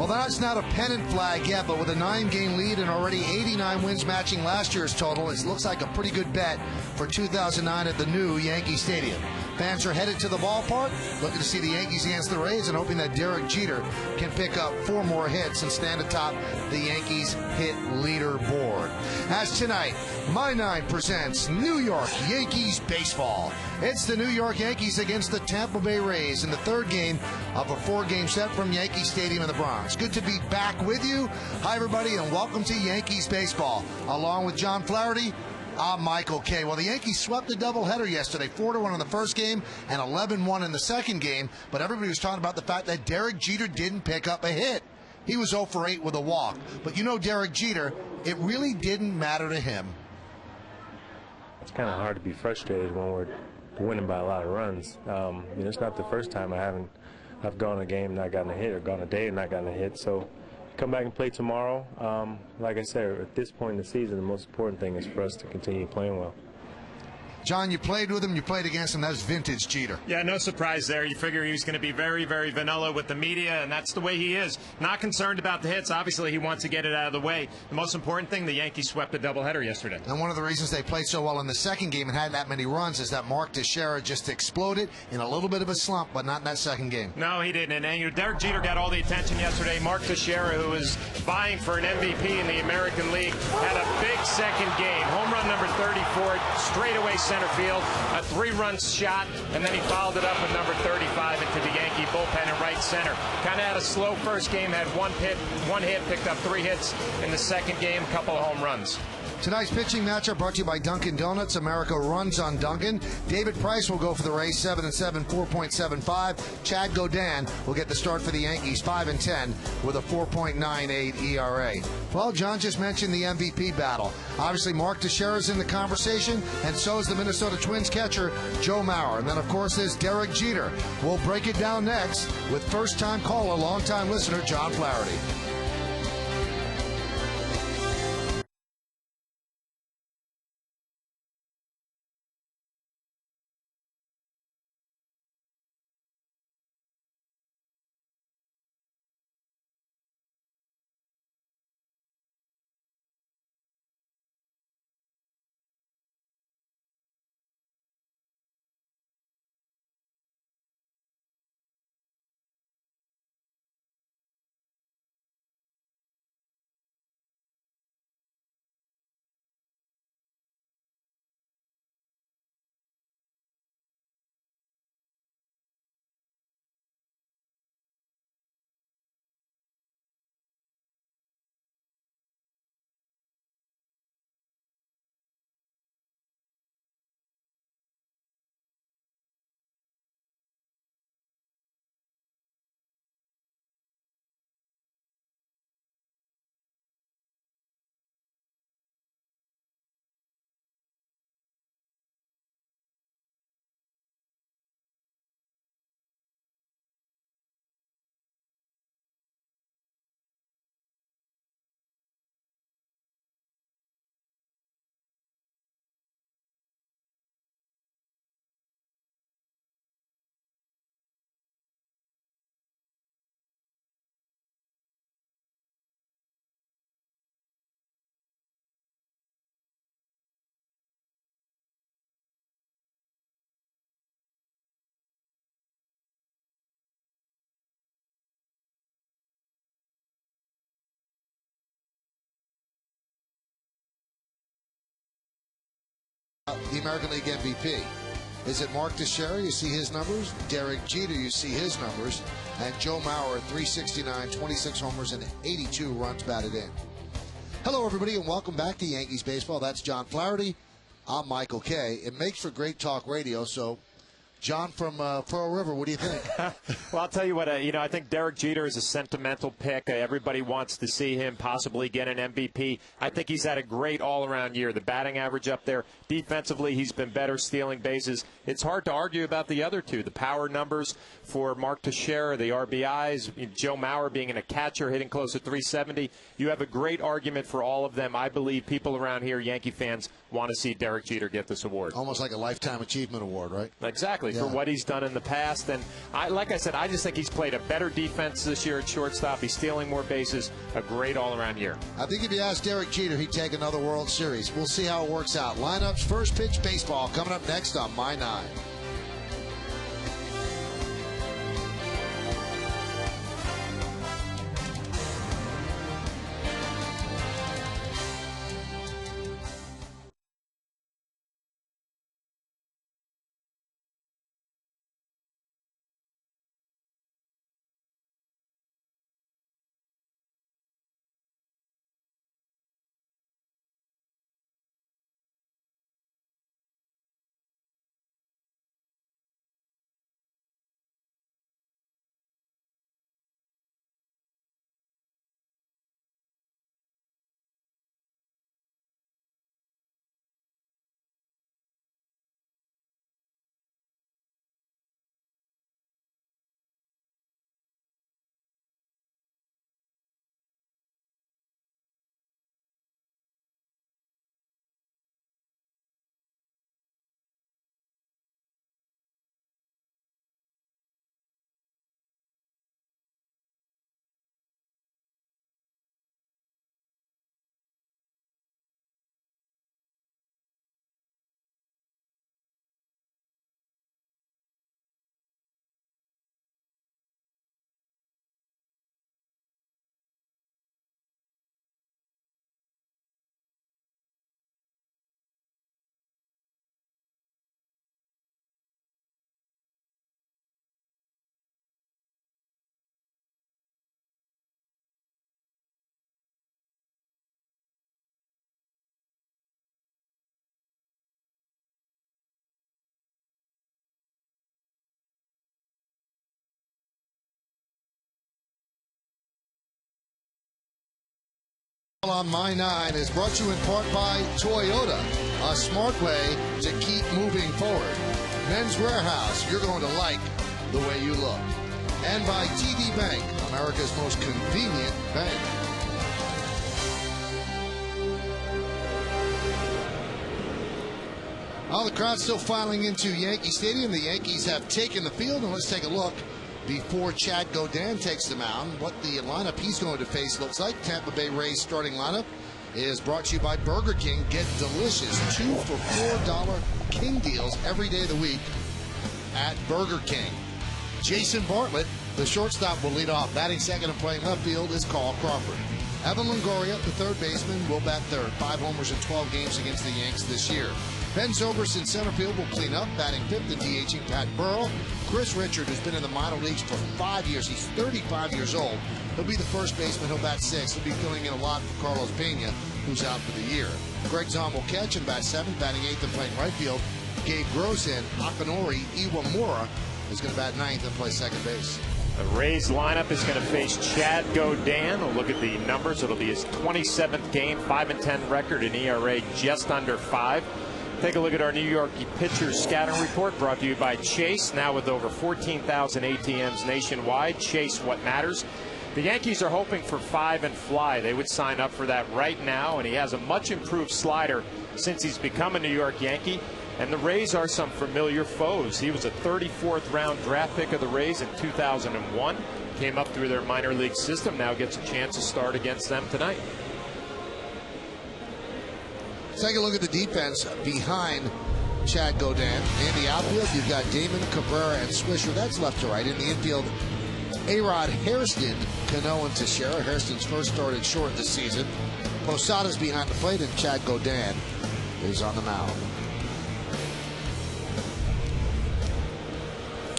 Well, that's not a pennant flag yet, but with a 9-game lead and already 89 wins matching last year's total, it looks like a pretty good bet for 2009 at the new Yankee Stadium. Fans are headed to the ballpark, looking to see the Yankees against the Rays and hoping that Derek Jeter can pick up 4 more hits and stand atop the Yankees hit leaderboard. As tonight, My Nine presents New York Yankees baseball. It's the New York Yankees against the Tampa Bay Rays in the 3rd game of a 4-game set from Yankee Stadium in the Bronx. Good to be back with you. Hi, everybody, and welcome to Yankees baseball. Along with John Flaherty, I'm Michael Kay. Well, the Yankees swept a doubleheader yesterday, 4-1 in the first game and 11-1 in the second game, but everybody was talking about the fact that Derek Jeter didn't pick up a hit. He was 0 for 8 with a walk. But you know Derek Jeter, it really didn't matter to him. It's kind of hard to be frustrated when we're winning by a lot of runs. It's not the first time I've gone a game not gotten a hit or gone a day and not gotten a hit. So come back and play tomorrow. Like I said, at this point in the season, the most important thing is for us to continue playing well. John, you played with him, you played against him. That's vintage Jeter. Yeah, no surprise there. You figure he was going to be very, very vanilla with the media, and that's the way he is. Not concerned about the hits. Obviously, he wants to get it out of the way. The most important thing, the Yankees swept a doubleheader yesterday. And one of the reasons they played so well in the second game and had that many runs is that Mark Teixeira just exploded in a little bit of a slump, but not in that second game. No, he didn't. And Derek Jeter got all the attention yesterday. Mark Teixeira, who was vying for an MVP in the American League, had a big second game. Home run number 34, straightaway center field. A 3-run shot, and then he followed it up with number 35 into the Yankee bullpen in right center. Kind of had a slow first game, had one hit, picked up 3 hits in the second game, a couple of home runs. Tonight's pitching matchup brought to you by Dunkin' Donuts. America runs on Dunkin'. David Price will go for the Rays, 7-7, 4.75. Chad Godin will get the start for the Yankees, 5-10, with a 4.98 ERA. Well, John just mentioned the MVP battle. Obviously, Mark Teixeira's in the conversation, and so is the Minnesota Twins catcher, Joe Mauer. And then, of course, there's Derek Jeter. We'll break it down next with first-time caller, long-time listener, John Flaherty. The American League MVP. Is it Mark Teixeira? You see his numbers. Derek Jeter, you see his numbers. And Joe Mauer, 369, 26 homers, and 82 runs batted in. Hello, everybody, and welcome back to Yankees baseball. That's John Flaherty. I'm Michael Kay. It makes for great talk radio, so John from Pearl River, what do you think? Well, I'll tell you what, I think Derek Jeter is a sentimental pick. Everybody wants to see him possibly get an MVP. I think he's had a great all-around year. The batting average up there. Defensively, he's been better, stealing bases. It's hard to argue about the other two. The power numbers for Mark Teixeira, the RBIs, Joe Mauer being a catcher, hitting close to 370. You have a great argument for all of them. I believe people around here, Yankee fans, want to see Derek Jeter get this award. Almost like a Lifetime Achievement Award, right? Exactly, for what he's done in the past. And like I said, I just think he's played a better defense this year at shortstop. He's stealing more bases. A great all-around year. I think if you ask Derek Jeter, he'd take another World Series. We'll see how it works out. Lineups, first pitch baseball coming up next on My 9. On My 9 is brought to you in part by Toyota, a smart way to keep moving forward. Men's Warehouse, you're going to like the way you look. And by TD Bank, America's most convenient bank. Well, the crowd's still filing into Yankee Stadium. The Yankees have taken the field, and let's take a look before Chad Godin takes the mound, what the lineup he's going to face looks like. Tampa Bay Rays starting lineup is brought to you by Burger King. Get delicious 2 for $4 King deals every day of the week at Burger King. Jason Bartlett, the shortstop, will lead off. Batting second and playing left field is Carl Crawford. Evan Longoria, the third baseman, will bat third. 5 homers in 12 games against the Yanks this year. Ben Zobrist in center field will clean up, batting fifth and DHing Pat Burrell. Chris Richard, who's been in the minor leagues for 5 years, he's 35 years old. He'll be the first baseman. He'll bat sixth. He'll be filling in a lot for Carlos Pena, who's out for the year. Greg Zahn will catch and bat seventh, batting eighth and playing right field. Gabe Gross in. Akinori Iwamura is going to bat ninth and play second base. The Rays lineup is going to face Chad Godin. We'll look at the numbers. It'll be his 27th game, 5-10 record, an ERA just under 5. Take a look at our New York pitchers scouting report, brought to you by Chase, now with over 14,000 ATMs nationwide. Chase, what matters. The Yankees are hoping for 5 and fly. They would sign up for that right now, and he has a much improved slider since he's become a New York Yankee. And the Rays are some familiar foes. He was a 34th round draft pick of the Rays in 2001. Came up through their minor league system. Now gets a chance to start against them tonight. Take a look at the defense behind Chad Godin. In the outfield, you've got Damon, Cabrera, and Swisher. That's left to right. In the infield, A-Rod, Hairston, Cano, and Teixeira. Hairston's first started short this season. Posada's behind the plate, and Chad Godin is on the mound.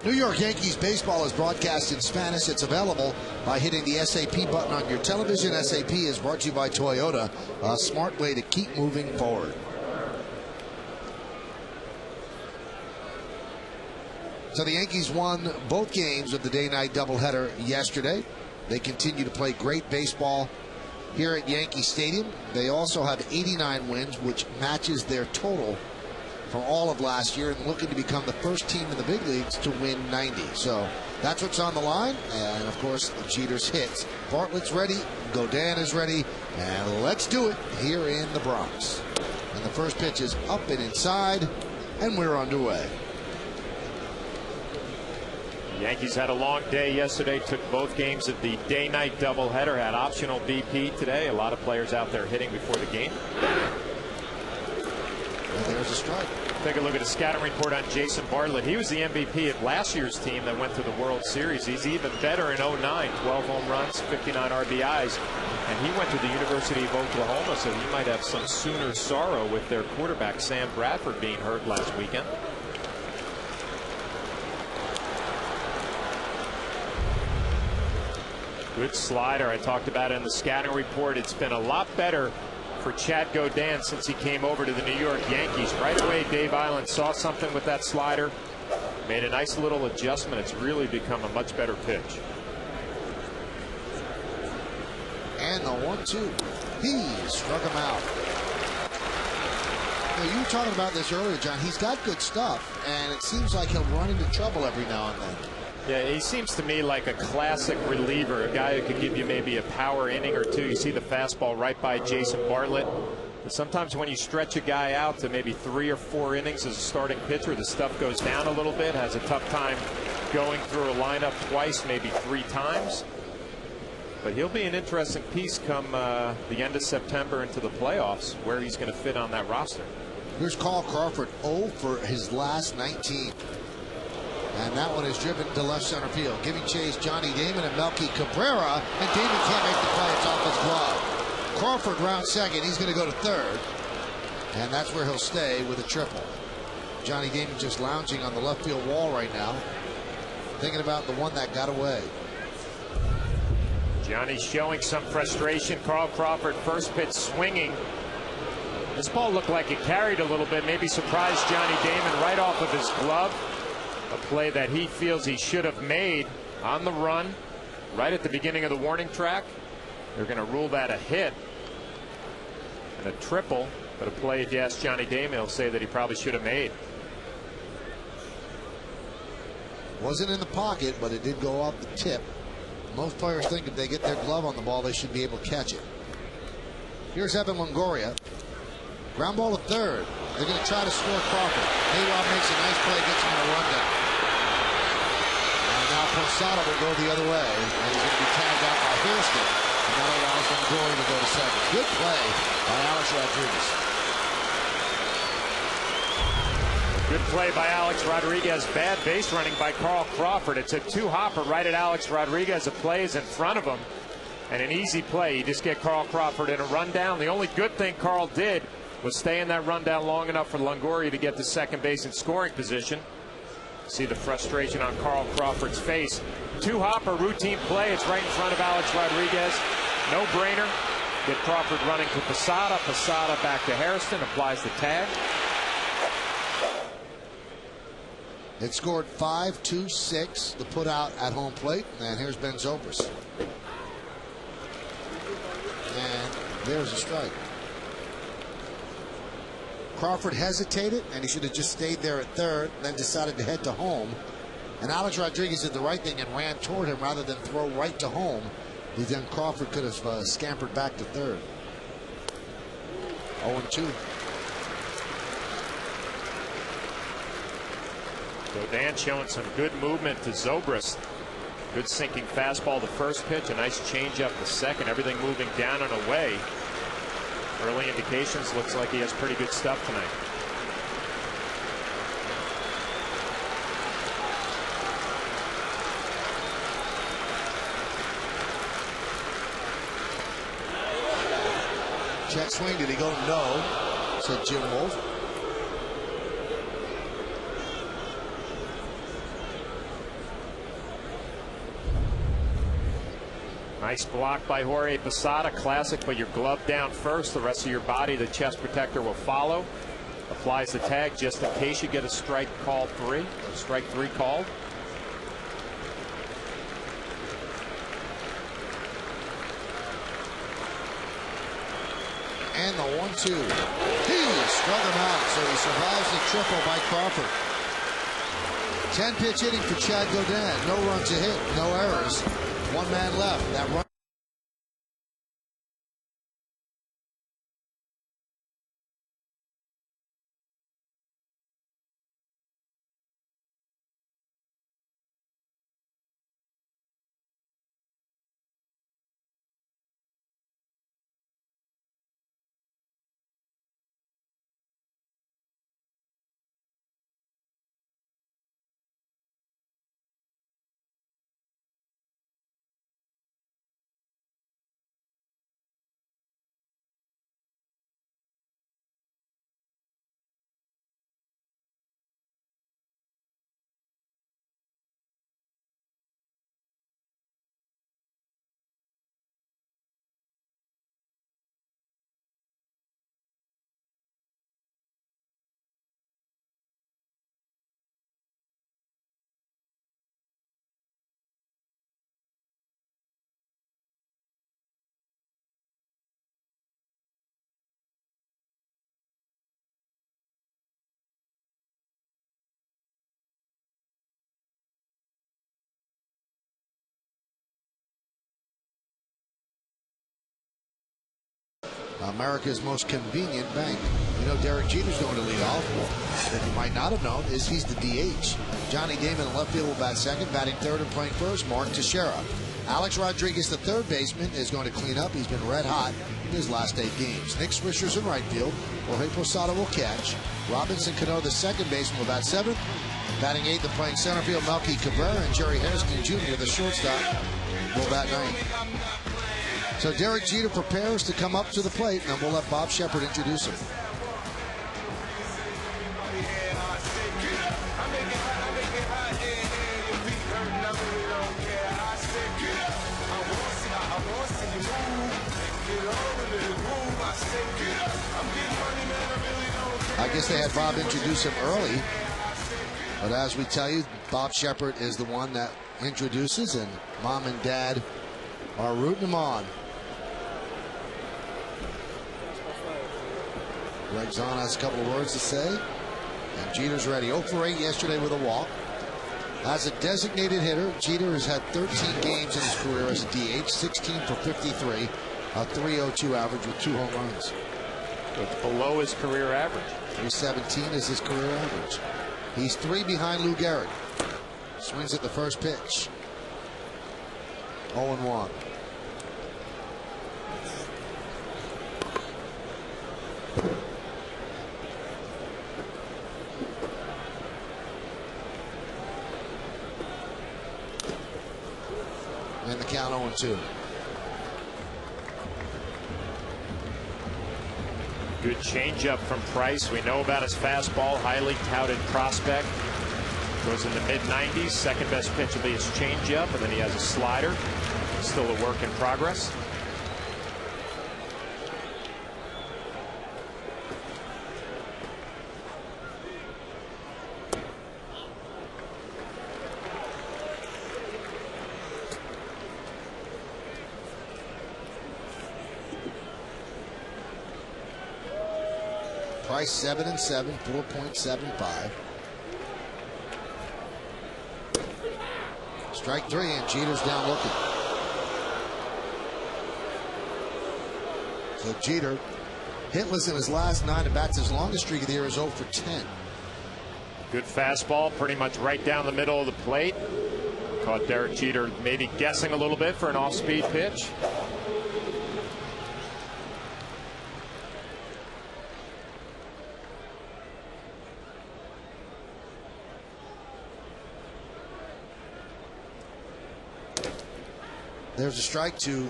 New York Yankees baseball is broadcast in Spanish. It's available by hitting the SAP button on your television. SAP is brought to you by Toyota, a smart way to keep moving forward. So the Yankees won both games of the day-night doubleheader yesterday. They continue to play great baseball here at Yankee Stadium. They also have 89 wins, which matches their total for all of last year, and looking to become the first team in the big leagues to win 90. So that's what's on the line, and of course Jeter's hits. Bartlett's ready, Godin is ready, and let's do it here in the Bronx. And the first pitch is up and inside, and we're underway. The Yankees had a long day yesterday, took both games of the day-night doubleheader, had optional BP today. A lot of players out there hitting before the game. And there's a strike. Take a look at a scouting report on Jason Bartlett. He was the MVP of last year's team that went to the World Series. He's even better in 09, 12 home runs, 59 RBIs. And he went to the University of Oklahoma, so he might have some Sooner sorrow with their quarterback Sam Bradford being hurt last weekend. Good slider. I talked about it in the scouting report. It's been a lot better for Chad Gaudin since he came over to the New York Yankees. Right away, Dave Island saw something with that slider, made a nice little adjustment. It's really become a much better pitch. And the 1-2. He struck him out. Now, you were talking about this earlier, John. He's got good stuff, and it seems like he'll run into trouble every now and then. Yeah, he seems to me like a classic reliever, a guy who could give you maybe a power inning or two. You see the fastball right by Jason Bartlett. But sometimes when you stretch a guy out to maybe 3 or 4 innings as a starting pitcher, the stuff goes down a little bit, has a tough time going through a lineup twice, maybe 3 times. But he'll be an interesting piece come the end of September into the playoffs, where he's going to fit on that roster. Here's Carl Crawford, 0 for his last 19. And that one is driven to left center field, giving chase Johnny Damon and Melky Cabrera, and Damon can't make the play. It's off his glove. Crawford round second. He's going to go to third, and that's where he'll stay with a triple. Johnny Damon just lounging on the left field wall right now, thinking about the one that got away. Johnny showing some frustration. Carl Crawford, first pitch swinging. This ball looked like it carried a little bit, maybe surprised Johnny Damon right off of his glove. A play that he feels he should have made on the run right at the beginning of the warning track. They're going to rule that a hit and a triple, but a play, if you ask Johnny Damon, he'll say that he probably should have made. Wasn't in the pocket, but it did go off the tip. Most players think if they get their glove on the ball, they should be able to catch it. Here's Evan Longoria. Ground ball to third. They're going to try to score Crawford. Mayrob makes a nice play, gets him in a rundown. And now Posada will go the other way, and he's going to be tagged out by Hairston. And that allows Longoria to go to second. Good play by Alex Rodriguez. Good play by Alex Rodriguez. Bad base running by Carl Crawford. It's a 2-hopper right at Alex Rodriguez. The play is in front of him. And an easy play. You just get Carl Crawford in a rundown. The only good thing Carl did was stay in that rundown long enough for Longoria to get to second base in scoring position. See the frustration on Carl Crawford's face. 2-hopper routine play. It's right in front of Alex Rodriguez. No brainer. Get Crawford running to Posada. Posada back to Hairston. Applies the tag. It scored 5-2-6. The put out at home plate. And here's Ben Zobrist. And there's a strike. Crawford hesitated, and he should have just stayed there at third, then decided to head to home. And Alex Rodriguez did the right thing and ran toward him rather than throw right to home. Then Crawford could have scampered back to third. 0-2. Gaudin showing some good movement to Zobrist. Good sinking fastball the first pitch, a nice changeup the second. Everything moving down and away. Early indications, looks like he has pretty good stuff tonight. Check swing, did he go? No, said Jim Wolf. Nice block by Jorge Posada. Classic, but your glove down first. The rest of your body, the chest protector, will follow. Applies the tag just in case you get a strike call 3, or strike 3 called. And the 1-2. He struck him out, so he survives the triple by Crawford. 10-pitch inning for Chad Gaudin. No runs a hit, no errors. One man left. That run America's most convenient bank. You know Derek Jeter's going to lead off. That you might not have known is he's the DH. Johnny Damon in left field will bat second. Batting third and playing first, Mark Teixeira. Alex Rodriguez, the third baseman, is going to clean up. He's been red hot in his last 8 games. Nick Swisher's in right field. Jorge Posada will catch. Robinson Cano, the second baseman, will bat seventh. Batting eighth and playing center field, Melky Cabrera, and Jerry Hairston Jr., the shortstop, will bat ninth. So Derek Jeter prepares to come up to the plate, and we'll let Bob Shepard introduce him. I guess they had Bob introduce him early, but as we tell you, Bob Shepard is the one that introduces, and Mom and Dad are rooting him on. Greg Zahn has a couple of words to say, and Jeter's ready. 0 for 8 yesterday with a walk. As a designated hitter, Jeter has had 13 games in his career as a DH, 16 for 53, a .302 average with 2 home runs. It's below his career average. 317 is his career average. He's 3 behind Lou Gehrig. Swings at the first pitch. 0-1. And the count 0-2. Good changeup from Price. We know about his fastball, highly touted prospect. Goes in the mid-90s. Second best pitch will be his changeup, and then he has a slider. Still a work in progress. Price 7-7, 4.75. Strike 3, and Jeter's down looking. So Jeter, hitless in his last 9 at bats. His longest streak of the year is 0 for 10. Good fastball, pretty much right down the middle of the plate. Caught Derek Jeter maybe guessing a little bit for an off-speed pitch. There's a strike to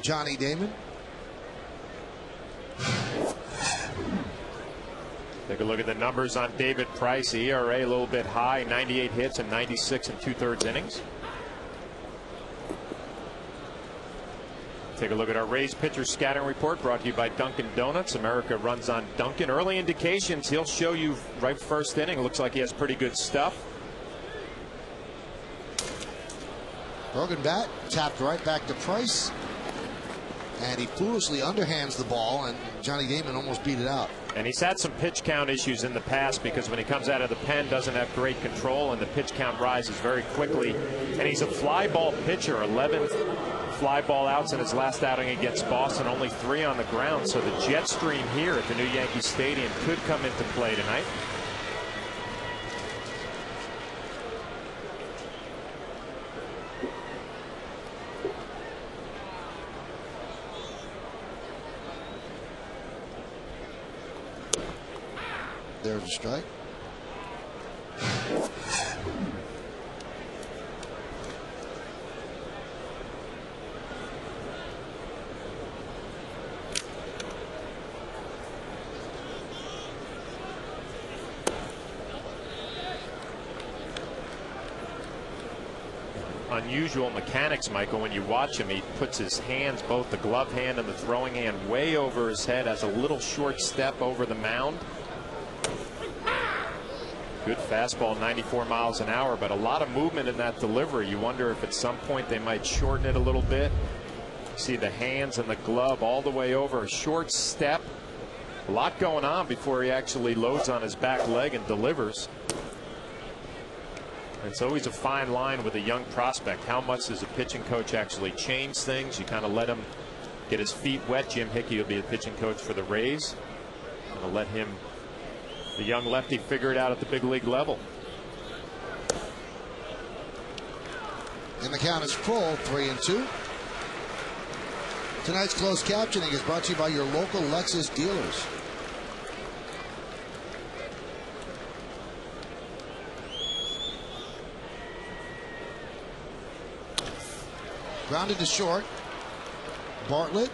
Johnny Damon. Take a look at the numbers on David Price. ERA a little bit high, 98 hits and 96 2/3 innings. Take a look at our Rays pitcher scattering report, brought to you by Dunkin' Donuts. America runs on Dunkin'. Early indications, he'll show you right first inning. Looks like he has pretty good stuff. Broken bat, tapped right back to Price, and he foolishly underhands the ball, and Johnny Damon almost beat it out. And he's had some pitch count issues in the past because when he comes out of the pen, doesn't have great control, and the pitch count rises very quickly. And he's a fly ball pitcher, 11 fly ball outs in his last outing against Boston, only 3 on the ground. So the jet stream here at the new Yankee Stadium could come into play tonight. There's a strike. Unusual mechanics, Michael. When you watch him, he puts his hands, both the glove hand and the throwing hand, way over his head, has a little short step over the mound. Good fastball, 94 miles an hour, but a lot of movement in that delivery. You wonder if at some point they might shorten it a little bit. See the hands and the glove all the way over, a short step. A lot going on before he actually loads on his back leg and delivers. It's always a fine line with a young prospect. How much does a pitching coach actually change things? You kind of let him get his feet wet. Jim Hickey will be the pitching coach for the Rays. Gonna let him, the young lefty, figure it out at the big league level. And the count is full, 3-2. Tonight's closed captioning is brought to you by your local Lexus dealers. Grounded to short. Bartlett.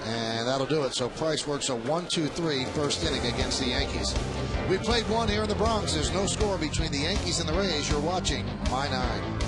And that'll do it. So Price works a 1-2-3 first inning against the Yankees. We played one here in the Bronx. There's no score between the Yankees and the Rays. You're watching My Nine.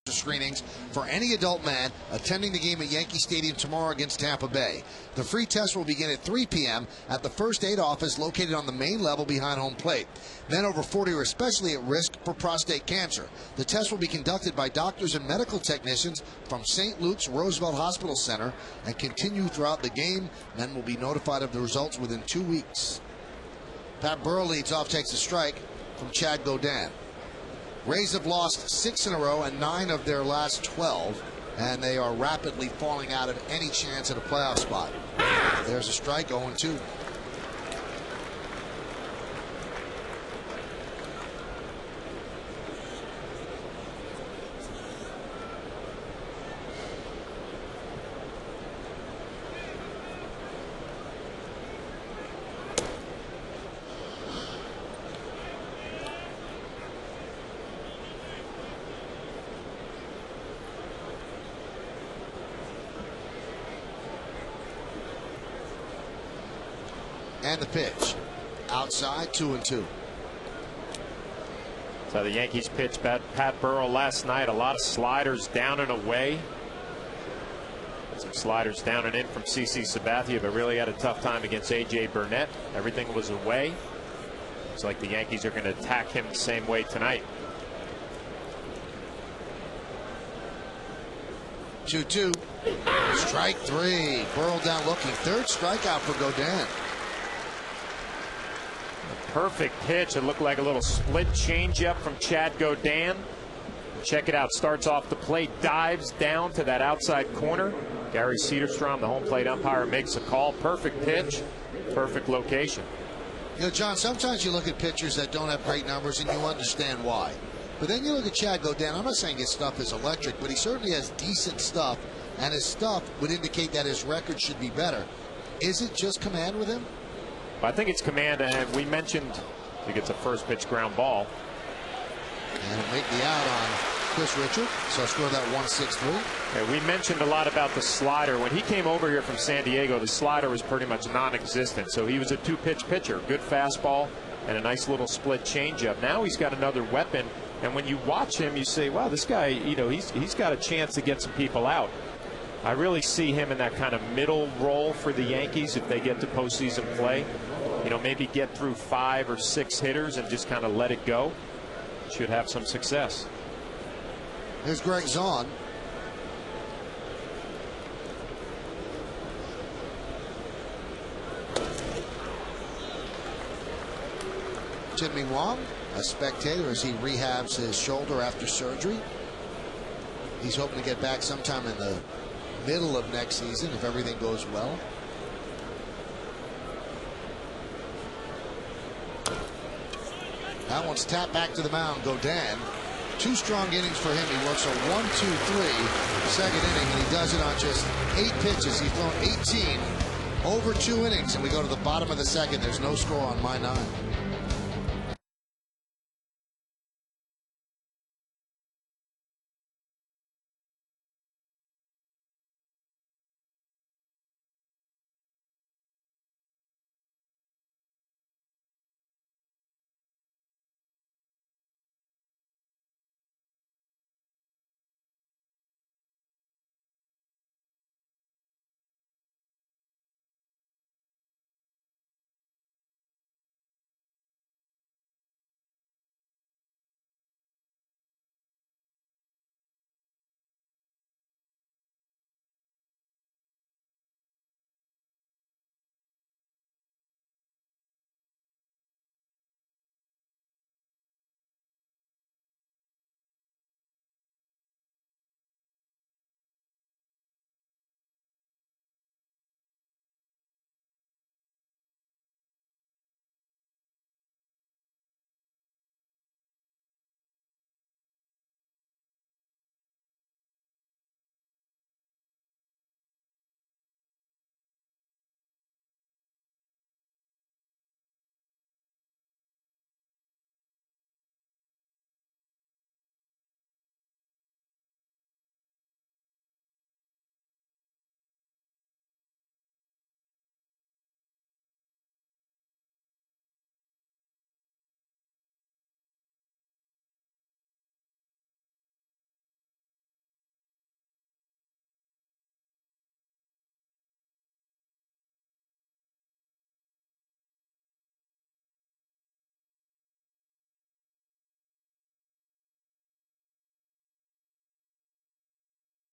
Screenings for any adult man attending the game at Yankee Stadium tomorrow against Tampa Bay. The free test will begin at 3 p.m. at the First Aid office located on the main level behind home plate. Men over 40 are especially at risk for prostate cancer. The test will be conducted by doctors and medical technicians from St. Luke's Roosevelt Hospital Center and continue throughout the game. Men will be notified of the results within 2 weeks. Pat Burrell leads off, takes a strike from Chad Godin. Rays have lost 6 in a row and 9 of their last 12, and they are rapidly falling out of any chance at a playoff spot. There's a strike, 0-2. And the pitch. Outside, 2-2. So the Yankees pitched Pat Burrell last night. A lot of sliders down and away. Some sliders down and in from CC Sabathia, but really had a tough time against A.J. Burnett. Everything was away. Looks like the Yankees are going to attack him the same way tonight. 2-2. Strike 3. Burrell down looking. Third strikeout for Godin. Perfect pitch. It looked like a little split changeup from Chad Godin. Check it out. Starts off the plate, dives down to that outside corner. Gary Cederstrom, the home plate umpire, makes a call. Perfect pitch, perfect location. You know, John, sometimes you look at pitchers that don't have great numbers and you understand why. But then you look at Chad Godin. I'm not saying his stuff is electric, but he certainly has decent stuff, and his stuff would indicate that his record should be better. Is it just command with him? I think it's command, and we mentioned he gets a first pitch ground ball. And it'll make the out on Chris Richard, so score that 1-6-3. Yeah, we mentioned a lot about the slider. When he came over here from San Diego, the slider was pretty much non-existent. So he was a two-pitch pitcher. Good fastball, and a nice little split changeup. Now he's got another weapon, and when you watch him, you say, wow, this guy, you know, he's got a chance to get some people out. I really see him in that kind of middle role for the Yankees if they get to postseason play. You know, maybe get through 5 or 6 hitters and just kind of let it go. Should have some success. Here's Greg Zahn. Jimmy Wong, a spectator as he rehabs his shoulder after surgery. He's hoping to get back sometime in the middle of next season if everything goes well. That one's tapped back to the mound. Godin. 2 strong innings for him. He works a 1-2-3 second inning, and he does it on just 8 pitches. He's thrown 18 over 2 innings, and we go to the bottom of the second. There's no score on my 9.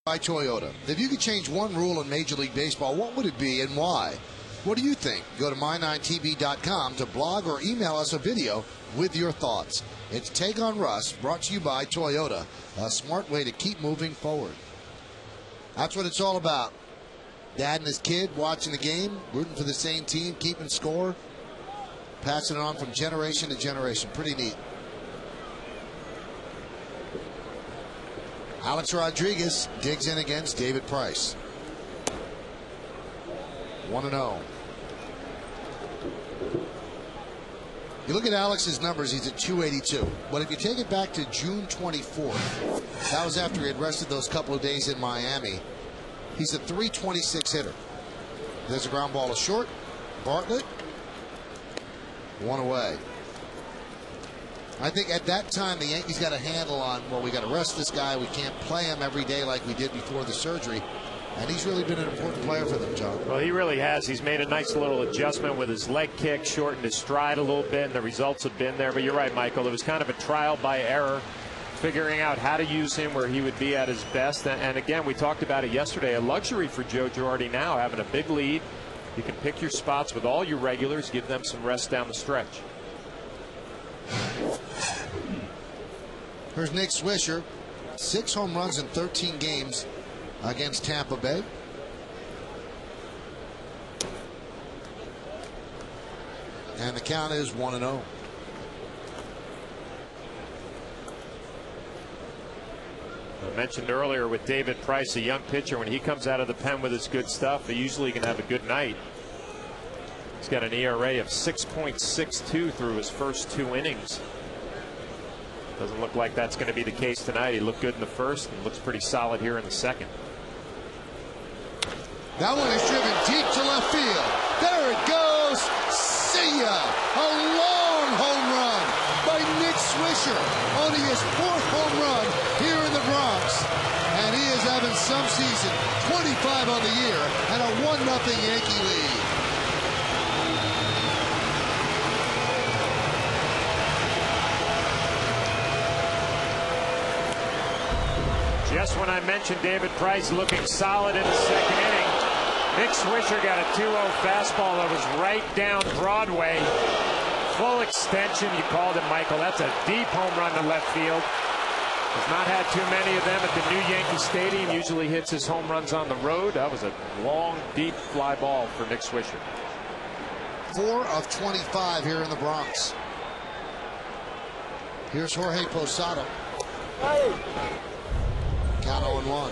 By Toyota. If you could change one rule in Major League Baseball, what would it be and why? What do you think? Go to my9tv.com to blog or email us a video with your thoughts. It's Take on Russ, brought to you by Toyota, a smart way to keep moving forward. That's what it's all about. Dad and his kid watching the game, rooting for the same team, keeping score, passing it on from generation to generation. Pretty neat. Alex Rodriguez digs in against David Price. 1-0. You look at Alex's numbers, he's at 282. But if you take it back to June 24th, that was after he had rested those couple of days in Miami, he's a 326 hitter. There's a ground ball to short. Bartlett, 1 away. I think at that time the Yankees got a handle on, well, we got to rest this guy. We can't play him every day like we did before the surgery. And he's really been an important player for them, John. Well, he really has. He's made a nice little adjustment with his leg kick, shortened his stride a little bit, and the results have been there. But you're right, Michael. It was kind of a trial by error, figuring out how to use him where he would be at his best. And again, we talked about it yesterday, a luxury for Joe Girardi now, having a big lead. You can pick your spots with all your regulars, give them some rest down the stretch. Here's Nick Swisher, 6 home runs in 13 games against Tampa Bay. And the count is 1-0. I mentioned earlier with David Price, a young pitcher, when he comes out of the pen with his good stuff, he usually can have a good night. He's got an ERA of 6.62 through his first 2 innings. Doesn't look like that's going to be the case tonight. He looked good in the first and looks pretty solid here in the second. That one is driven deep to left field. There it goes. See ya. A long Swisher, only his 4th home run here in the Bronx. And he is having some season, 25 on the year, and a 1-0 Yankee lead. Just when I mentioned David Price looking solid in the 2nd inning, Nick Swisher got a 2-0 fastball that was right down Broadway. Full extension, you called it, Michael. That's a deep home run to left field. Has not had too many of them at the new Yankee Stadium. Usually hits his home runs on the road. That was a long, deep fly ball for Nick Swisher. 4 of 25 here in the Bronx. Here's Jorge Posada. Count 0-1.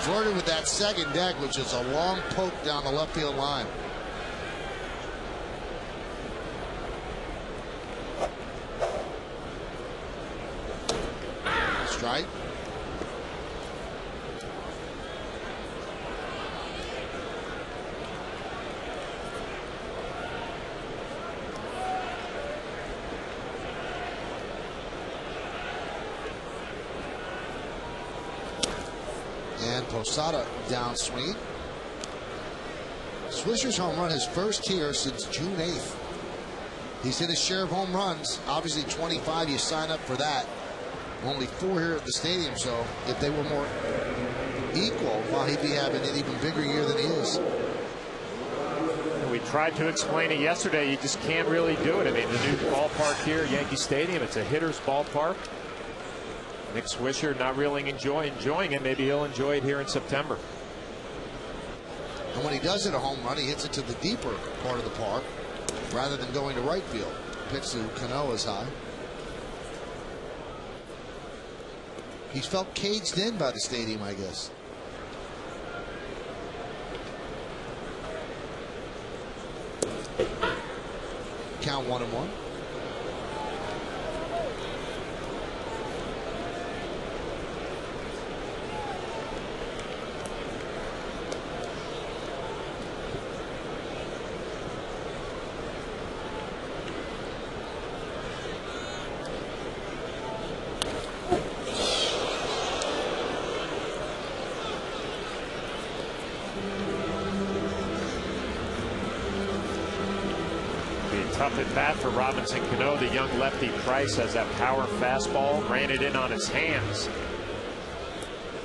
Flirted with that second deck, which is a long poke down the left field line. Strike. And Posada downswing. Swisher's home run, his first here since June 8th. He's hit his share of home runs. Obviously 25, you sign up for that. Only 4 here at the stadium, so if they were more equal, well, he'd be having an even bigger year than he is. We tried to explain it yesterday. You just can't really do it. I mean, the new ballpark here, Yankee Stadium, it's a hitter's ballpark. Nick Swisher not really enjoying it. Maybe he'll enjoy it here in September. And when he does hit a home run, he hits it to the deeper part of the park rather than going to right field. Pitch to Canoa's high. He's felt caged in by the stadium, I guess. Count 1-1. Tough at bat for Robinson Cano. The young lefty Price has that power fastball, ran it in on his hands.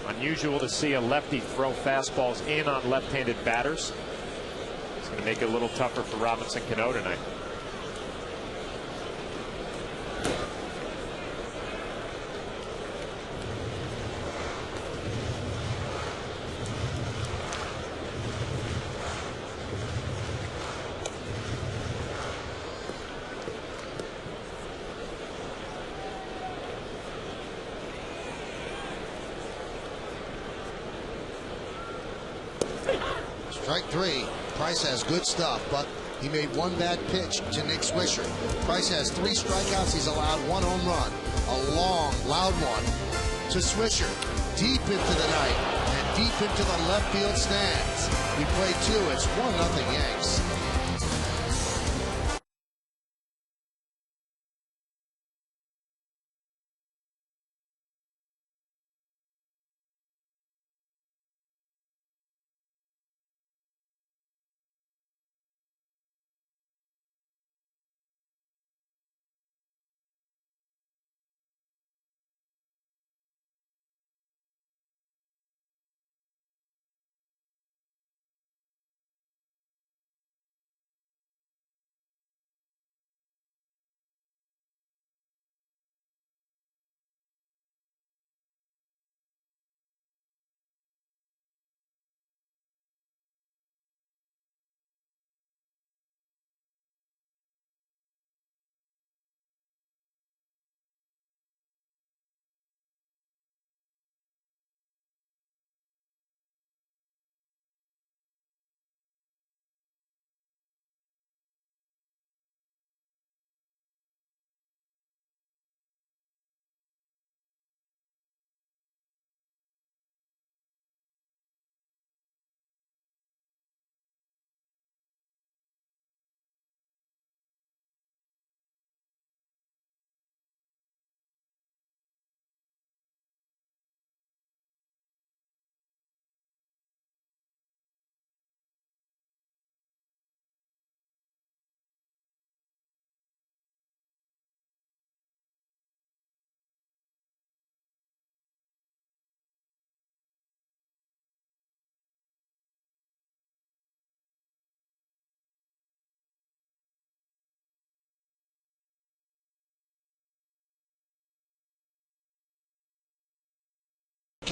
Unusual to see a lefty throw fastballs in on left-handed batters. It's going to make it a little tougher for Robinson Cano tonight. Strike 3. Price has good stuff, but he made one bad pitch to Nick Swisher. Price has 3 strikeouts. He's allowed 1 home run. A long, loud one to Swisher. Deep into the night and deep into the left field stands. We played 2. It's 1-0 Yanks.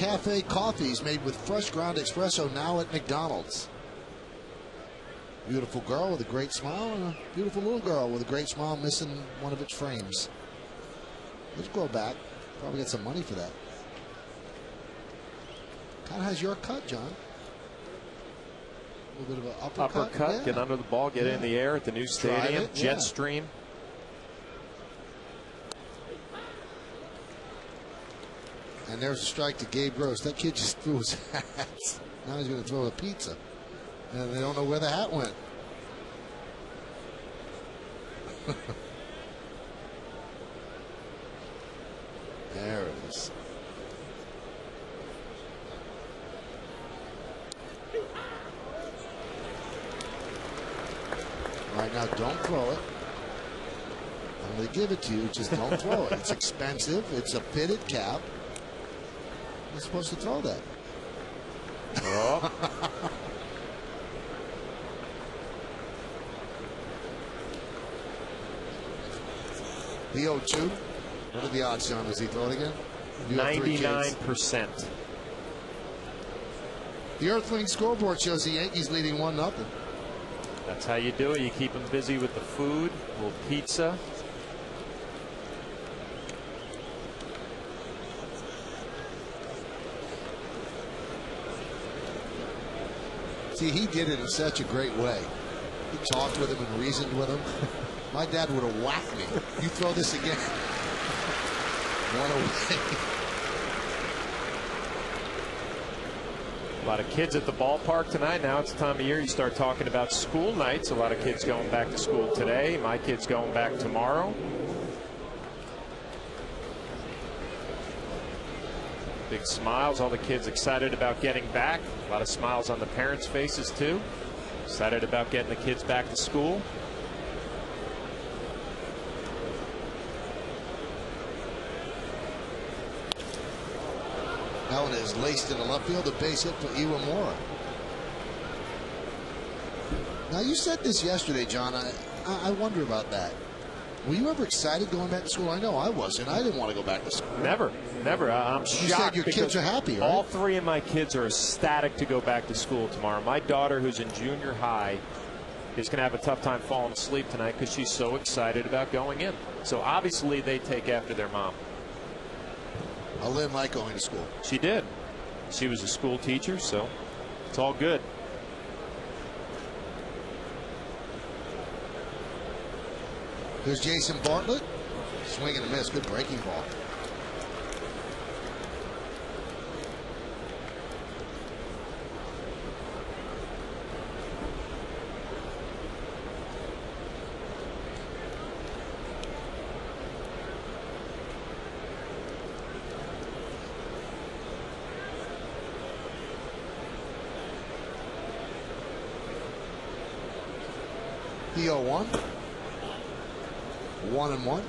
cafe coffees made with fresh ground espresso now at McDonald's. Beautiful girl with a great smile, and a beautiful little girl with a great smile missing one of its frames. Let's go back. Probably get some money for that. Kind of has your cut, John. A little bit of an uppercut. Yeah. Get under the ball, get in the air at the new stadium. Jet stream. And there's a strike to Gabe Gross. That kid just threw his hat. Now he's going to throw a pizza. And they don't know where the hat went. There it is. All right, now don't throw it. I'm going to give it to you. Just don't throw it. It's expensive. It's a pitted cap. You're supposed to throw that. Oh. The 0-2. What are the odds, John? Does he throw it again? 99%. The Earthling scoreboard shows the Yankees leading 1-0. That's how you do it. You keep them busy with the food, a little pizza. See, he did it in such a great way. He talked with him and reasoned with him. My dad would have whacked me. You throw this again. One away. A lot of kids at the ballpark tonight. Now it's the time of year you start talking about school nights. A lot of kids going back to school today. My kids going back tomorrow. Big smiles. All the kids excited about getting back. A lot of smiles on the parents' faces too. Excited about getting the kids back to school. That one is laced in the left field. A base hit for Iwamura. Now, you said this yesterday, John. I wonder about that. Were you ever excited going back to school? I know I wasn't. I didn't want to go back to school. Never. I'm shocked. You said your kids are happy, right? All three of my kids are ecstatic to go back to school tomorrow. My daughter, who's in junior high, is going to have a tough time falling asleep tonight because she's so excited about going in. So obviously they take after their mom. Lynn liked going to school. She did. She was a school teacher, so it's all good. Here's Jason Bartlett. Swing and a miss. Good breaking ball. The 0-1. 1-1.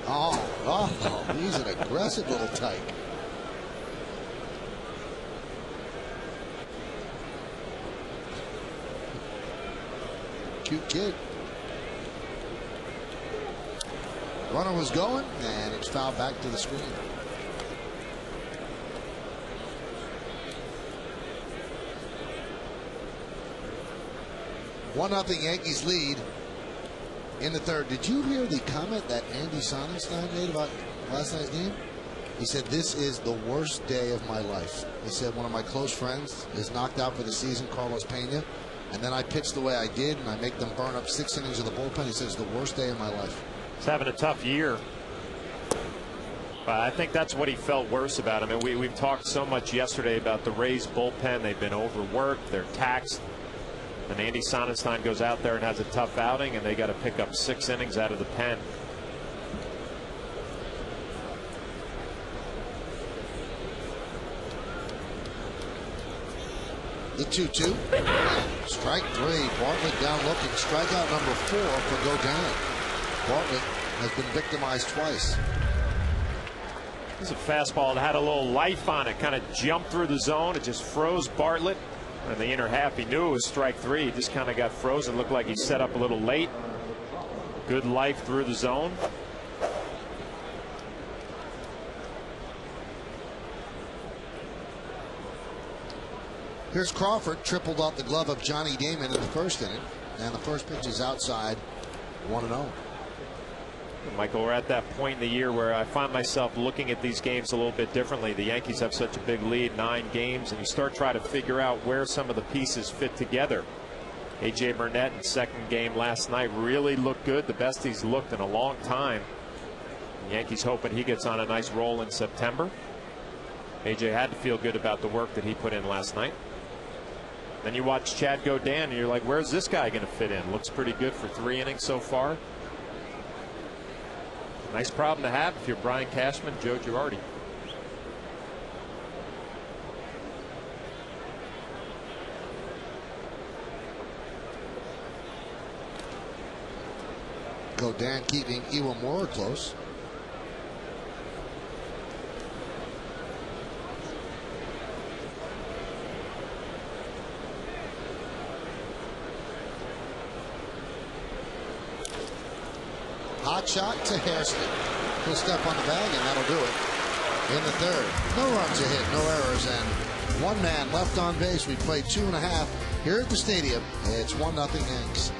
Oh, he's an aggressive little tyke. Cute kid. Runner was going, and it's fouled back to the screen. 1-0 Yankees lead in the third. Did you hear the comment that Andy Sonnenstein made about last night's game? He said, "This is the worst day of my life." He said, "One of my close friends is knocked out for the season, Carlos Pena, and then I pitched the way I did, and I make them burn up 6 innings of the bullpen." He says, "The worst day of my life." He's having a tough year. But I think that's what he felt worse about. I mean, we've talked so much yesterday about the Rays bullpen. They've been overworked. They're taxed. And Andy Sonnenstein goes out there and has a tough outing, and they got to pick up 6 innings out of the pen. The 2-2. Strike 3. Bartlett down looking. Strikeout number 4 for Godin. Bartlett has been victimized twice. This is a fastball that had a little life on it. Kind of jumped through the zone. It just froze Bartlett. In the inner half, he knew it was strike 3. He just kind of got frozen. Looked like he set up a little late. Good life through the zone. Here's Crawford, tripled off the glove of Johnny Damon in the first inning, and the first pitch is outside, 1-0. Michael, we're at that point in the year where I find myself looking at these games a little bit differently. The Yankees have such a big lead, 9 games, and you start trying to figure out where some of the pieces fit together. A.J. Burnett in second game last night really looked good, the best he's looked in a long time. The Yankees hoping he gets on a nice roll in September. A.J. had to feel good about the work that he put in last night. Then you watch Chad Godin, and you're like, where's this guy going to fit in? Looks pretty good for 3 innings so far. Nice problem to have if you're Brian Cashman, Joe Girardi. Godin keeping Iwamura close. Hot shot to Hairston. He'll step on the bag, and that'll do it. In the third, no runs a hit, no errors, and 1 man left on base. We played 2.5 here at the stadium. It's 1-0 Yanks.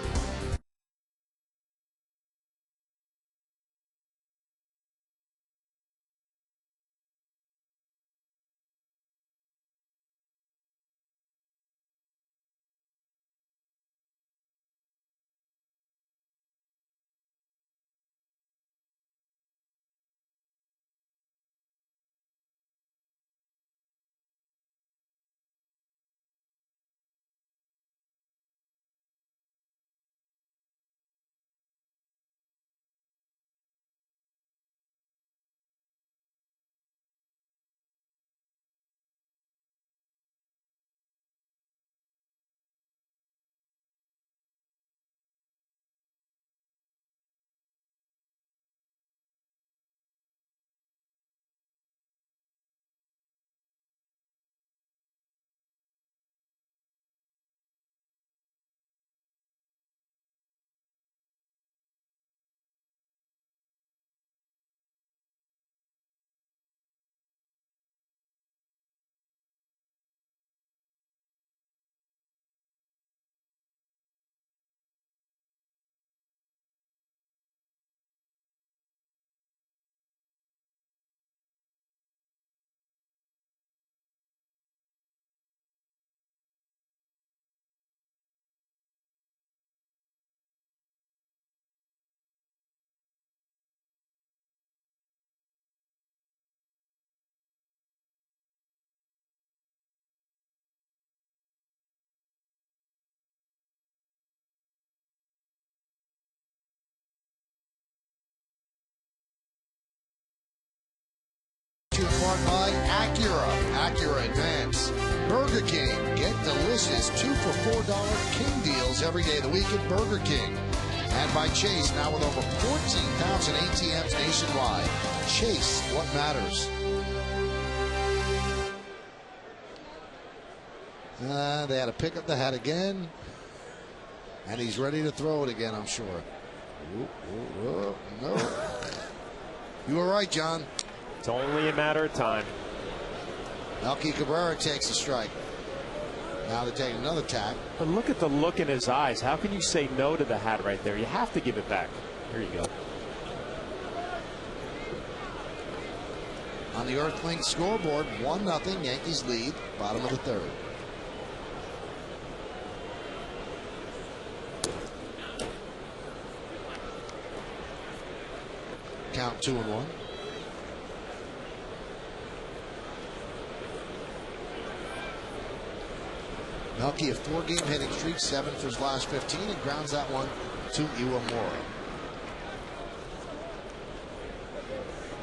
Powered by Acura Advance. Burger King. Get delicious 2 for $4 King deals every day of the week at Burger King. And by Chase, now with over 14,000 ATMs nationwide. Chase, what matters? They had to pick up the hat again. And he's ready to throw it again, I'm sure. No. You were right, John. It's only a matter of time. Melky Cabrera takes a strike. Now they're taking another tack. But look at the look in his eyes. How can you say no to the hat right there? You have to give it back. Here you go. On the Earthlink scoreboard, 1-0 Yankees lead, bottom of the third. Count 2-1. Melky, a 4-game hitting streak, 7 for his last 15, and grounds that one to Iwamura.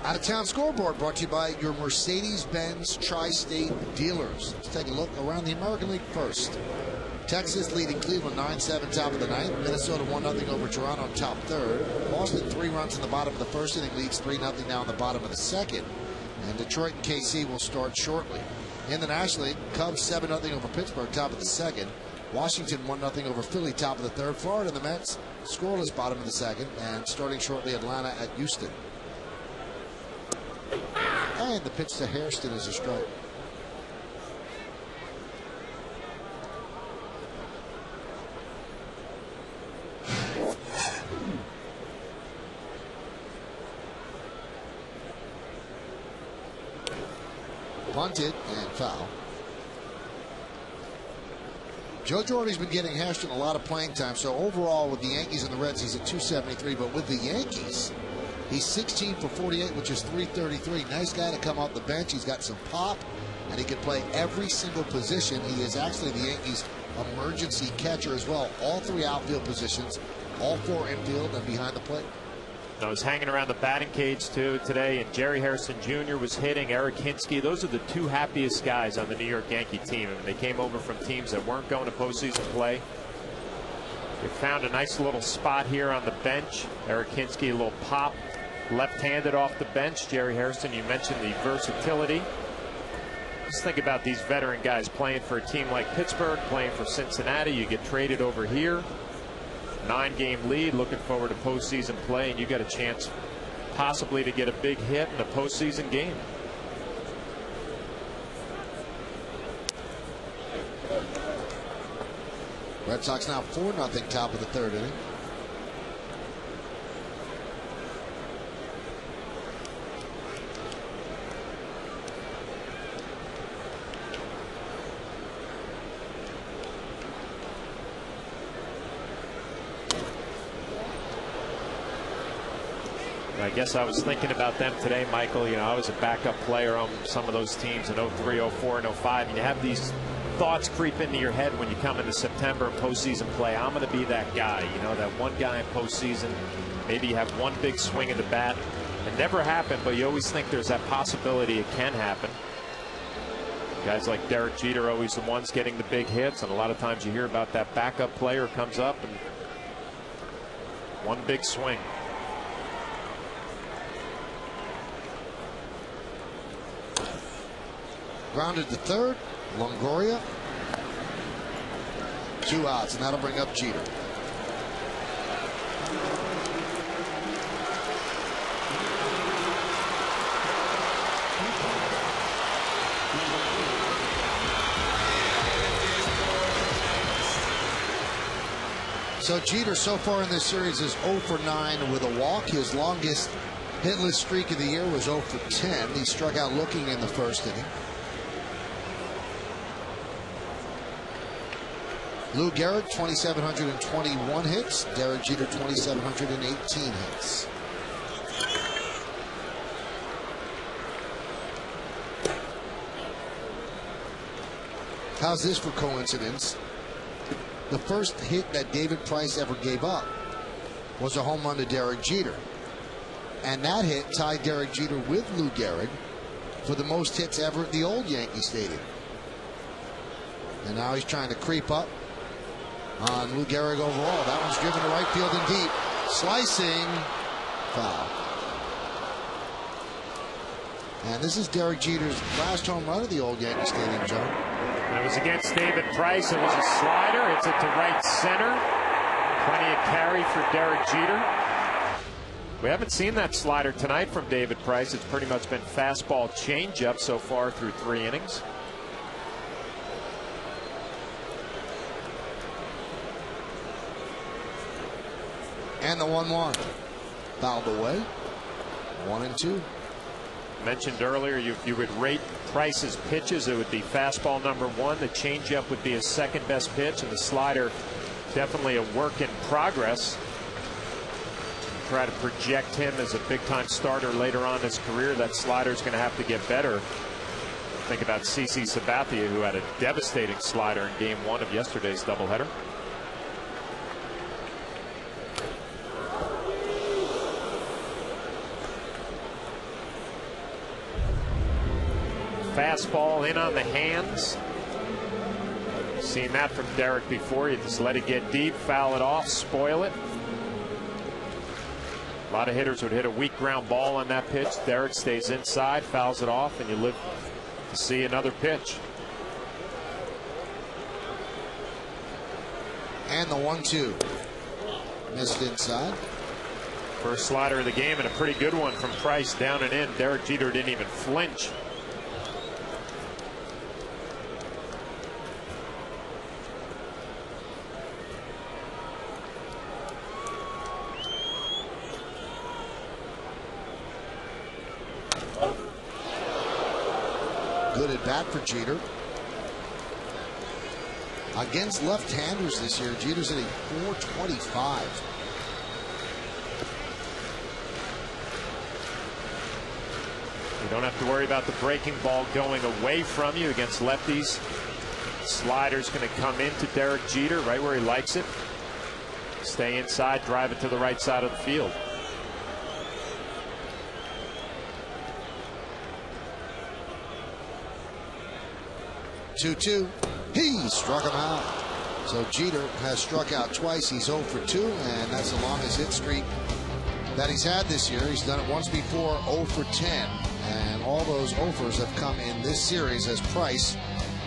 Out of town scoreboard brought to you by your Mercedes-Benz Tri-State dealers. Let's take a look around the American League first. Texas leading Cleveland 9-7 top of the ninth. Minnesota 1-0 over Toronto top third. Boston 3 runs in the bottom of the first inning, leads 3-0 now in the bottom of the second. And Detroit and KC will start shortly. In the National League, Cubs 7-0 over Pittsburgh, top of the second. Washington 1-0 over Philly, top of the third. Florida and the Mets scoreless, bottom of the second. And starting shortly, Atlanta at Houston. And the pitch to Hairston is a strike. Bunted and foul. Joe Girardi's been getting Hairston a lot of playing time. So overall with the Yankees and the Reds, he's at 273. But with the Yankees, he's 16 for 48, which is 333. Nice guy to come off the bench. He's got some pop, and he can play every single position. He is actually the Yankees' emergency catcher as well. All three outfield positions, all four infield and behind the plate. I was hanging around the batting cage too today, and Jerry Hairston Jr. was hitting. Eric Hinsky. Those are the two happiest guys on the New York Yankee team. I mean, they came over from teams that weren't going to postseason play. They found a nice little spot here on the bench. Eric Hinsky, a little pop, left-handed off the bench. Jerry Hairston, you mentioned the versatility. Just think about these veteran guys playing for a team like Pittsburgh, playing for Cincinnati. You get traded over here. 9-game lead, looking forward to postseason play, and you got a chance possibly to get a big hit in a postseason game. Red Sox now 4-0, top of the third inning. I guess I was thinking about them today, Michael. You know, I was a backup player on some of those teams in 03, 04, and 05. And you have these thoughts creep into your head when you come into September and postseason play. I'm going to be that guy, you know, that one guy in postseason. Maybe you have one big swing of the bat. It never happened, but you always think there's that possibility it can happen. Guys like Derek Jeter are always the ones getting the big hits, and a lot of times you hear about that backup player comes up and one big swing. Grounded to third. Longoria. 2 outs, and that'll bring up Jeter. So Jeter so far in this series is 0 for 9 with a walk. His longest hitless streak of the year was 0 for 10. He struck out looking in the first inning. Lou Gehrig, 2,721 hits. Derek Jeter, 2,718 hits. How's this for coincidence? The first hit that David Price ever gave up was a home run to Derek Jeter. And that hit tied Derek Jeter with Lou Gehrig for the most hits ever at the old Yankee Stadium. And now he's trying to creep up on Lou Gehrig overall. That one's driven to right field and deep. Slicing. Foul. And this is Derek Jeter's last home run at the old Yankee Stadium, John. It was against David Price. It was a slider. It's it to right center. Plenty of carry for Derek Jeter. We haven't seen that slider tonight from David Price. It's pretty much been fastball changeup so far through 3 innings. And the 1-1. Fouled away. 1-2. Mentioned earlier, you would rate Price's pitches. It would be fastball number 1. The changeup would be his second best pitch, and the slider definitely a work in progress. Try to project him as a big-time starter later on in his career. That slider's going to have to get better. Think about CC Sabathia, who had a devastating slider in Game 1 of yesterday's doubleheader. Fastball in on the hands. Seen that from Derek before. You just let it get deep, foul it off, spoil it. A lot of hitters would hit a weak ground ball on that pitch. Derek stays inside, fouls it off, and you live to see another pitch. And the 1-2. Missed inside. First slider of the game, and a pretty good one from Price, down and in. Derek Jeter didn't even flinch. Good at bat for Jeter. Against left-handers this year, Jeter's hitting .425. You don't have to worry about the breaking ball going away from you against lefties. Slider's going to come into Derek Jeter right where he likes it. Stay inside, drive it to the right side of the field. Two. He struck him out. So Jeter has struck out twice. He's 0 for 2, and that's the longest hit streak that he's had this year. He's done it once before, 0 for 10. And all those 0-fers have come in this series as Price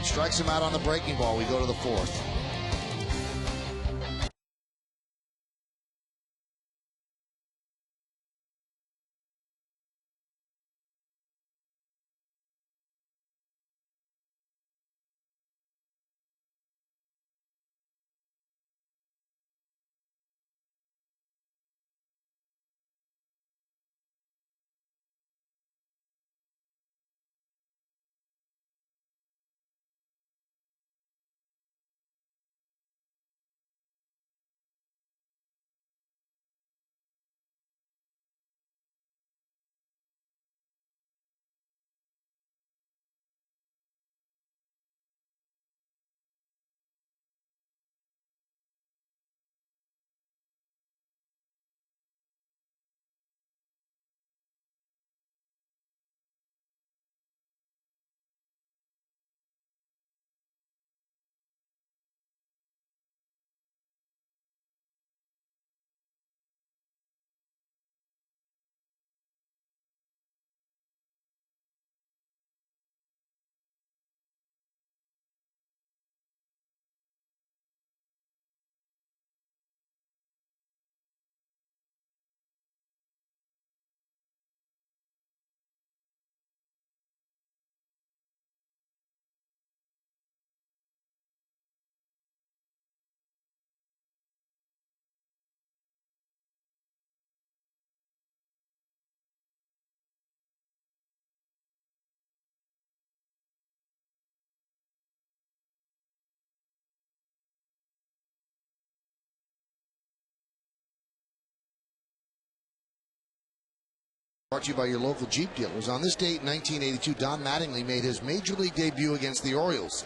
strikes him out on the breaking ball. We go to the 4th. Brought to you by your local Jeep dealers. On this date in 1982, Don Mattingly made his major league debut against the Orioles.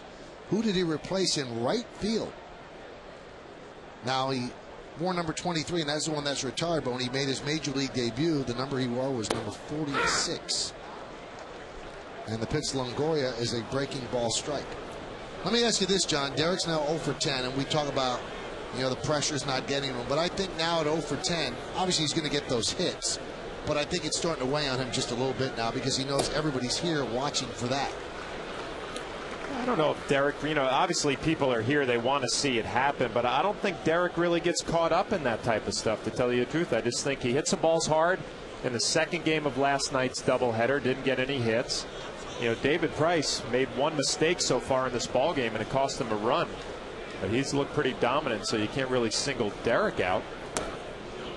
Who did he replace in right field? Now, he wore number 23, and that's the one that's retired, but when he made his major league debut, the number he wore was number 46. And the pitch Longoria is a breaking ball strike. Let me ask you this, John. Derek's now 0 for 10, and we talk about, the pressure's not getting him. But I think now at 0 for 10, obviously he's going to get those hits. But I think it's starting to weigh on him just a little bit now because he knows everybody's here watching for that. I don't know if Derek, obviously people are here. They want to see it happen. But I don't think Derek really gets caught up in that type of stuff, to tell you the truth. I just think he hits the balls hard. In the second game of last night's doubleheader, didn't get any hits. David Price made one mistake so far in this ball game, and it cost him a run. But he's looked pretty dominant, so you can't really single Derek out.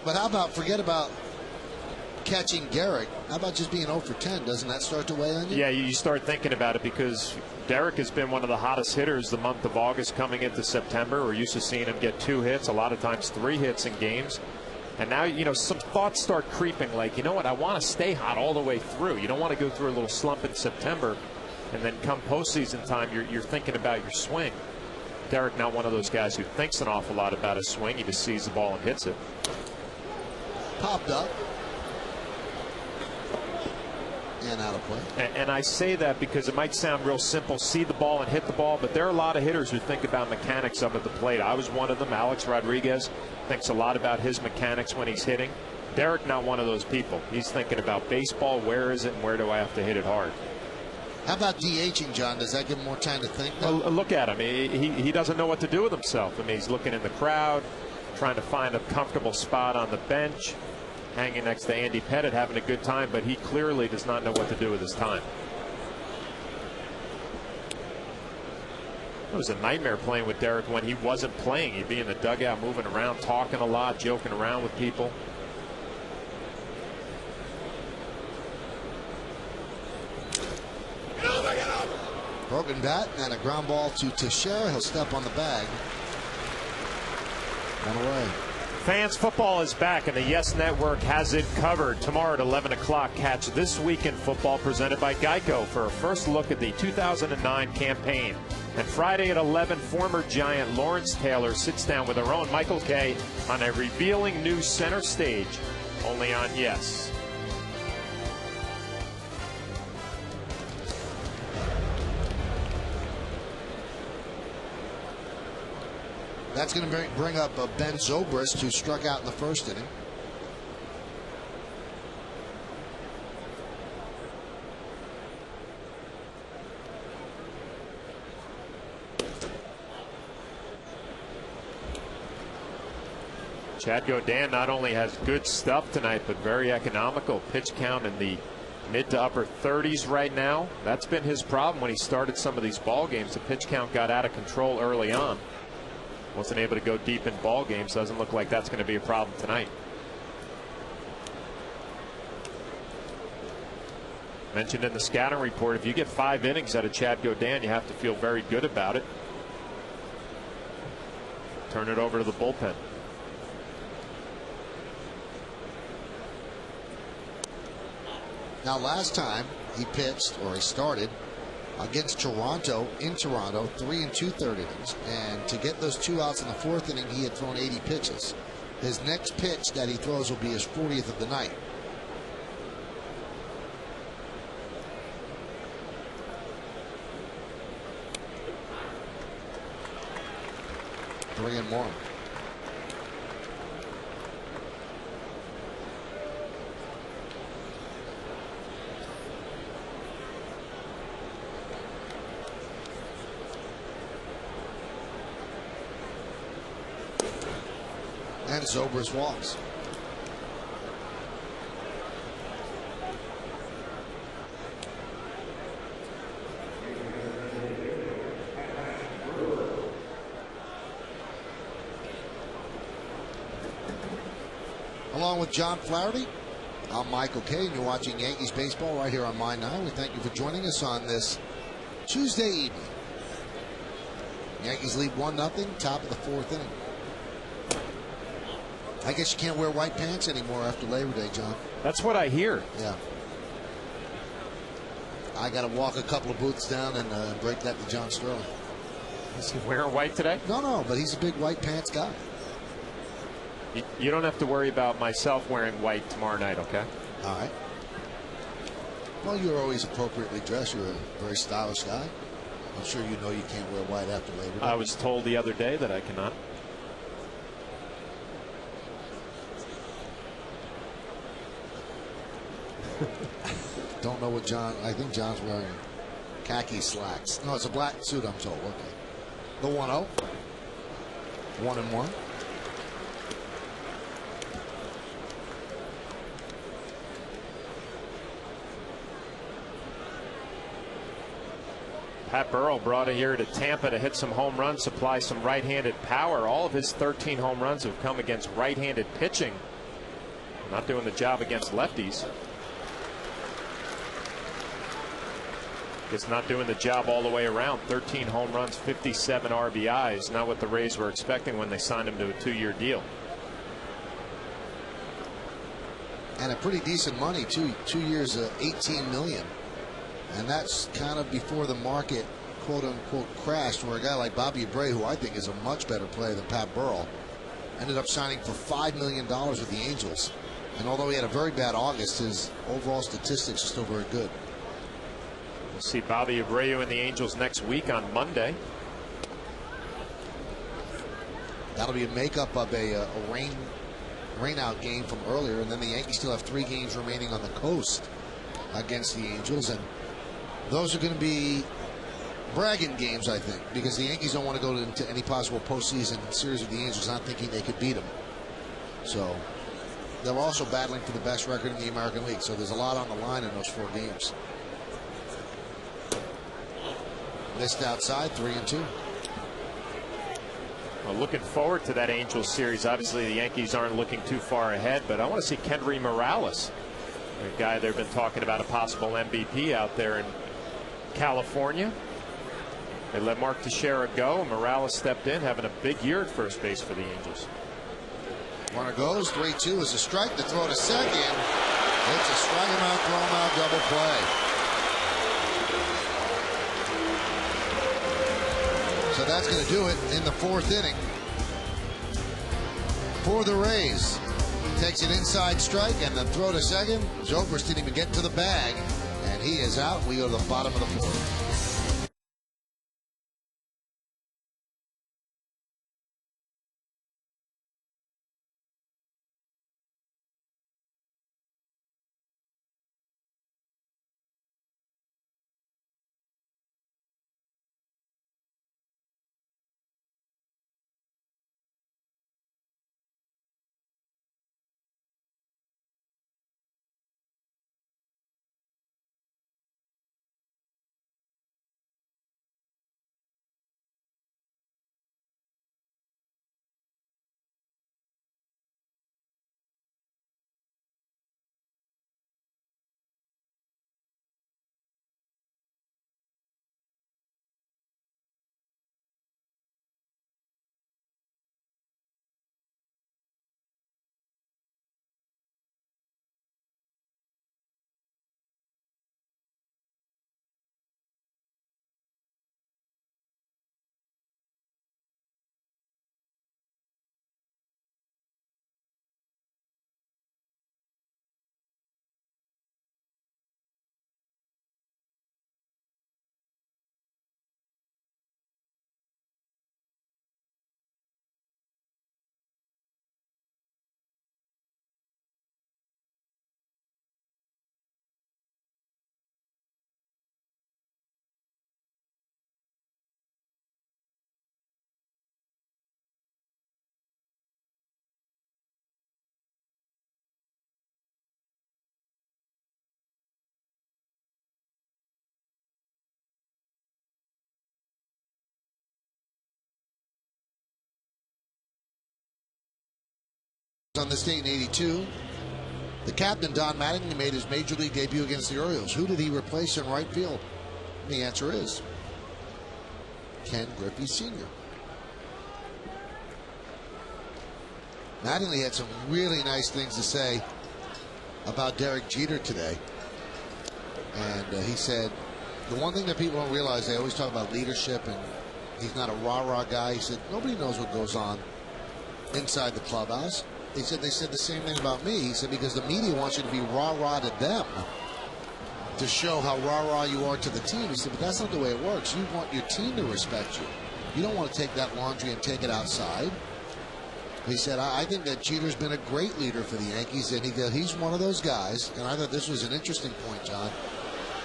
But how about, forget about catching Garrick, how about just being 0 for 10? Doesn't that start to weigh on you? Yeah, you start thinking about it because Derek has been one of the hottest hitters the month of August coming into September. We're used to seeing him get 2 hits, a lot of times 3 hits in games. And now, some thoughts start creeping like, you know what, I want to stay hot all the way through. You don't want to go through a little slump in September, and then come postseason time, you're thinking about your swing. Derek, not one of those guys who thinks an awful lot about his swing. He just sees the ball and hits it. Popped up. And out of play. And I say that because it might sound real simple, see the ball and hit the ball, but there are a lot of hitters who think about mechanics up at the plate. I was one of them. Alex Rodriguez thinks a lot about his mechanics when he's hitting. Derek, not one of those people. He's thinking about baseball, where is it and where do I have to hit it hard. How about DHing, John? Does that give him more time to think? Well, look at him. He doesn't know what to do with himself. I mean, he's looking in the crowd, trying to find a comfortable spot on the bench, hanging next to Andy Pettitte, having a good time, but he clearly does not know what to do with his time. It was a nightmare playing with Derek when he wasn't playing. He'd be in the dugout moving around, talking a lot, joking around with people. Broken bat and a ground ball to Teixeira. He'll step on the bag. One away. Fans, football is back, and the Yes Network has it covered. Tomorrow at 11 o'clock, catch This Week in Football presented by Geico for a first look at the 2009 campaign. And Friday at 11, former Giant Lawrence Taylor sits down with our own Michael Kay on a revealing new center stage, only on Yes. That's going to bring up Ben Zobrist, who struck out in the first inning. Chad Godin not only has good stuff tonight, but very economical. Pitch count in the mid to upper 30s right now. That's been his problem when he started some of these ball games. The pitch count got out of control early on. Wasn't able to go deep in ball games. Doesn't look like that's going to be a problem tonight. Mentioned in the scouting report, if you get 5 innings out of Chad Godin, you have to feel very good about it. Turn it over to the bullpen. Now, last time he pitched, or he started, against Toronto, in Toronto, 3 2/3 innings. And to get those 2 outs in the 4th inning, he had thrown 80 pitches. His next pitch that he throws will be his 40th of the night. Bring in more. And Zobrist walks. Along with John Flaherty, I'm Michael Kay, and you're watching Yankees baseball right here on My 9. We thank you for joining us on this Tuesday evening. Yankees lead 1-0, top of the 4th inning. I guess you can't wear white pants anymore after Labor Day, John. That's what I hear. Yeah. I got to walk a couple of booths down and break that to John Sterling. Is he wearing white today? No, but he's a big white pants guy. You don't have to worry about myself wearing white tomorrow night, okay? All right. Well, you're always appropriately dressed. You're a very stylish guy. I'm sure you know you can't wear white after Labor Day. I was told the other day that I cannot. Don't know what John. I think John's wearing khaki slacks. No, it's a black suit, I'm told. Okay. The 1-0. 1-1. Pat Burrell brought it here to Tampa to hit some home runs, supply some right-handed power. All of his 13 home runs have come against right-handed pitching. Not doing the job against lefties. It's not doing the job all the way around. 13 home runs, 57 RBIs. Not what the Rays were expecting when they signed him to a 2-year deal. And a pretty decent money, too. 2 years, $18 million. And that's kind of before the market, quote unquote, crashed, where a guy like Bobby Abreu, who I think is a much better player than Pat Burrell, ended up signing for $5 million with the Angels. And although he had a very bad August, his overall statistics are still very good. We'll see Bobby Abreu and the Angels next week on Monday. That'll be a makeup of a rain-out game from earlier, and then the Yankees still have 3 games remaining on the coast against the Angels. And those are going to be bragging games, I think, because the Yankees don't want to go into any possible postseason series with the Angels not thinking they could beat them. So they're also battling for the best record in the American League. So there's a lot on the line in those 4 games. Missed outside, 3-2. Well, looking forward to that Angels series. Obviously, the Yankees aren't looking too far ahead, but I want to see Kendry Morales, a guy they've been talking about, a possible MVP out there in California. They let Mark Teixeira go. Morales stepped in, having a big year at first base for the Angels. Runner goes, 3-2 is a strike. The throw to second. It's a strike him out, throw him out, double play. So that's going to do it in the 4th inning for the Rays. Takes an inside strike and the throw to second. Zobrist didn't even get to the bag, and he is out. We go to the bottom of the 4th. On this date in '82, the captain Don Mattingly made his major league debut against the Orioles. Who did he replace in right field? And the answer is Ken Griffey Sr. Mattingly had some really nice things to say about Derek Jeter today, and he said the one thing that people don't realize, they always talk about leadership and he's not a rah-rah guy. He said nobody knows what goes on inside the clubhouse. He said they said the same thing about me. He said because the media wants you to be rah-rah to them to show how rah-rah you are to the team. He said, but that's not the way it works. You want your team to respect you. You don't want to take that laundry and take it outside. He said, I think that Jeter's been a great leader for the Yankees, and he's one of those guys, and I thought this was an interesting point, John,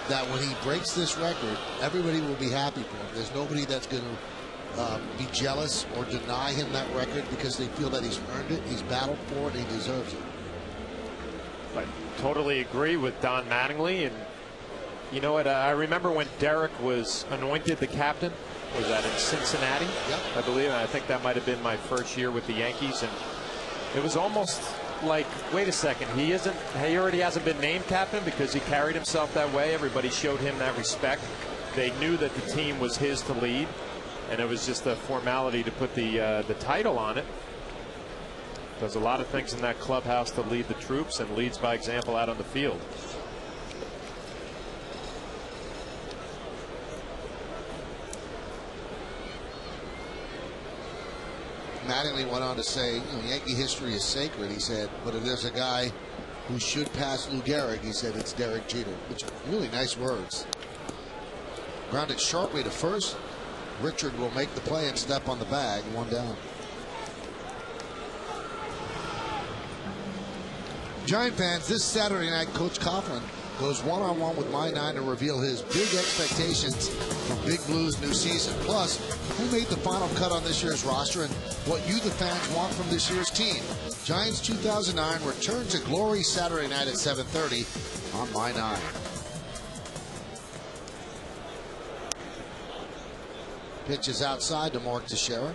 that when he breaks this record, everybody will be happy for him. There's nobody that's going to be jealous or deny him that record because they feel that he's earned it, he's battled for it, and he deserves it. I totally agree with Don Mattingly. And you know what, I remember when Derek was anointed the captain. Was that in Cincinnati? Yep. I believe. I think that might have been my first year with the Yankees, and it was almost like, wait a second, he already hasn't been named captain because he carried himself that way. Everybody showed him that respect. They knew that the team was his to lead, and it was just a formality to put the title on it. Does a lot of things in that clubhouse to lead the troops, and leads by example out on the field. Mattingly went on to say, Yankee history is sacred. He said, but if there's a guy who should pass Lou Gehrig, he said it's Derek Jeter. Which are really nice words. Grounded sharply to first. Richard will make the play and step on the bag. 1 down. Giant fans, this Saturday night, Coach Coughlin goes one-on-one with My Nine to reveal his big expectations from Big Blue's new season. Plus, who made the final cut on this year's roster and what you, the fans, want from this year's team. Giants 2009 return to glory Saturday night at 7:30 on My Nine. Pitch is outside to Mark Teixeira.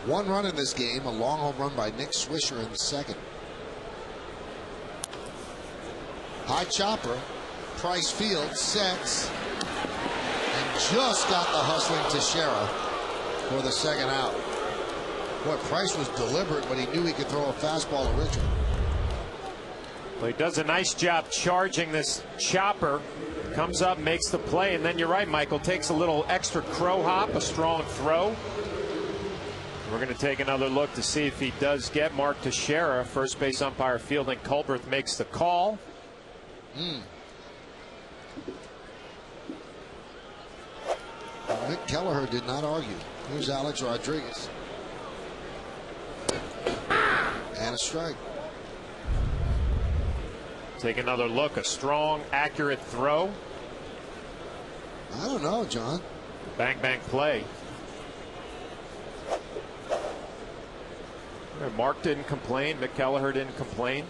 One run in this game, a long home run by Nick Swisher in the second. High chopper. Price fields, sets, and just got the hustling Teixeira for the second out. Boy, Price was deliberate, but he knew he could throw a fastball to Richard. Well, he does a nice job charging this chopper. Comes up, makes the play, and then you're right, Michael, takes a little extra crow hop, a strong throw. We're going to take another look to see if he does get Mark Teixeira. First base umpire Fielding Culberth makes the call. Mick Kelleher did not argue. Here's Alex Rodriguez. And a strike. Take another look. A strong, accurate throw. I don't know, John. Bang, bang play. Mark didn't complain. Mick Kelleher didn't complain.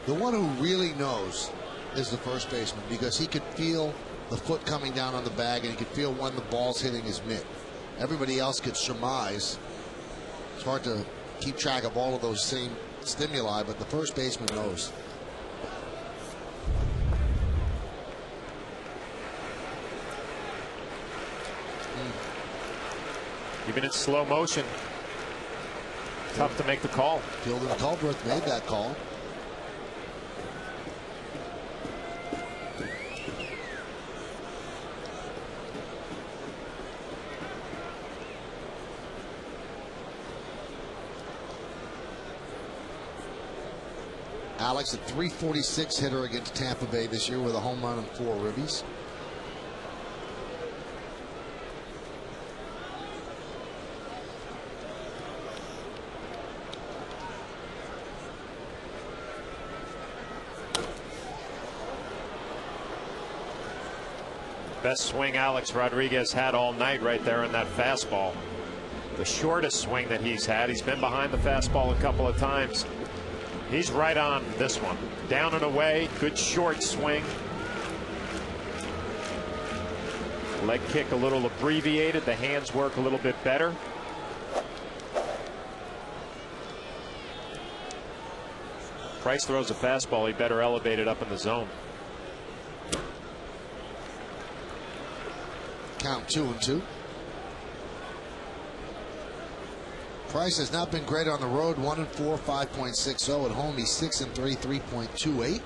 The one who really knows is the first baseman, because he could feel the foot coming down on the bag and he could feel when the ball's hitting his mitt. Everybody else could surmise. It's hard to keep track of all of those same stimuli, but the first baseman knows. Even in slow motion, tough to make the call. Fielding Culberth made that call. Alex, a .346 hitter against Tampa Bay this year with a home run and 4 ribbies. Best swing Alex Rodriguez had all night right there in that fastball. The shortest swing that he's had. He's been behind the fastball a couple of times. He's right on this one. Down and away. Good short swing. Leg kick a little abbreviated. The hands work a little bit better. Price throws a fastball. He better elevate it up in the zone. Count 2-2. Price has not been great on the road. 1-4, 5.60. At home, he's 6-3, 3.28.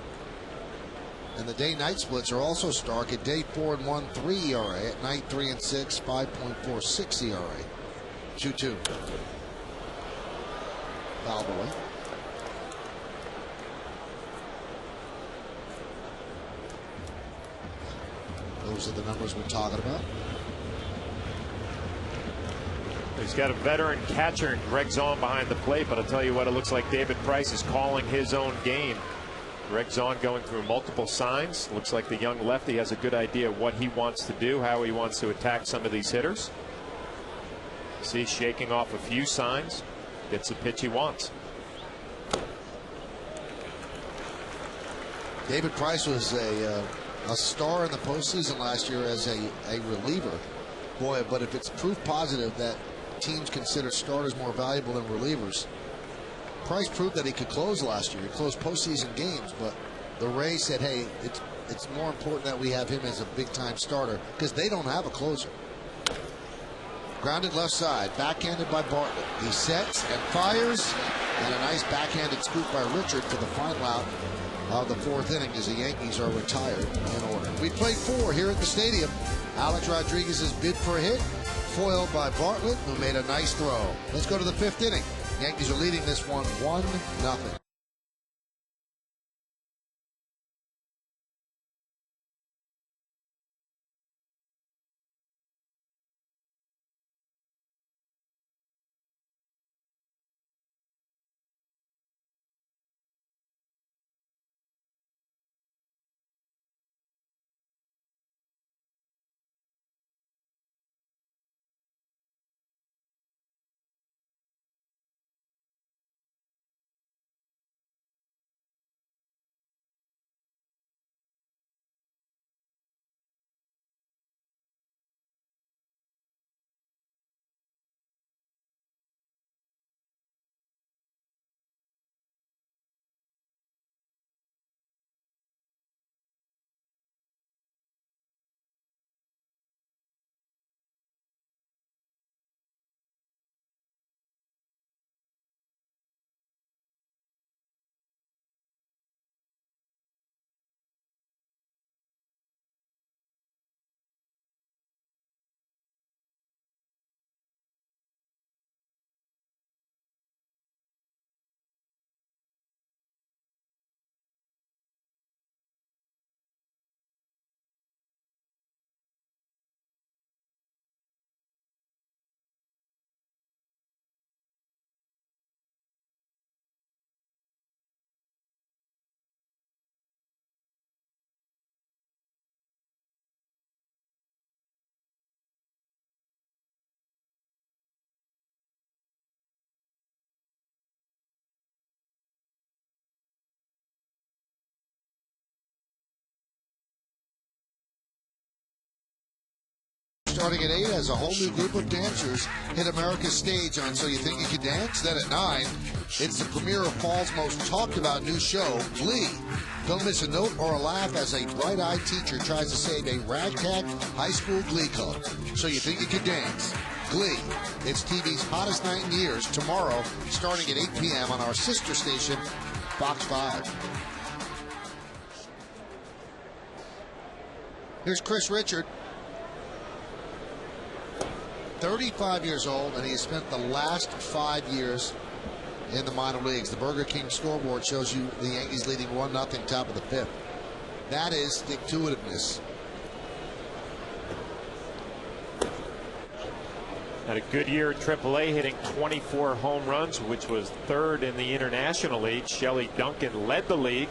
And the day-night splits are also stark. At day 4-1, 3 ERA. At night 3-6, 5.46 ERA. 2-2. Fouled away. Those are the numbers we're talking about. He's got a veteran catcher and Greg Zahn behind the plate, but I'll tell you what, it looks like David Price is calling his own game. Greg Zahn going through multiple signs. Looks like the young lefty has a good idea of what he wants to do, how he wants to attack some of these hitters. See, shaking off a few signs, gets the pitch he wants. David Price was a star in the postseason last year as a reliever. Boy, but if it's proof positive that teams consider starters more valuable than relievers, Price proved that he could close last year. He closed postseason games, but the Rays said, hey, it's more important that we have him as a big-time starter because they don't have a closer. Grounded left side, backhanded by Bartlett. He sets and fires, and a nice backhanded scoop by Richard for the final out of the 4th inning as the Yankees are retired in order. We played 4 here at the stadium. Alex Rodriguez's bid for a hit, foiled by Bartlett, who made a nice throw. Let's go to the 5th inning. Yankees are leading this one 1-0. starting at 8 as a whole new group of dancers hit America's stage on So You Think You Could Dance. Then at 9, it's the premiere of fall's most talked about new show, Glee. Don't miss a note or a laugh as a bright-eyed teacher tries to save a ragtag high school glee club. So You Think You Could Dance. Glee. It's TV's hottest night in years tomorrow starting at 8 p.m. on our sister station, Fox 5. Here's Chris Richard, 35 years old, and he has spent the last 5 years in the minor leagues. The Burger King scoreboard shows you the Yankees leading 1-0, top of the 5th. That is stick-to-itiveness. Had a good year at AAA, hitting 24 home runs, which was 3rd in the International League. Shelley Duncan led the league.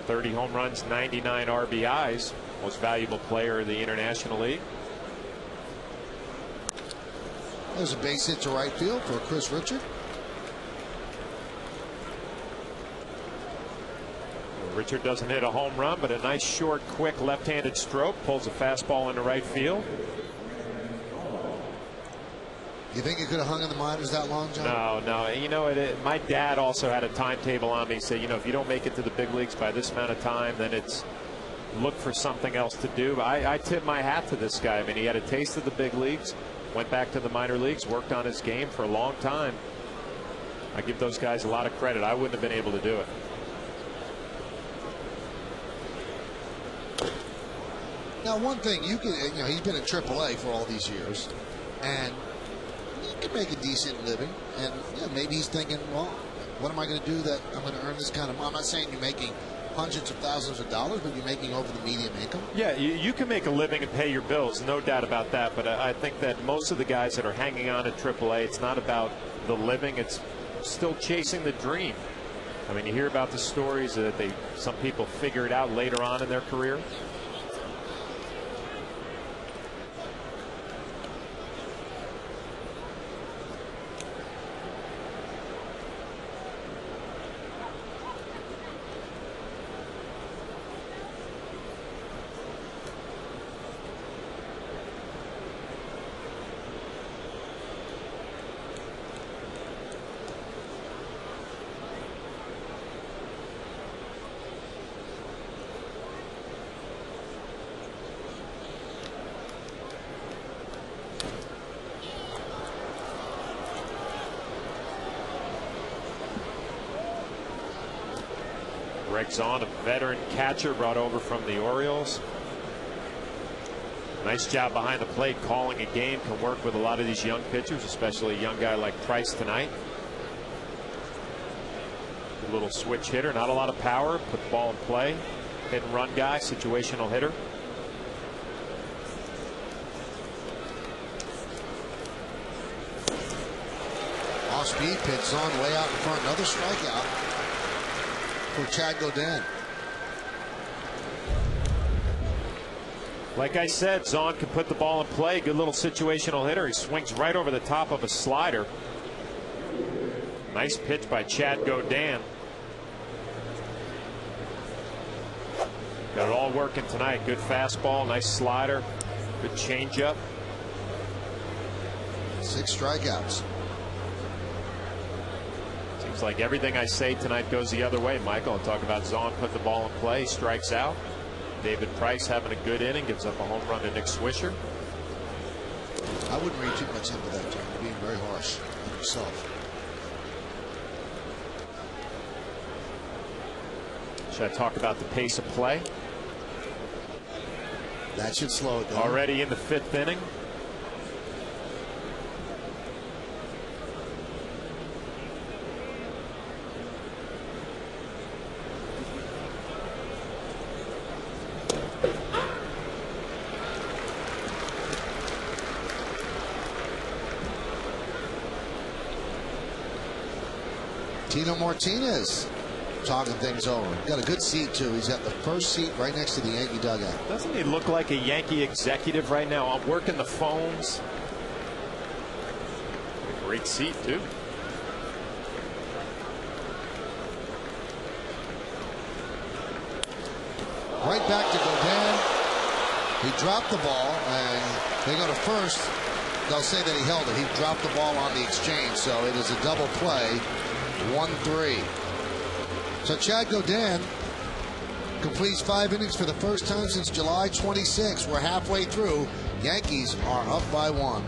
30 home runs, 99 RBIs. Most valuable player in the International League. There's a base hit to right field for Chris Richard. Richard doesn't hit a home run, but a nice short, quick left-handed stroke. Pulls a fastball into right field. You think he could have hung in the minors that long, John? No. You know, my dad also had a timetable on me. He said, you know, if you don't make it to the big leagues by this amount of time, then it's look for something else to do. I tip my hat to this guy. I mean, he had a taste of the big leagues, went back to the minor leagues, worked on his game for a long time. I give those guys a lot of credit. I wouldn't have been able to do it. Now, one thing, he's been in AAA for all these years, and you can make a decent living, and maybe he's thinking, well, what am I going to do that I'm going to earn this kind of money? I'm not saying you're making hundreds of thousands of dollars, but you're making over the median income. Yeah, you can make a living and pay your bills, no doubt about that. But I think that most of the guys that are hanging on at AAA, it's not about the living, it's still chasing the dream. I mean, you hear about the stories that some people figure it out later on in their career. Zahn, a veteran catcher brought over from the Orioles. Nice job behind the plate, calling a game. Can work with a lot of these young pitchers, especially a young guy like Price tonight. A little switch hitter, not a lot of power. Put the ball in play. Hit and run guy, situational hitter. Off speed pitch, Zahn way out in front. Another strikeout for Chad Godin. Like I said, Zahn can put the ball in play. Good little situational hitter. He swings right over the top of a slider. Nice pitch by Chad Godin. Got it all working tonight. Good fastball, nice slider, good changeup. 6 strikeouts. Seems like everything I say tonight goes the other way, Michael. I'll talk about Zahn put the ball in play, strikes out. David Price having a good inning, gives up a home run to Nick Swisher. I wouldn't read too much into that, John. You're being very harsh on yourself. Should I talk about the pace of play? That should slow it down. Already in the 5th inning. Tino Martinez talking things over. Got a good seat, too. He's got the first seat right next to the Yankee dugout. Doesn't he look like a Yankee executive right now? I'm working the phones. A great seat, too. Right back to Godin. He dropped the ball, and they go to first. They'll say that he held it. He dropped the ball on the exchange, so it is a double play. 1-3. So Chad Godin completes 5 innings for the first time since July 26. We're halfway through. Yankees are up by 1.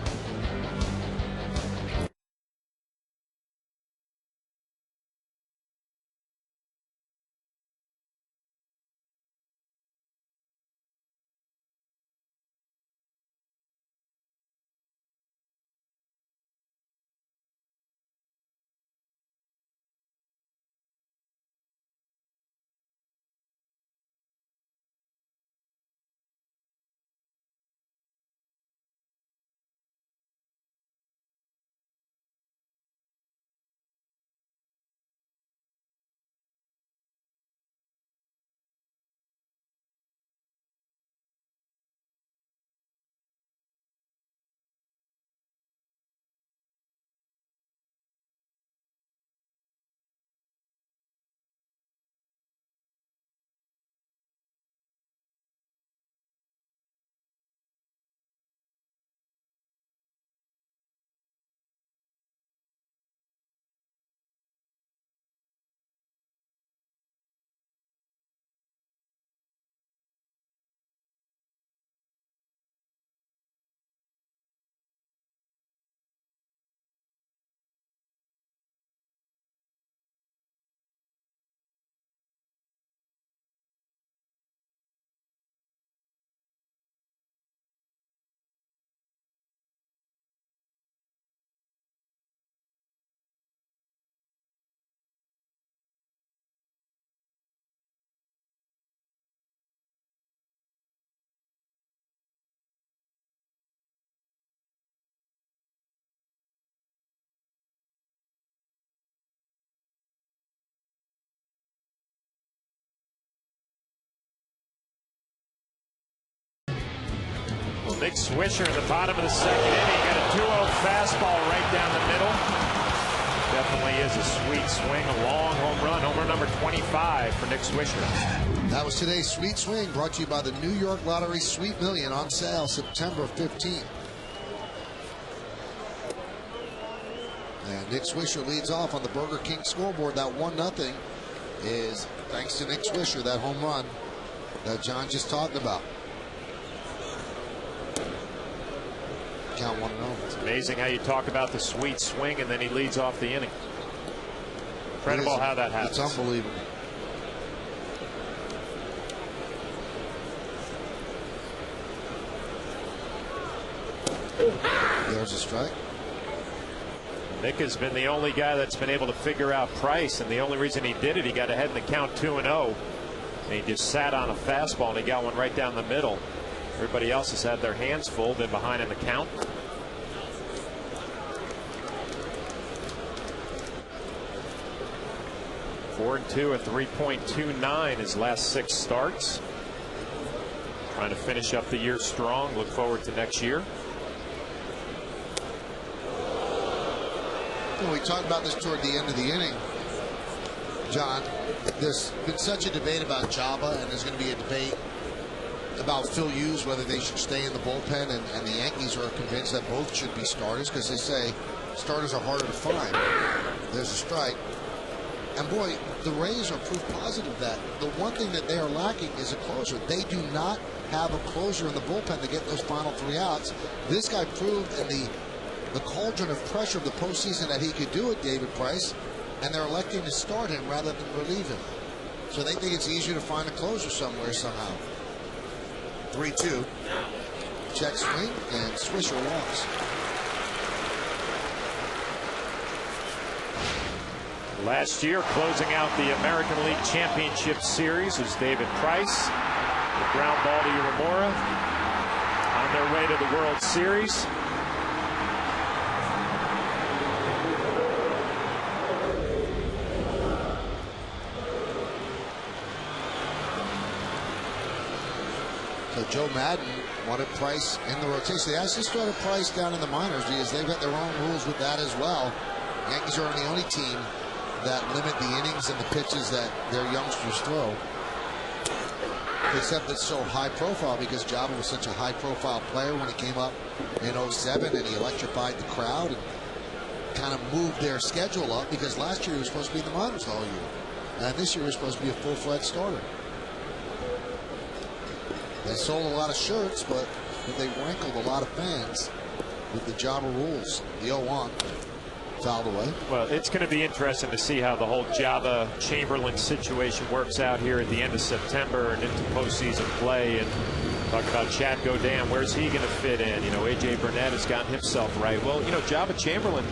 Big Swisher in the bottom of the second inning. Got a 2-0 fastball right down the middle. Definitely is a sweet swing. A long home run. Home run number 25 for Nick Swisher. That was today's Sweet Swing, brought to you by the New York Lottery Sweet Million, on sale September 15th. And Nick Swisher leads off on the Burger King scoreboard. That 1-0 is thanks to Nick Swisher, that home run that John just talked about. Count 1-0. It's amazing how you talk about the sweet swing and then he leads off the inning. Incredible how that happens. It's unbelievable. There's a strike. Nick has been the only guy that's been able to figure out Price, and the only reason he did it, he got ahead in the count 2-0, and he just sat on a fastball and he got one right down the middle. Everybody else has had their hands full, been behind in the count. (4-2) at 3.29 his last 6 starts. Trying to finish up the year strong. Look forward to next year. We talked about this toward the end of the inning, John. There's been such a debate about Java, and there's going to be a debate about Phil Hughes, whether they should stay in the bullpen, and the Yankees are convinced that both should be starters because they say starters are harder to find. There's a strike. And boy, the Rays are proof positive that the one thing that they are lacking is a closer. They do not have a closer in the bullpen to get those final 3 outs. This guy proved in the cauldron of pressure of the postseason that he could do it, David Price, and they're electing to start him rather than relieve him. So they think it's easier to find a closer somewhere somehow. 3-2. Check swing, and Swisher walks. Last year, closing out the American League Championship Series, was David Price. The ground ball to Rivera on their way to the World Series. So Joe Madden wanted Price in the rotation. They actually started Price down in the minors because they've got their own rules with that as well. Yankees are the only team that limit the innings and the pitches that their youngsters throw. except it's so high profile because Java was such a high profile player when he came up in 07, and he electrified the crowd and kind of moved their schedule up, because last year he was supposed to be in the minors all year, and this year he was supposed to be a full-fledged starter. They sold a lot of shirts, but they rankled a lot of fans with the Java rules. The 0-1 fouled away. Well, it's going to be interesting to see how the whole Java Chamberlain situation works out here at the end of September and into postseason play. And talk about Chad Godin, where's he going to fit in? You know, AJ Burnett has gotten himself right. Well, you know, Java Chamberlain,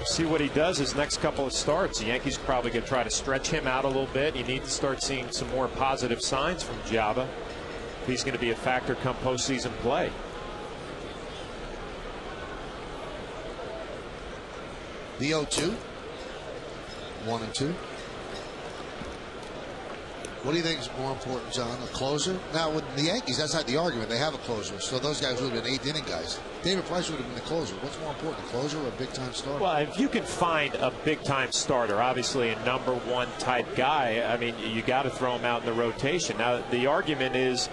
see what he does his next couple of starts. The Yankees probably going to try to stretch him out a little bit. You need to start seeing some more positive signs from Java. He's going to be a factor come postseason play. The 0-2, 1-2. What do you think is more important, John? A closer? Now, with the Yankees, that's not the argument. They have a closer, so those guys would have been eighth inning guys. David Price would have been the closer. What's more important, a closer or a big-time starter? Well, if you can find a big-time starter, obviously a #1 type guy, I mean, you got to throw him out in the rotation. Now, the argument is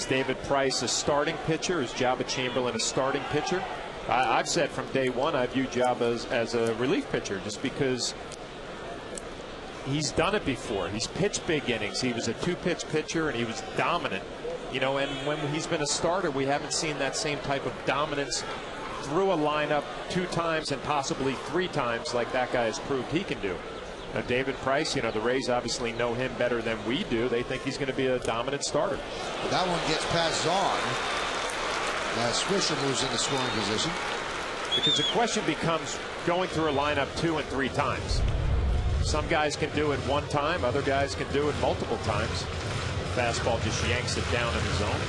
David Price a starting pitcher? Is Java Chamberlain a starting pitcher? I've said from day one I view Java as a relief pitcher, just because he's done it before. He's pitched big innings. He was a 2-pitch pitcher, and he was dominant. You know, and when he's been a starter, we haven't seen that same type of dominance through a lineup 2 times and possibly 3 times like that guy has proved he can do. Now, David Price, you know, the Rays obviously know him better than we do. They think he's going to be a dominant starter. That one gets past Zahn. Swisher moves into scoring position. Because the question becomes going through a lineup 2 and 3 times. Some guys can do it 1 time, other guys can do it multiple times. Fastball just yanks it down in the zone.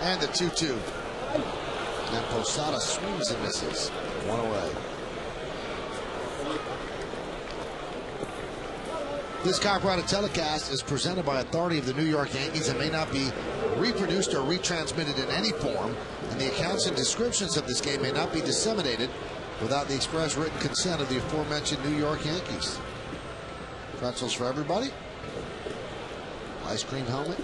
And the 2-2. And Posada swings and misses. 1 away. This copyrighted telecast is presented by authority of the New York Yankees and may not be reproduced or retransmitted in any form, and the accounts and descriptions of this game may not be disseminated without the express written consent of the aforementioned New York Yankees. Pretzels for everybody. Ice cream helmet.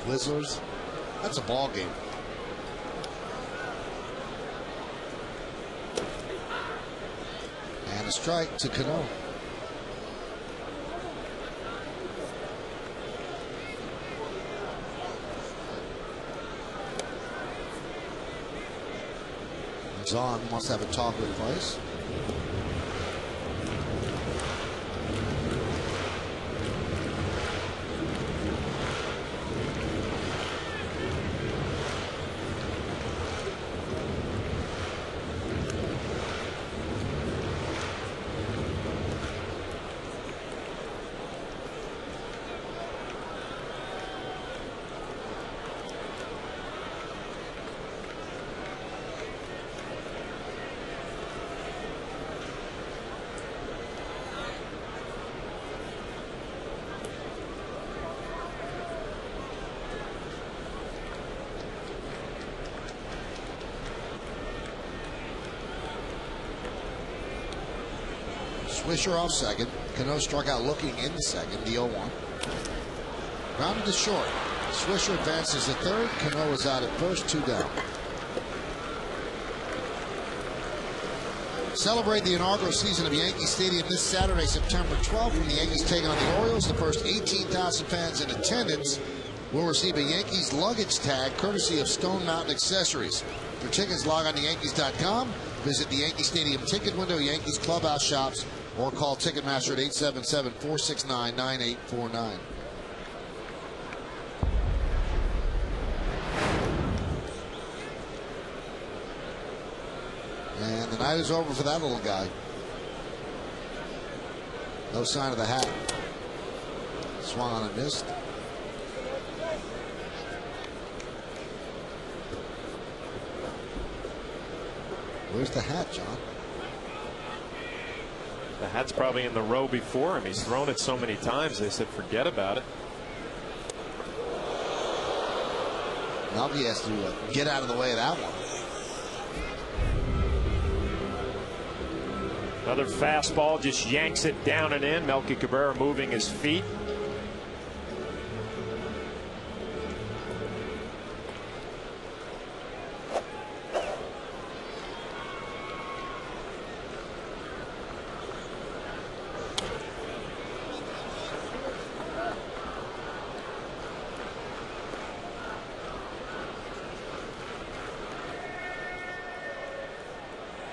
Twizzlers. That's a ball game. And a strike to Cano. Zahn must have a talk with Price. Swisher off second. Cano struck out looking in the second. The 0-1. Grounded to short. Swisher advances to third. Cano is out at first. 2 down. Celebrate the inaugural season of Yankee Stadium this Saturday, September 12th, when the Yankees take on the Orioles. The first 18,000 fans in attendance will receive a Yankees luggage tag courtesy of Stone Mountain Accessories. For tickets, log on to Yankees.com. Visit the Yankee Stadium ticket window, Yankees clubhouse shops, or call Ticketmaster at 877-469-9849. And the night is over for that little guy. No sign of the hat. Swung on and missed. Where's the hat, John? The hat's probably in the row before him. He's thrown it so many times, they said forget about it. Melky has to get out of the way of that one. Another fastball just yanks it down and in. Melky Cabrera moving his feet.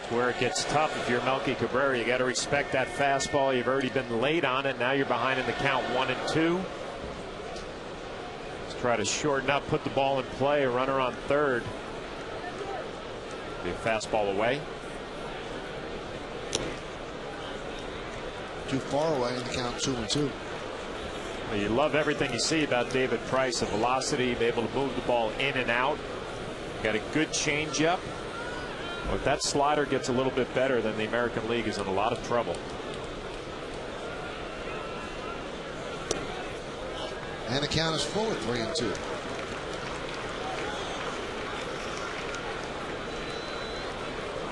Where it gets tough if you're Melky Cabrera. You got to respect that fastball. You've already been late on it. Now you're behind in the count 1-2. Let's try to shorten up, put the ball in play. A runner on third. Be a fastball away. Too far away in the count 2-2. Well, you love everything you see about David Price. The velocity, be able to move the ball in and out. Got a good changeup. Well, if that slider gets a little bit better, then the American League is in a lot of trouble. And the count is full at 3-2.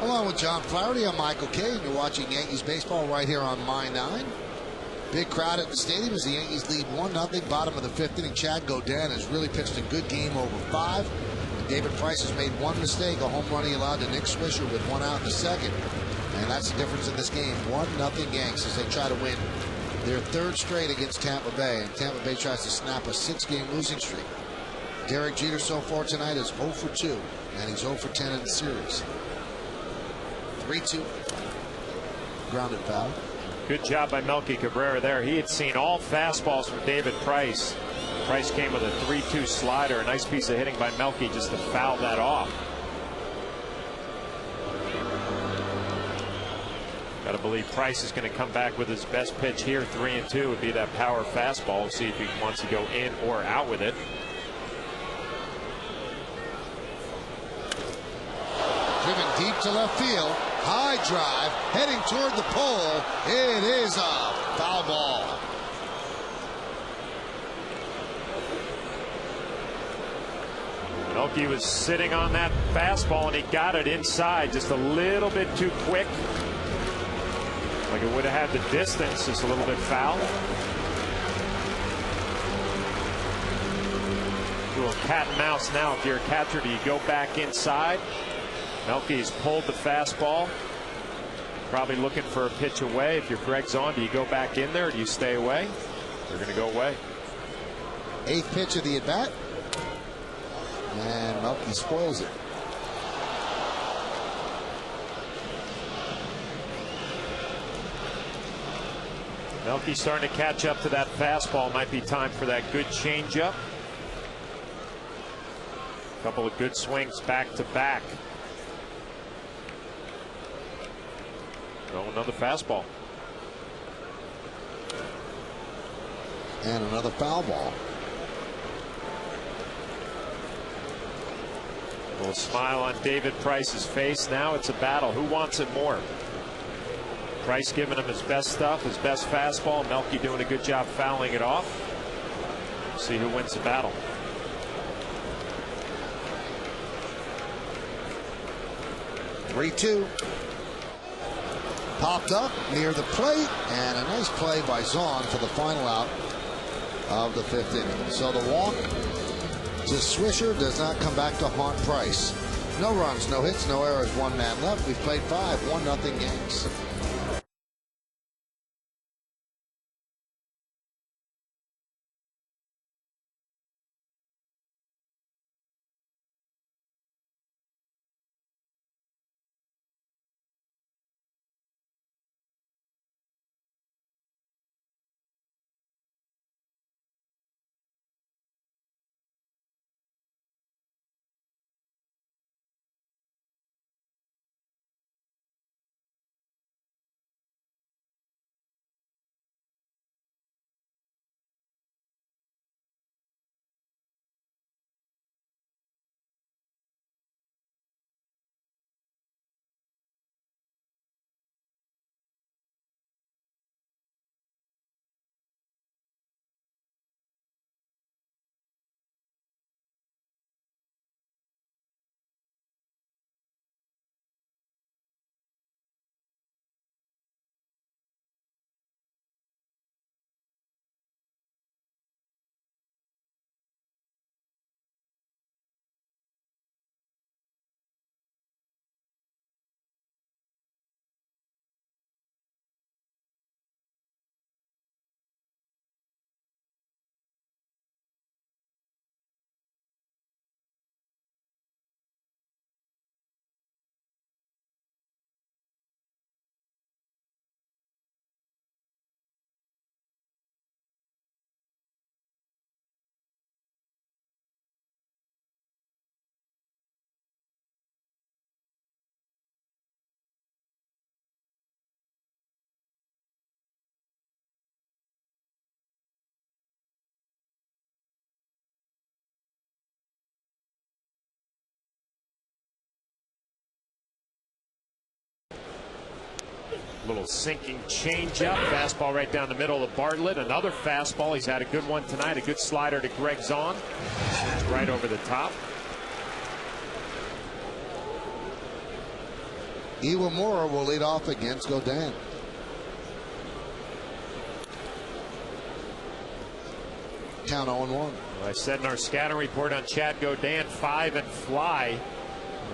Along with John Flaherty, I'm Michael Kay. You're watching Yankees baseball right here on My 9. Big crowd at the stadium as the Yankees lead 1-0. Bottom of the fifth inning. Chad Godin has really pitched a good game over 5. David Price has made one mistake, a home run he allowed to Nick Swisher with 1 out in the second. And that's the difference in this game. 1-0 Yanks as they try to win their 3rd straight against Tampa Bay. And Tampa Bay tries to snap a 6-game losing streak. Derek Jeter so far tonight is 0 for 2. And he's 0 for 10 in the series. 3-2. Grounded foul. Good job by Melky Cabrera there. He had seen all fastballs from David Price. Price came with a 3-2 slider. A nice piece of hitting by Melky just to foul that off. Got to believe Price is going to come back with his best pitch here. 3-2 would be that power fastball. We'll see if he wants to go in or out with it. Driven deep to left field. High drive heading toward the pole. It is a foul ball. Melky was sitting on that fastball and he got it inside just a little bit too quick. Like it would have had the distance, just a little bit foul. Do a cat and mouse now. If you're a catcher, do you go back inside? Melky's pulled the fastball. Probably looking for a pitch away. If you're Greg Zahn, do you go back in there or do you stay away? They're going to go away. 8th pitch of the at bat. And Melky spoils it. Melky starting to catch up to that fastball. Might be time for that good changeup. A couple of good swings back to back. Oh, another fastball. And another foul ball. A little smile on David Price's face. Now it's a battle. Who wants it more? Price giving him his best stuff, his best fastball. Melky doing a good job fouling it off. See who wins the battle. Three-two. Popped up near the plate, and a nice play by Zahn for the final out of the 5th inning. So the walk to Swisher does not come back to haunt Price. No runs, no hits, no errors, 1 man left. We've played 5, 1-0 Yanks. little sinking changeup. Fastball right down the middle of Bartlett. Another fastball. He's had a good one tonight. A good slider to Greg Zahn. It's right over the top. Iwamura will lead off against Godin. Count 0-1. Well, I said in our scouting report on Chad Godin, 5 and fly.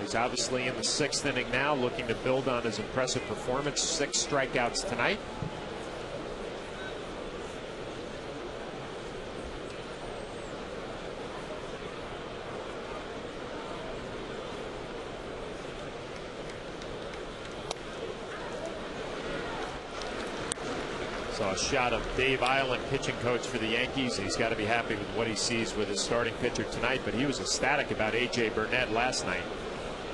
He's obviously in the 6th inning now, looking to build on his impressive performance. 6 strikeouts tonight. Saw a shot of Dave Island, pitching coach for the Yankees. He's got to be happy with what he sees with his starting pitcher tonight, but he was ecstatic about A.J. Burnett last night.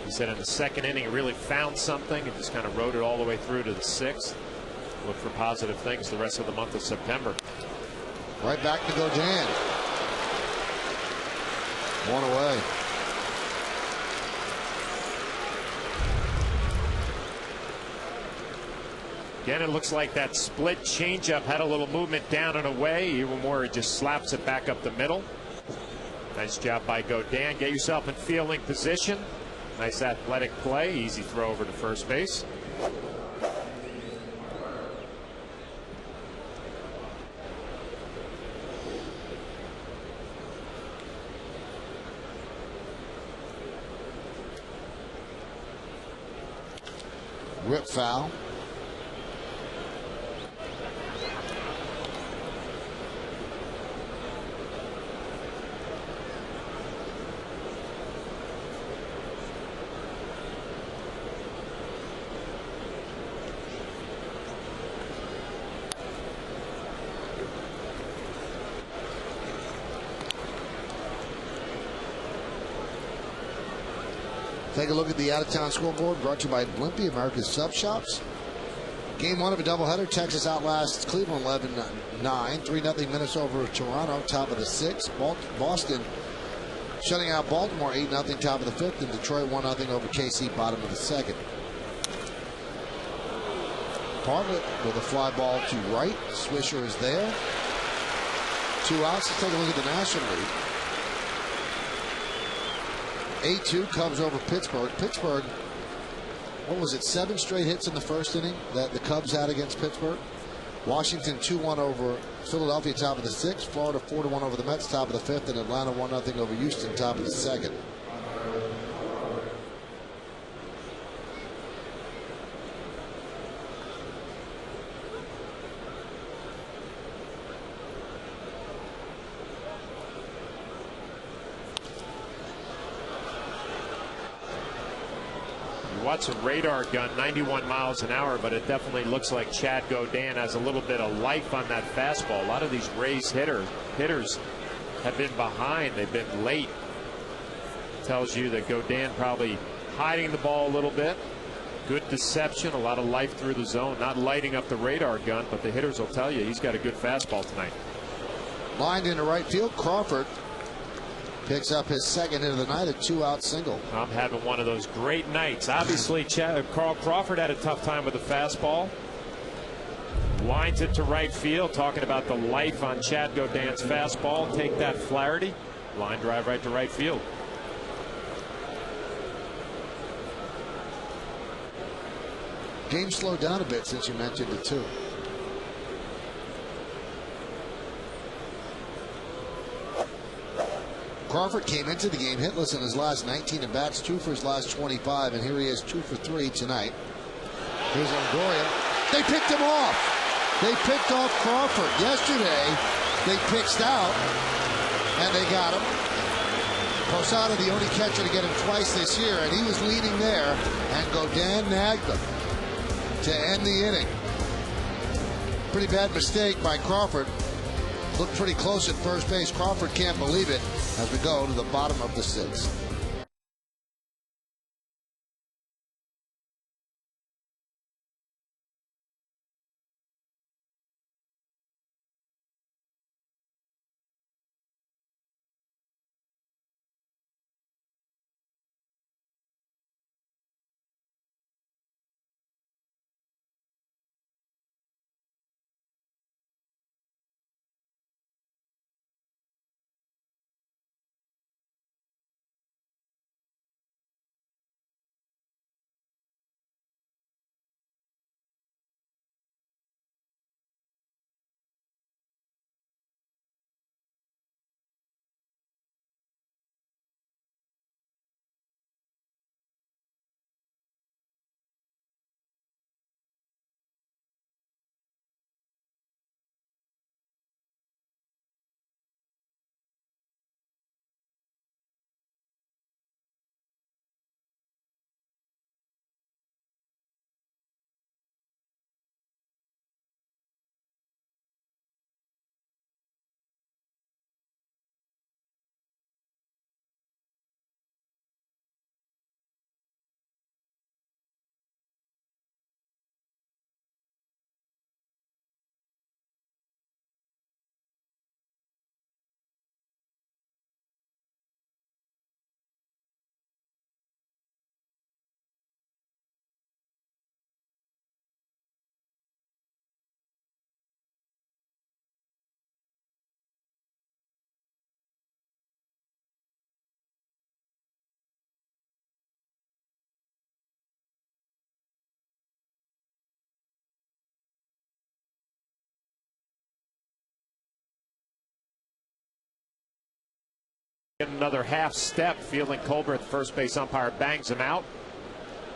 He said in the 2nd inning he really found something and just kind of rode it all the way through to the 6th. Look for positive things the rest of the month of September. Right back to Godin. 1 away. Again, it looks like that split changeup had a little movement down and away. Iwamura just slaps it back up the middle. Nice job by Godin. Get yourself in fielding position. Nice athletic play. Easy throw over to first base. Rip foul. Take a look at the out-of-town scoreboard, brought to you by Blimpie, America's Sub Shops. Game 1 of a doubleheader. Texas outlasts Cleveland 11-9. 3-0 Minnesota over Toronto, top of the 6th. Boston shutting out Baltimore 8-0, top of the 5th. And Detroit 1-0 over KC, bottom of the 2nd. Bartlett with a fly ball to right. Swisher is there. 2 outs. Let's take a look at the National League. 8-2 Cubs over Pittsburgh. Pittsburgh, what was it, 7 straight hits in the 1st inning that the Cubs had against Pittsburgh. Washington 2-1 over Philadelphia, top of the 6th. Florida 4-1 over the Mets, top of the 5th. And Atlanta 1-0 over Houston, top of the 2nd. Watch a radar gun, 91 miles an hour, but it definitely looks like Chad Godin has a little bit of life on that fastball. A lot of these Rays hitters have been behind. They've been late. Tells you that Godin probably hiding the ball a little bit. Good deception, a lot of life through the zone. Not lighting up the radar gun, but the hitters will tell you he's got a good fastball tonight. Lined into right field. Crawford picks up his 2nd hit of the night, a 2-out single. I'm having one of those great nights. Obviously, Carl Crawford had a tough time with the fastball. Lines it to right field. Talking about the life on Chad Godin's fastball. Take that Flaherty. Line drive right to right field. Game slowed down a bit since you mentioned it, too. Crawford came into the game hitless in his last 19 at bats, 2 for his last 25, and here he is 2 for 3 tonight. Here's Longoria. They picked him off. They picked off Crawford. Yesterday, they pitched out, and they got him. Posada, the only catcher to get him twice this year, and he was leading there, and Godin nagged him to end the inning. Pretty bad mistake by Crawford. Looked pretty close at first base. Crawford can't believe it as we go to the bottom of the 6th. Another half step, fielding Colbert. The first base umpire bangs him out.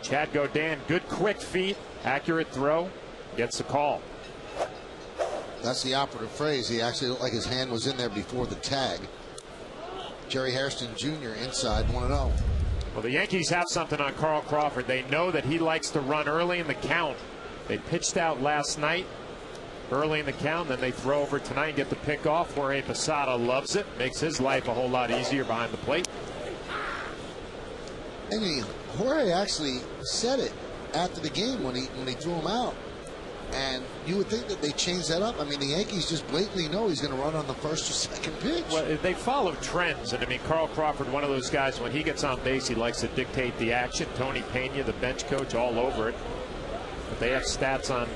Chad Godin, good quick feet, accurate throw, gets the call. That's the operative phrase. He actually looked like his hand was in there before the tag. Jerry Hairston Jr. inside 1-0. Well, the Yankees have something on Carl Crawford. They know that he likes to run early in the count. They pitched out last night early in the count, then they throw over tonight and get the pick off. Jorge Posada loves it, makes his life a whole lot easier behind the plate. And Jorge actually said it after the game when he threw him out. And you would think that they changed that up. I mean, the Yankees just blatantly know he's going to run on the first or second pitch. Well, they follow trends. And I mean, Carl Crawford, one of those guys, when he gets on base, he likes to dictate the action. Tony Pena, the bench coach, all over it. But they have stats on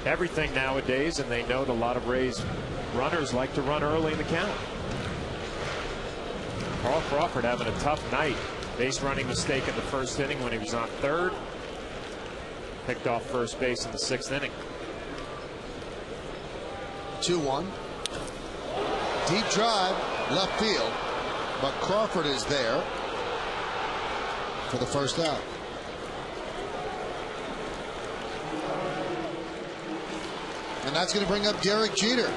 everything nowadays, and they know that a lot of Rays runners like to run early in the count. Carl Crawford having a tough night. Base running mistake in the first inning when he was on third. Picked off first base in the sixth inning. 2-1. Deep drive, left field, but Crawford is there for the first out. And that's going to bring up Derek Jeter.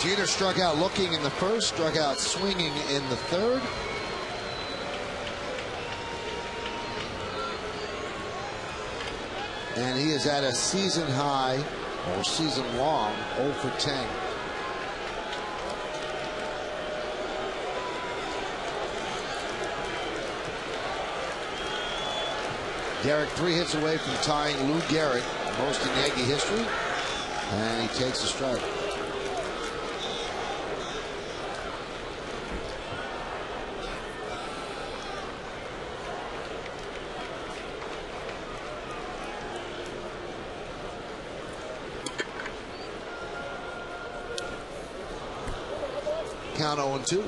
Jeter struck out looking in the first, struck out swinging in the third. And he is at a season high, or season long, 0 for 10. Derek 3 hits away from tying Lou Gehrig, most in Yankee history, and he takes a strike. Count 0-2.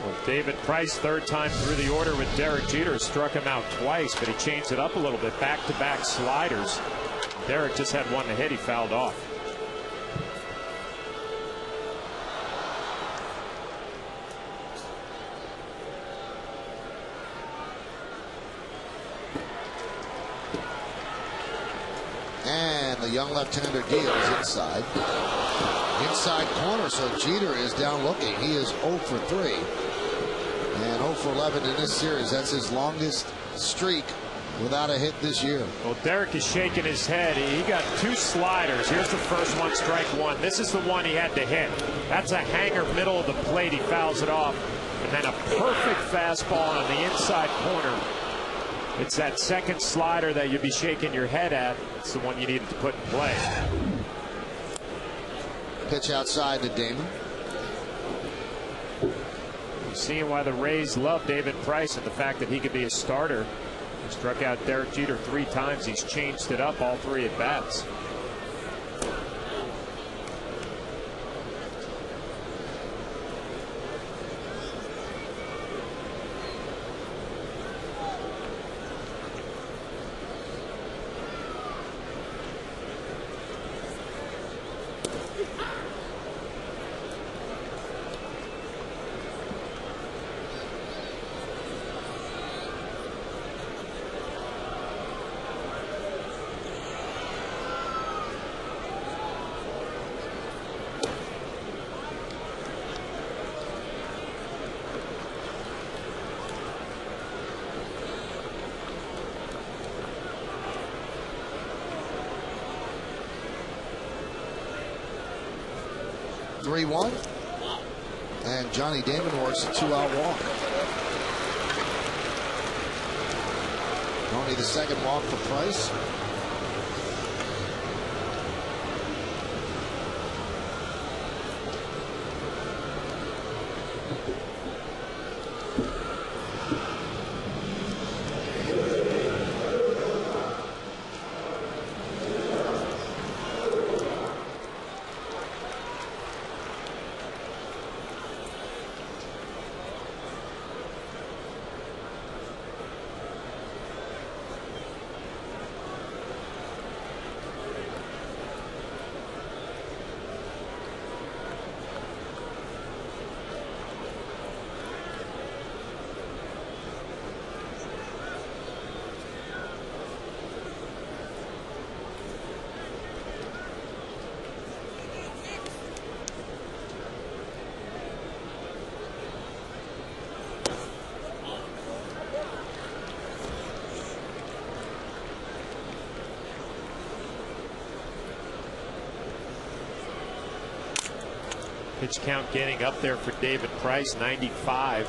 Well, David Price, third time through the order with Derek Jeter, struck him out twice, but he changed it up a little bit. Back-to-back sliders. Derek just had one to hit. He fouled off. And the young left-hander deals inside. Inside corner, so Jeter is down looking. He is 0 for 3. And 0 for 11 in this series. That's his longest streak without a hit this year. Well, Derek is shaking his head. He got two sliders. Here's the first one, strike one. This is the one he had to hit. That's a hanger middle of the plate. He fouls it off. And then a perfect fastball on the inside corner. It's that second slider that you'd be shaking your head at. It's the one you needed to put in play. Pitch outside to Damon. You're seeing why the Rays love David Price and the fact that he could be a starter. He struck out Derek Jeter 3 times. He's changed it up all 3 at bats. And Johnny Damon works a 2-out walk. Only the second walk for Price. Pitch count getting up there for David Price, 95.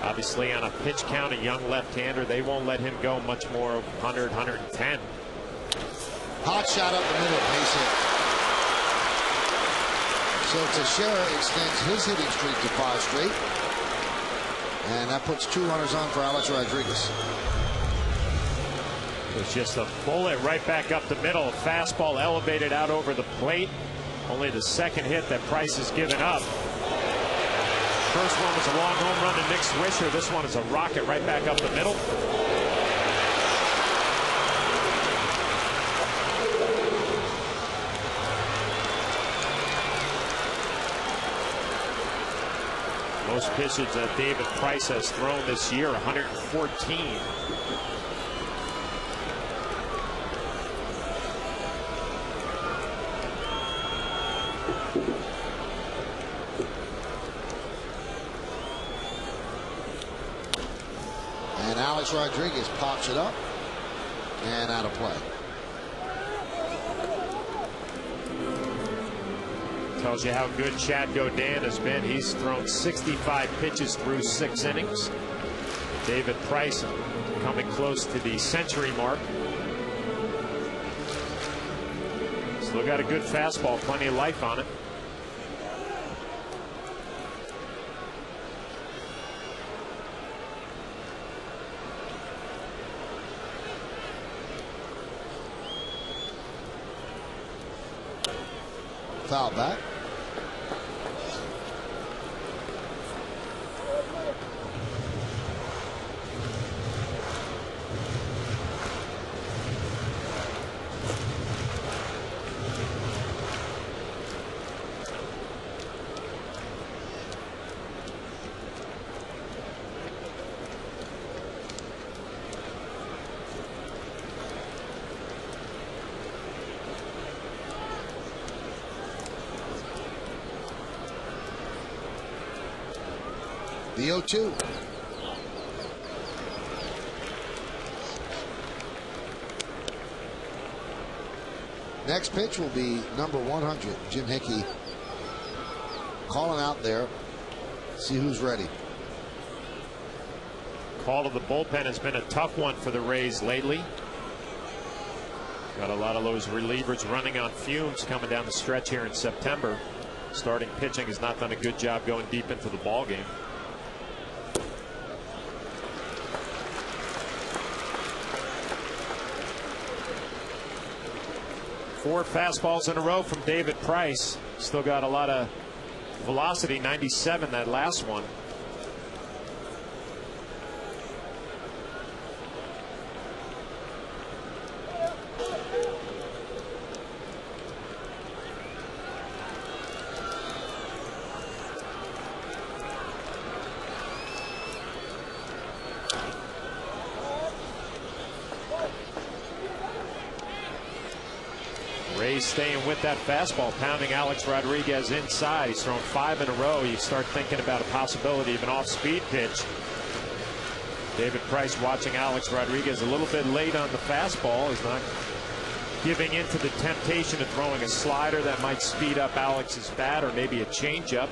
Obviously on a pitch count, a young left-hander, they won't let him go much more, 100, 110. Hot shot up the middle, base hit. So Teixeira extends his hitting streak to 5 straight. And that puts 2 runners on for Alex Rodriguez. It's just a bullet right back up the middle. A fastball elevated out over the plate. Only the second hit that Price has given up. First one was a long home run to Nick Swisher. This one is a rocket right back up the middle. Most pitches that David Price has thrown this year, 114. And Alex Rodriguez pops it up and out of play. Tells you how good Chad Godin has been. He's thrown 65 pitches through 6 innings. David Price coming close to the century mark. Still got a good fastball, plenty of life on it. Foul back. The 0-2. Next pitch will be number 100. Jim Hickey calling out there. See who's ready. Call to the bullpen has been a tough one for the Rays lately. Got a lot of those relievers running on fumes coming down the stretch here in September. Starting pitching has not done a good job going deep into the ball game. Four fastballs in a row from David Price. Still got a lot of velocity, 97 that last one. Rays staying with that fastball, pounding Alex Rodriguez inside. He's thrown 5 in a row. You start thinking about a possibility of an off-speed pitch. David Price watching Alex Rodriguez a little bit late on the fastball. He's not giving in to the temptation of throwing a slider that might speed up Alex's bat, or maybe a changeup.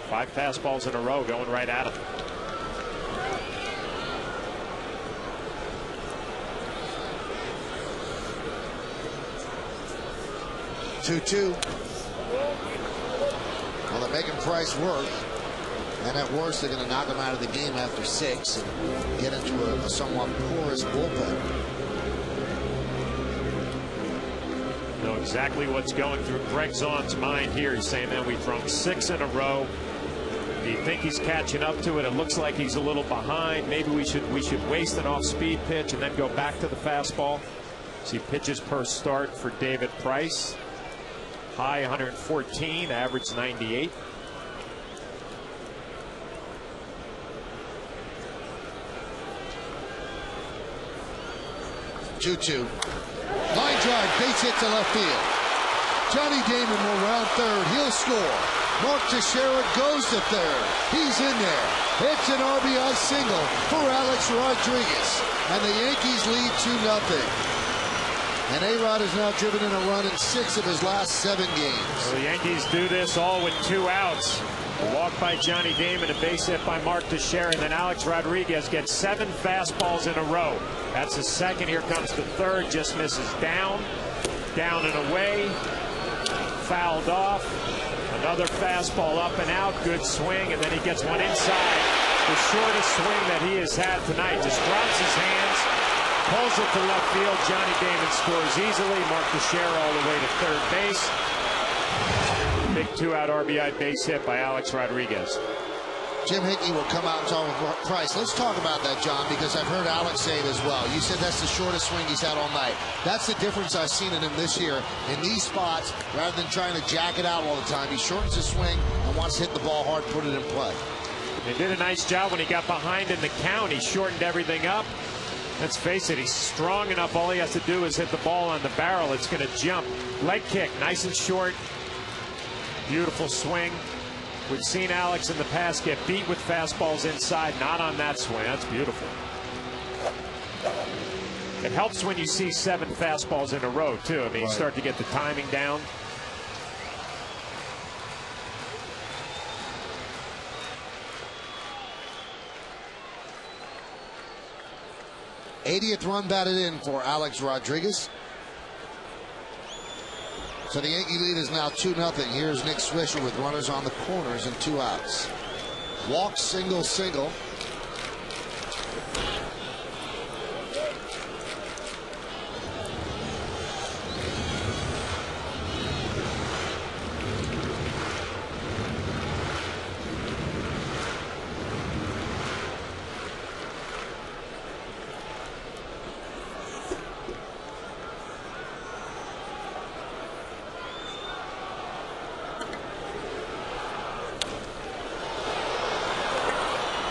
5 fastballs in a row going right at him. 2-2. Well, they're making Price work, and at worst they're going to knock him out of the game after 6 and get into a somewhat porous bullpen. Know exactly what's going through Greg Zaun's mind here. He's saying, man, we've thrown 6 in a row. Do you think he's catching up to it? It looks like he's a little behind. Maybe we should waste an off-speed pitch and then go back to the fastball. See pitches per start for David Price. High 114, average 98. Two-two. Line drive, base hit to left field. Johnny Damon will round third. He'll score. Mark Teixeira goes to third. He's in there. It's an RBI single for Alex Rodriguez, and the Yankees lead 2-0. And A-Rod has now driven in a run in 6 of his last 7 games. So the Yankees do this all with 2 outs. A walk by Johnny Damon, a base hit by Mark Teixeira, and then Alex Rodriguez gets 7 fastballs in a row. That's the second. Here comes the third. Just misses down and away. Fouled off. Another fastball up and out. Good swing, and then he gets one inside. The shortest swing that he has had tonight. Just drops his hands, pulls it to left field. Johnny Damon scores easily. Mark Teixeira all the way to third base. Big 2-out RBI base hit by Alex Rodriguez. Jim Hickey will come out and talk with Price. Let's talk about that, John, because I've heard Alex say it as well. You said that's the shortest swing he's had all night. That's the difference I've seen in him this year. In these spots, rather than trying to jack it out all the time, he shortens his swing and wants to hit the ball hard, put it in play. He did a nice job when he got behind in the count. He shortened everything up. Let's face it, he's strong enough. All he has to do is hit the ball on the barrel. It's going to jump. Leg kick, nice and short. Beautiful swing. We've seen Alex in the past get beat with fastballs inside, not on that swing. That's beautiful. It helps when you see 7 fastballs in a row, too. I mean, you start to get the timing down. '80th run batted in for Alex Rodriguez. So the Yankee lead is now 2-0. Here's Nick Swisher with runners on the corners and 2 outs. Walk, single, single.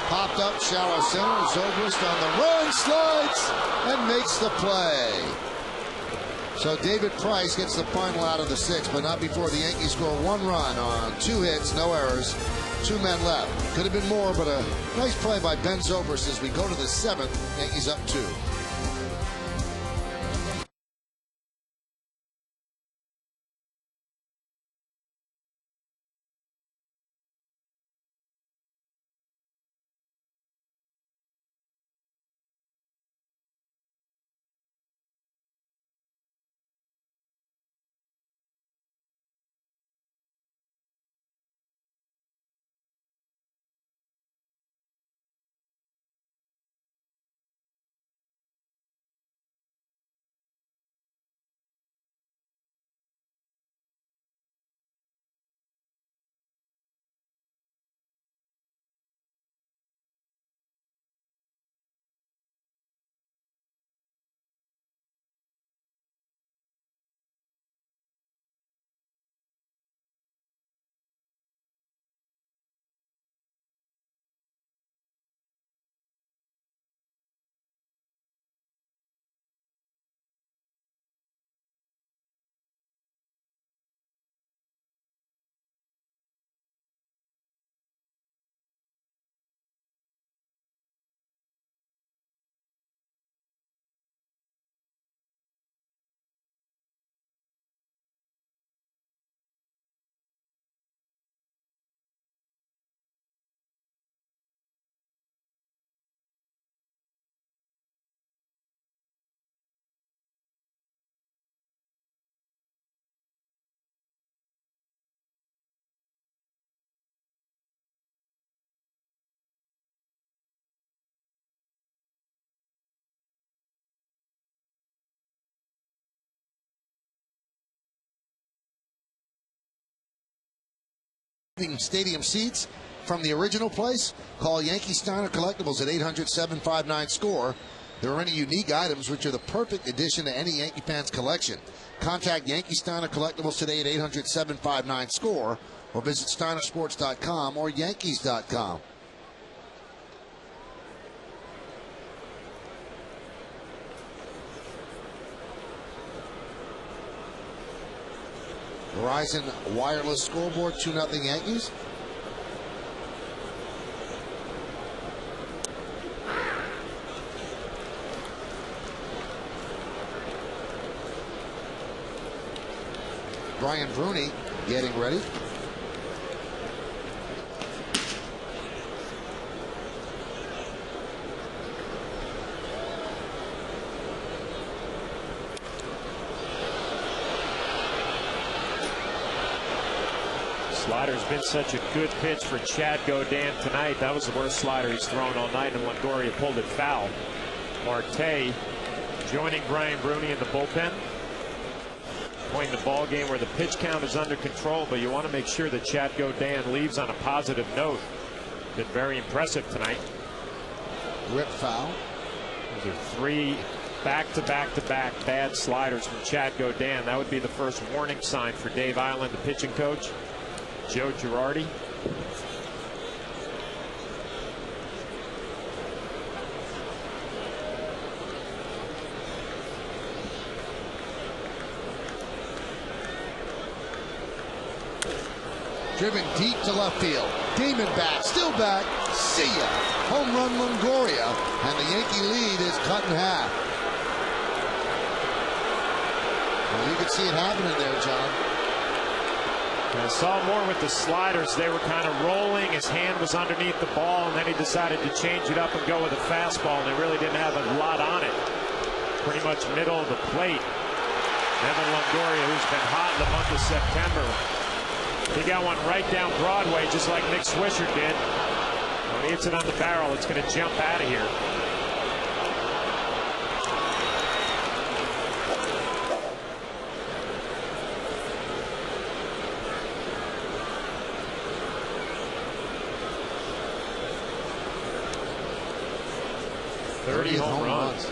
Popped up, shallow center. Zobrist on the run, slides, and makes the play. So David Price gets the final out of the 6th, but not before the Yankees score 1 run on 2 hits, no errors, 2 men left. Could have been more, but a nice play by Ben Zobrist as we go to the 7th. Yankees up 2. Stadium seats from the original place. Call Yankee Steiner Collectibles at 800-759-SCORE. There are many unique items which are the perfect addition to any Yankee fans collection. Contact Yankee Steiner Collectibles today at 800-759-SCORE or visit steinersports.com or yankees.com. Verizon wireless scoreboard, 2-0 Yankees. Brian Bruni getting ready. Slider's been such a good pitch for Chad Gaudin tonight. That was the worst slider he's thrown all night, and Longoria pulled it foul. Marte joining Brian Bruni in the bullpen. Playing the ball game where the pitch count is under control, but you want to make sure that Chad Gaudin leaves on a positive note. Been very impressive tonight. Rip foul. Those are 3 back-to-back-to-back bad sliders from Chad Gaudin. That would be the first warning sign for Dave Island, the pitching coach. Joe Girardi. Driven deep to left field. Damon back, still back. See ya. Home run Longoria, and the Yankee lead is cut in half. Well, you can see it happening there, John. I saw more with the sliders. They were kind of rolling. His hand was underneath the ball, and then he decided to change it up and go with a fastball, and they really didn't have a lot on it. Pretty much middle of the plate. Evan Longoria, who's been hot in the month of September. He got one right down Broadway, just like Nick Swisher did. When he hits it on the barrel, it's going to jump out of here. Home runs.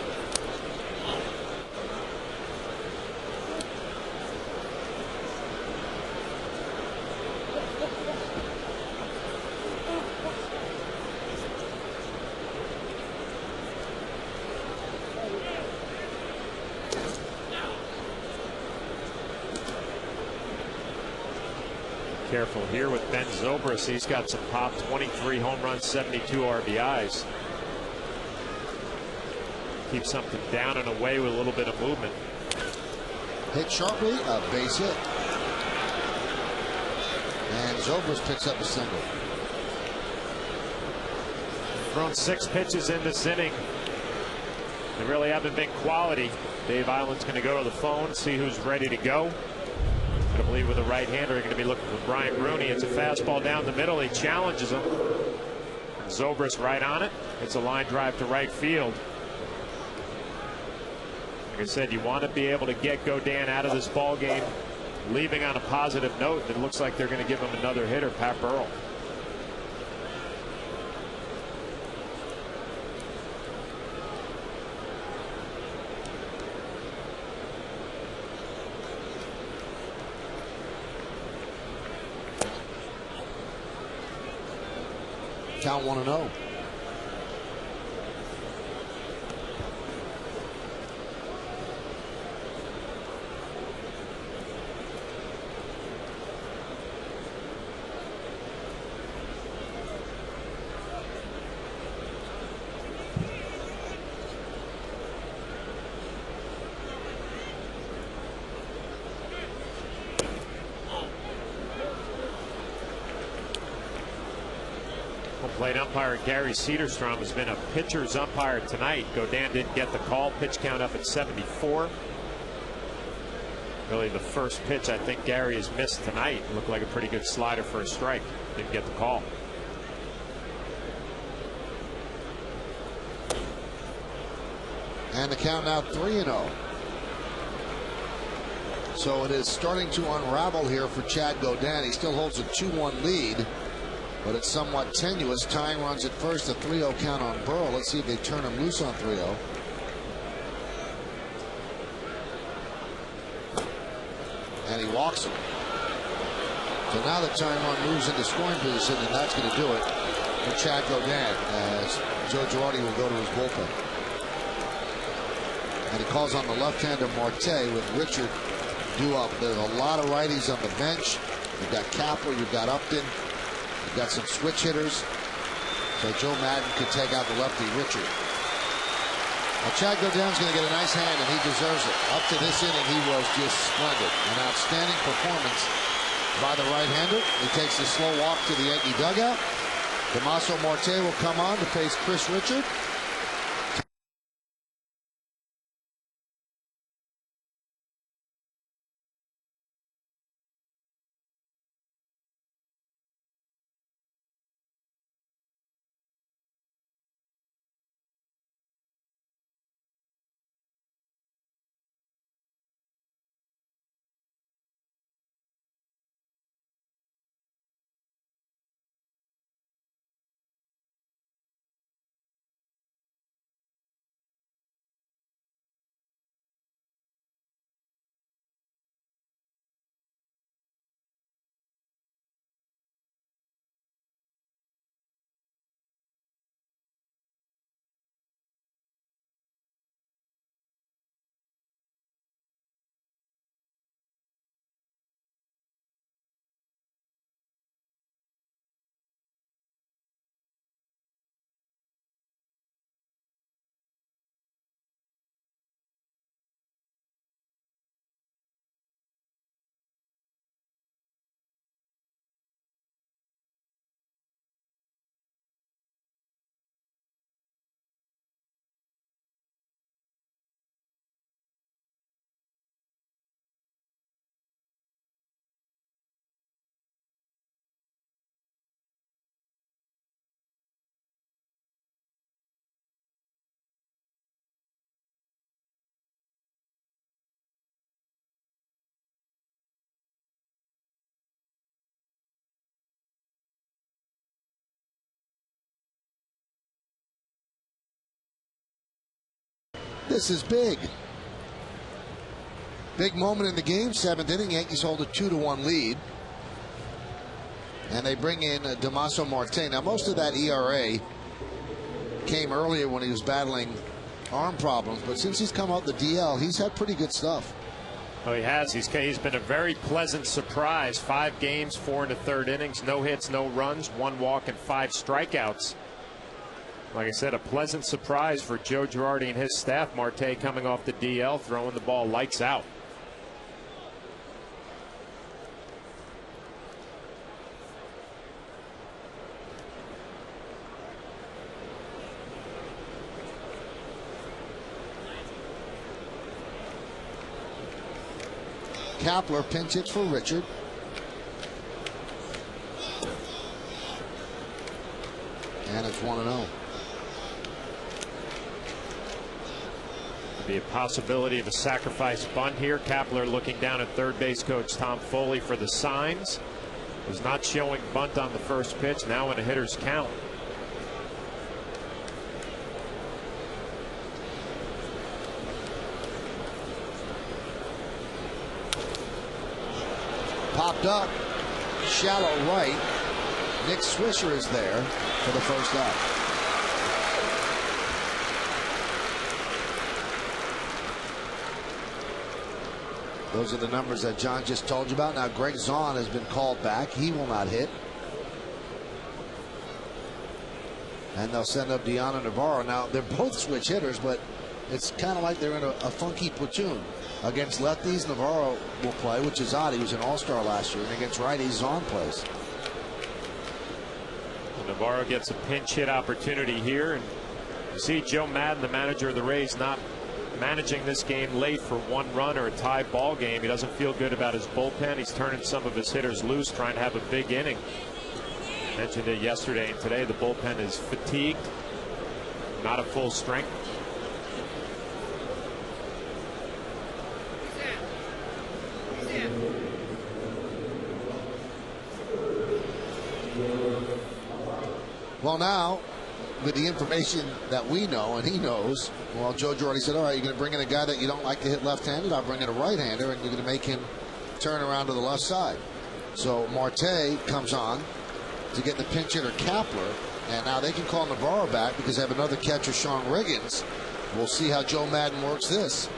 Careful here with Ben Zobrist. He's got some pop. 23 home runs, 72 RBIs. Keep something down and away with a little bit of movement. Hit sharply, a base hit. And Zobrist picks up a single. Thrown 6 pitches in this inning. They really haven't been quality. Dave Island's going to go to the phone, see who's ready to go. I believe with a right-hander, you're going to be looking for Brian Bruni. It's a fastball down the middle. He challenges him. Zobrist right on it. It's a line drive to right field. Like I said, you want to be able to get Gaudin out of this ball game, leaving on a positive note. It looks like they're going to give him another hitter, Pat Burrell. Count 1-0. Plate umpire Gary Cederstrom has been a pitcher's umpire tonight. Gaudin didn't get the call. Pitch count up at 74. Really the first pitch I think Gary has missed tonight. Looked like a pretty good slider for a strike. Didn't get the call. And the count now 3-0. So it is starting to unravel here for Chad Gaudin. He still holds a 2-1 lead, but it's somewhat tenuous. Tying runs at first, a 3-0 count on Burrell. Let's see if they turn him loose on 3-0. And he walks him. So now the tying run moves into scoring position, and that's going to do it for Chad Gaudin as Joe Girardi will go to his bullpen. And he calls on the left-hander Marte with Richard due up. There's a lot of righties on the bench. You've got Kapler, you've got Upton. Got some switch hitters, so Joe Madden could take out the lefty Richard. Chad Godin's going to get a nice hand, and he deserves it. Up to this inning, he was just splendid. An outstanding performance by the right-hander. He takes a slow walk to the Yankee dugout. Damaso Marte will come on to face Chris Richard. This is big. Big moment in the game. 7th inning. Yankees hold a 2-1 lead. And they bring in Damaso Marte. Now, most of that ERA came earlier when he was battling arm problems. But since he's come out the DL, he's had pretty good stuff. Oh, he has. He's been a very pleasant surprise. 5 games, 4 1/3 innings, no hits, no runs, 1 walk, and 5 strikeouts. Like I said, a pleasant surprise for Joe Girardi and his staff. Marte coming off the DL, throwing the ball lights out. Kapler pinch hits for Richard. And it's 1-0. Be a possibility of a sacrifice bunt here. Kapler looking down at third base coach Tom Foley for the signs. Was not showing bunt on the first pitch. Now in a hitter's count. Popped up, shallow right. Nick Swisher is there for the first out. Those are the numbers that John just told you about. Now Greg Zahn has been called back. He will not hit. And they'll send up Deanna Navarro. Now they're both switch hitters, but it's kind of like they're in a funky platoon. Against lefties, Navarro will play, which is odd. He was an all-star last year. And against righties, Zahn plays. Navarro gets a pinch hit opportunity here. And you see Joe Maddon, the manager of the Rays, not managing this game late for 1 run or a tie ball game. He doesn't feel good about his bullpen. He's turning some of his hitters loose, trying to have a big inning. Mentioned it yesterday and today. The bullpen is fatigued, not at full strength. Well, now, with the information that we know and he knows, well, Joe Girardi said, all right, you're going to bring in a guy that you don't like to hit left-handed. I'll bring in a right-hander, and you're going to make him turn around to the left side. So Marte comes on to get the pinch hitter Kapler, and now they can call Navarro back because they have another catcher, Sean Riggins. We'll see how Joe Maddon works this.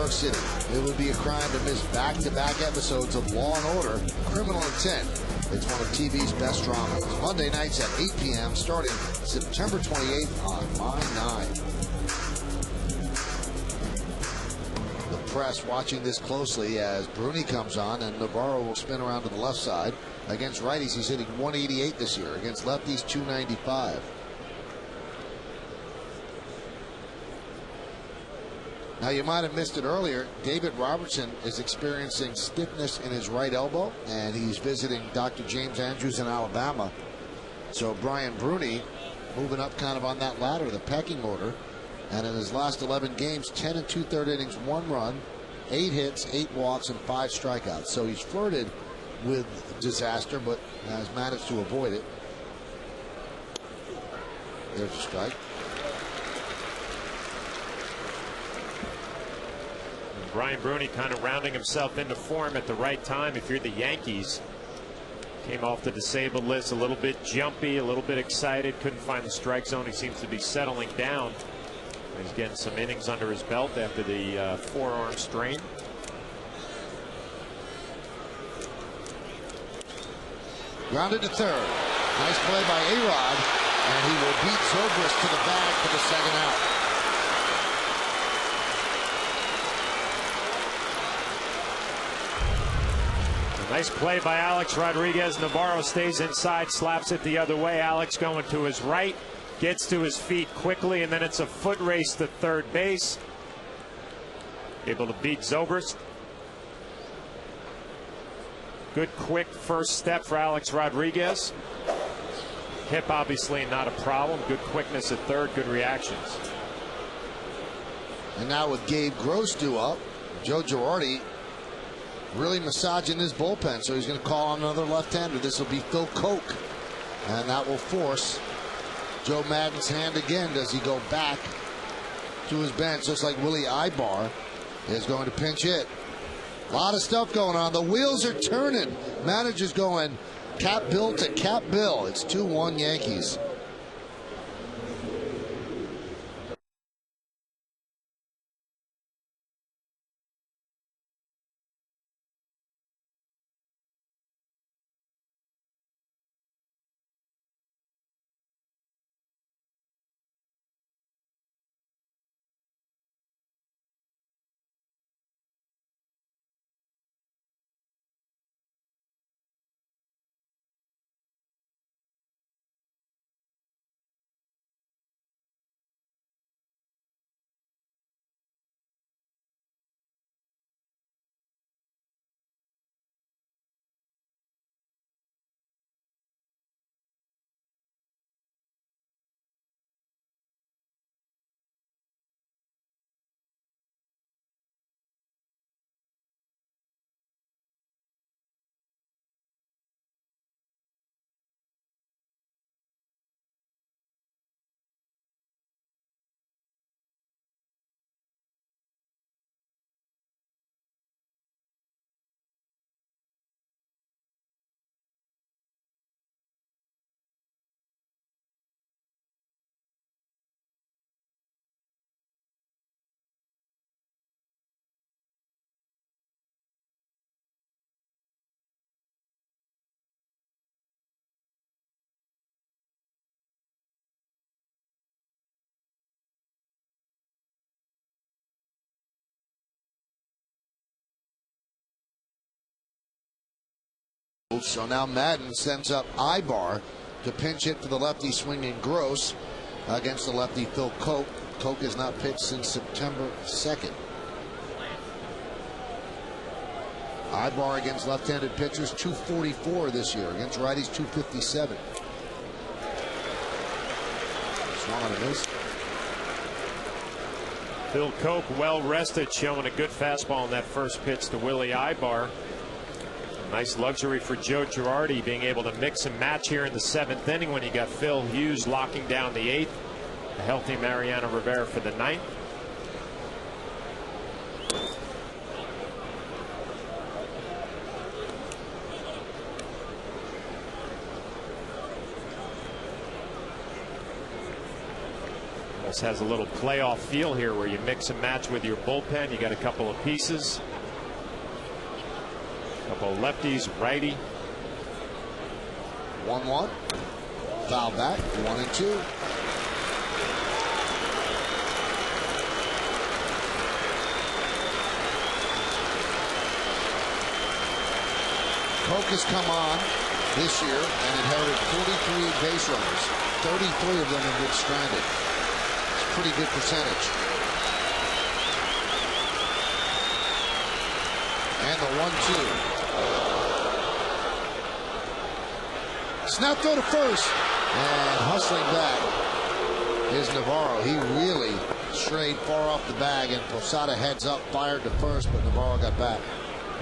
York City. It would be a crime to miss back-to-back episodes of Law & Order: Criminal Intent. It's one of TV's best dramas. Monday nights at 8 p.m. starting September 28th on My 9. The press watching this closely as Bruni comes on, and Navarro will spin around to the left side. Against righties, he's hitting 188 this year. Against lefties, 295. Now, you might have missed it earlier. David Robertson is experiencing stiffness in his right elbow, and he's visiting Dr. James Andrews in Alabama. So Brian Bruni moving up kind of on that ladder, the pecking order. And in his last 11 games, 10 and 2/3 innings, 1 run, 8 hits, 8 walks, and 5 strikeouts. So he's flirted with disaster, but has managed to avoid it. There's a strike. Brian Bruni kind of rounding himself into form at the right time. If you're the Yankees, came off the disabled list a little bit jumpy, a little bit excited, couldn't find the strike zone. He seems to be settling down. He's getting some innings under his belt after the forearm strain. Grounded to third. Nice play by A-Rod, and he will beat Zobrist to the bag for the second out. Nice play by Alex Rodriguez. Navarro stays inside, slaps it the other way. Alex going to his right, gets to his feet quickly, and then it's a foot race to third base. Able to beat Zobrist. Good quick first step for Alex Rodriguez. Hip obviously not a problem. Good quickness at third, good reactions. And now with Gabe Gross due up, Joe Girardi really massaging his bullpen, so he's going to call on another left-hander. This will be Phil Koch, and that will force Joe Maddon's hand again. Does he go back to his bench, just like Willie Ibar is going to pinch hit? A lot of stuff going on. The wheels are turning. Manager's going cap bill to cap bill. It's 2-1 Yankees. So now Madden sends up Ibar to pinch hit for the lefty swinging Gross against the lefty Phil Koch. Koch has not pitched since September 2nd. Ibar against left-handed pitchers, 244 this year. Against righties, 257. Swung on a miss. Phil Koch well rested, showing a good fastball in that first pitch to Willie Ibar. Nice luxury for Joe Girardi, being able to mix and match here in the 7th inning when you got Phil Hughes locking down the 8th. A healthy Mariano Rivera for the 9th. This has a little playoff feel here where you mix and match with your bullpen. You got a couple of pieces, a couple of lefties, righty. 1-1. Foul back. 1-2. Koch has come on this year and inherited 43 base runners. 33 of them have been stranded. It's a pretty good percentage. And the 1-2. Snap throw to first. And hustling back is Navarro. He really strayed far off the bag, and Posada heads up, fired to first, but Navarro got back.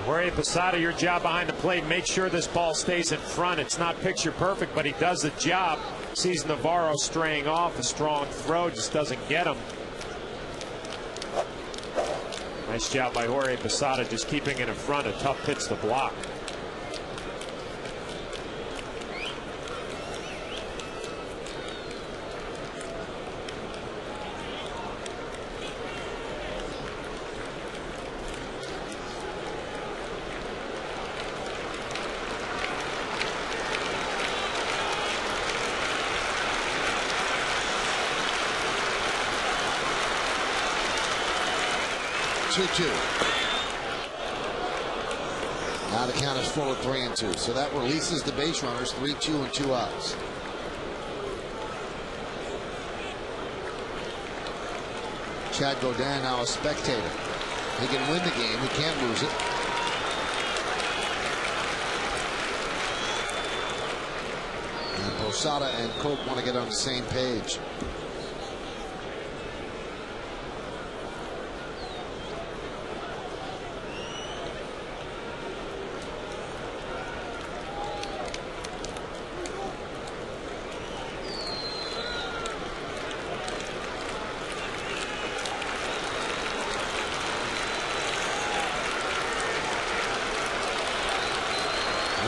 Jorge Posada, your job behind the plate, make sure this ball stays in front. It's not picture perfect, but he does the job. Sees Navarro straying off. A strong throw, just doesn't get him. Nice job by Jorge Posada, just keeping it in front. A tough pitch to block. Now the count is full at 3-2. So that releases the base runners. 3-2 and 2 outs. Chad Godin now a spectator. He can win the game. He can't lose it. And Posada and Koch want to get on the same page.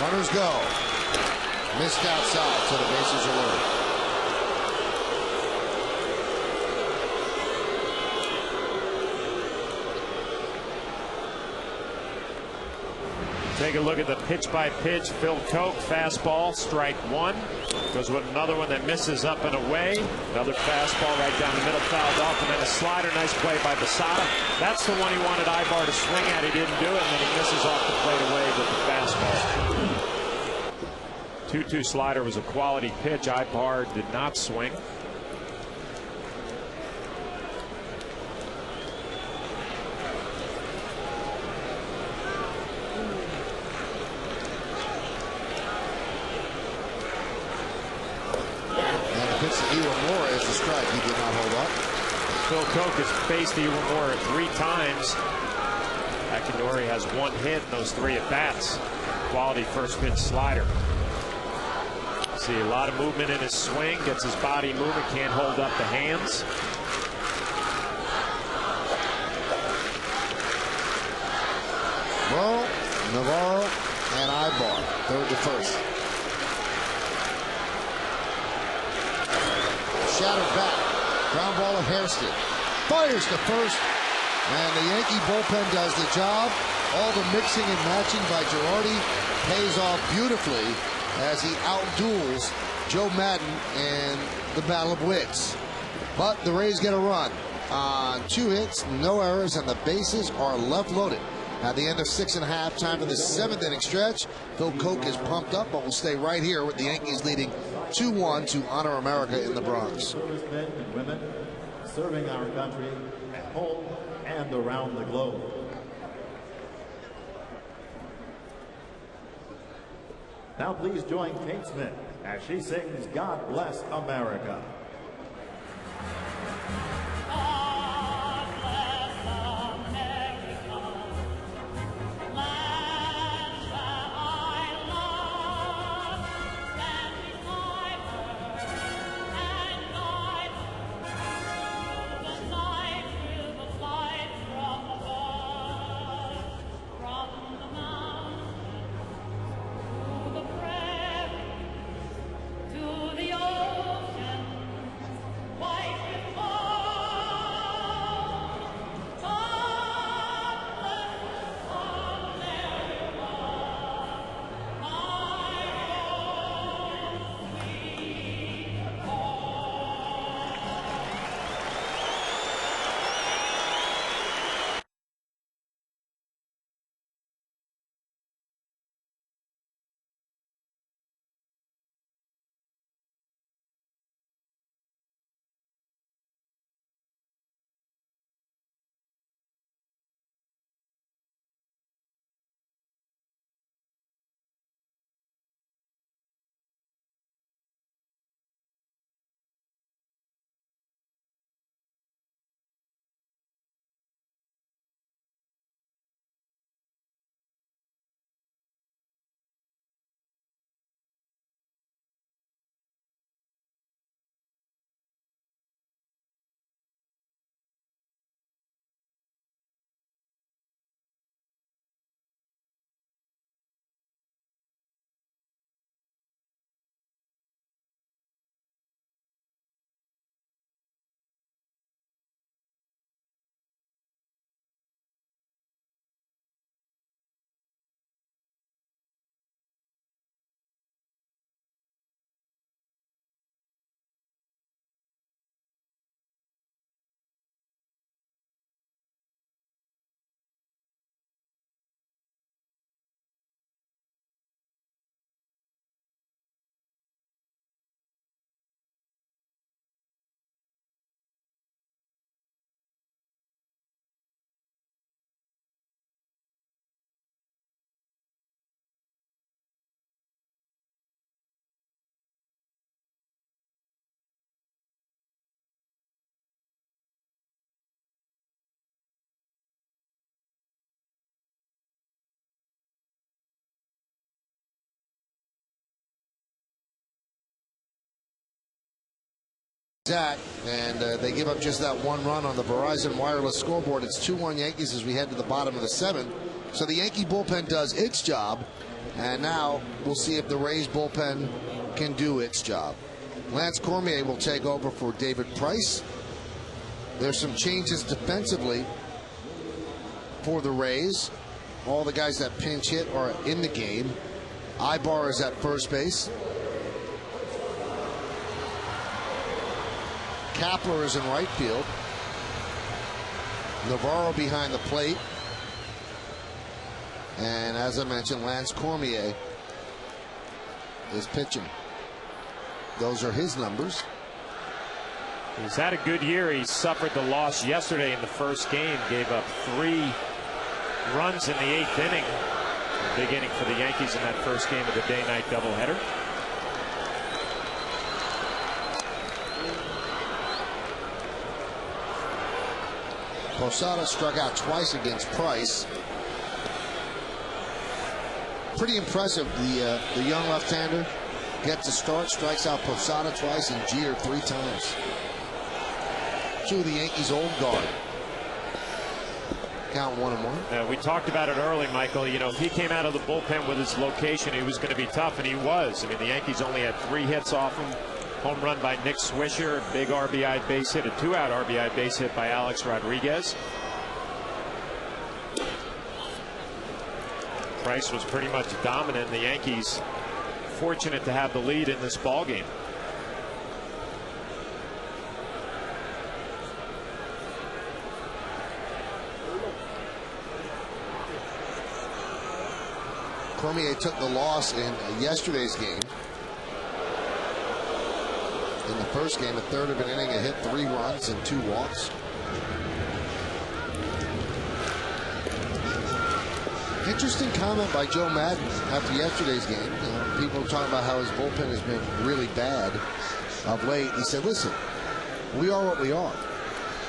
Runners go. Missed outside, so the bases are loaded. Take a look at the pitch by pitch. Phil Koch, fastball, strike one. Goes with another one that misses up and away. Another fastball right down the middle, fouled off, and then a slider. Nice play by Posada. That's the one he wanted Ibar to swing at. He didn't do it, and then he misses off the plate away with the fastball. 2-2 slider was a quality pitch. Ibar did not swing. Iwamura is the strike. He did not hold up. Phil Koch has faced Iwamura 3 times. Akinori has 1 hit in those 3 at-bats. Quality first pitch slider. See a lot of movement in his swing. Gets his body moving. Can't hold up the hands. Well, Navarro and Ibar. Third to first. Shattered back. Ground ball to Hairston. Fires to first. And the Yankee bullpen does the job. All the mixing and matching by Girardi pays off beautifully as he outduels Joe Madden in the battle of wits. But the Rays get a run on 2 hits, no errors, and the bases are left loaded. At the end of 6.5, time for the 7th inning stretch. Phil Koch is pumped up, but will stay right here with the Yankees leading 2-1 to honor America in the Bronx. Servicemen and women serving our country at home and around the globe. Now please join Kate Smith as she sings God Bless America. That, and they give up just that one run on the Verizon wireless scoreboard. It's 2-1 Yankees as we head to the bottom of the 7th. So the Yankee bullpen does its job, and now we'll see if the Rays bullpen can do its job. Lance Cormier will take over for David Price. There's some changes defensively for the Rays. All the guys that pinch hit are in the game. Ibar is at first base. Kapler is in right field. Navarro behind the plate. And as I mentioned, Lance Cormier is pitching. Those are his numbers. He's had a good year. He suffered the loss yesterday in the first game. Gave up 3 runs in the 8th inning. A big inning for the Yankees in that first game of the day-night doubleheader. Posada struck out twice against Price. Pretty impressive. The young left-hander gets a start, strikes out Posada twice, and Jeter 3 times. 2 of the Yankees' old guard. Count 1-1. We talked about it early, Michael. You know, if he came out of the bullpen with his location, he was going to be tough, and he was. I mean, the Yankees only had 3 hits off him. Home run by Nick Swisher, a big RBI base hit, a 2-out RBI base hit by Alex Rodriguez. Price was pretty much dominant. The Yankees fortunate to have the lead in this ball game. Cormier took the loss in yesterday's game. In the first game, a third of an inning, a hit, 3 runs and 2 walks. Interesting comment by Joe Madden after yesterday's game. You know, people were talking about how his bullpen has been really bad of late. He said, listen, we are what we are.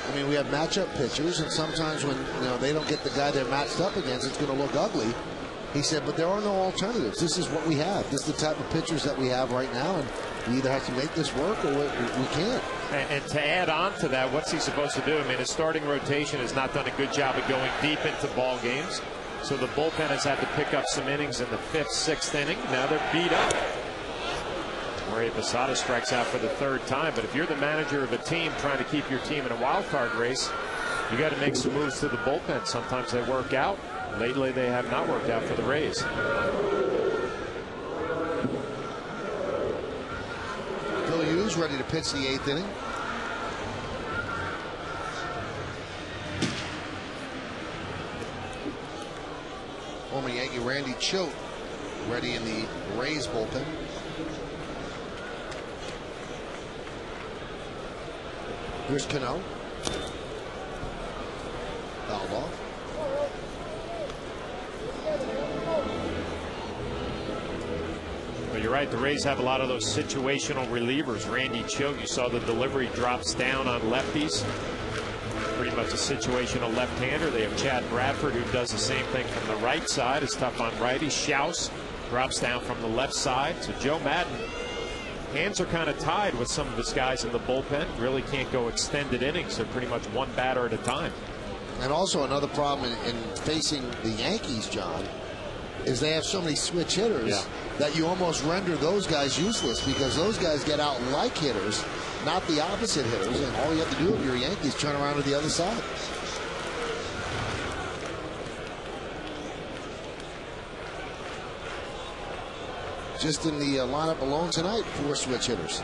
I mean, we have matchup pitchers, and sometimes when they don't get the guy they're matched up against, it's going to look ugly. He said, but there are no alternatives. This is what we have. This is the type of pitchers that we have right now, and we either have to make this work or we can't. And to add on to that, what's he supposed to do? I mean, his starting rotation has not done a good job of going deep into ball games. So the bullpen has had to pick up some innings in the 5th, 6th inning. Now they're beat up. Jorge Posada strikes out for the 3rd time. But if you're the manager of a team trying to keep your team in a wild card race, you got to make some moves to the bullpen. Sometimes they work out. Lately, they have not worked out for the Rays. Phil Hughes ready to pitch the 8th inning. Former Yankee Randy Choate ready in the Rays bullpen. Here's Cano. Fouled off. But you're right, the Rays have a lot of those situational relievers. Randy Choate, you saw the delivery drops down on lefties. Pretty much a situational left-hander. They have Chad Bradford, who does the same thing from the right side. Is tough on righties. Schaus drops down from the left side. So Joe Madden, hands are kind of tied with some of his guys in the bullpen. Really can't go extended innings. They're pretty much one batter at a time. And also another problem in facing the Yankees, John, is they have so many switch hitters that you almost render those guys useless, because those guys get out like hitters, not the opposite hitters, and all you have to do if you're Yankees turn around to the other side. Just in the lineup alone tonight, 4 switch hitters.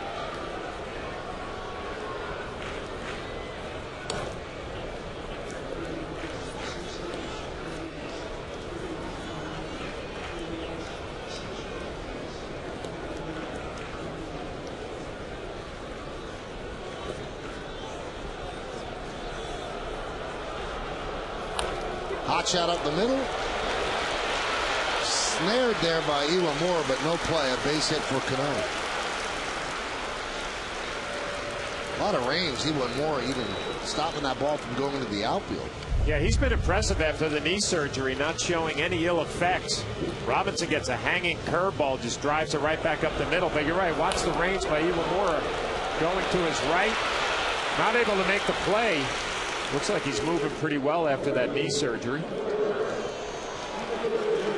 Hot shot up the middle. Snared there by Iwamura, but no play. A base hit for Cano. A lot of range. Iwamura even stopping that ball from going into the outfield. Yeah, he's been impressive after the knee surgery, not showing any ill effects. Robinson gets a hanging curveball, just drives it right back up the middle. But you're right, watch the range by Iwamura. going to his right. Not able to make the play. Looks like he's moving pretty well after that knee surgery.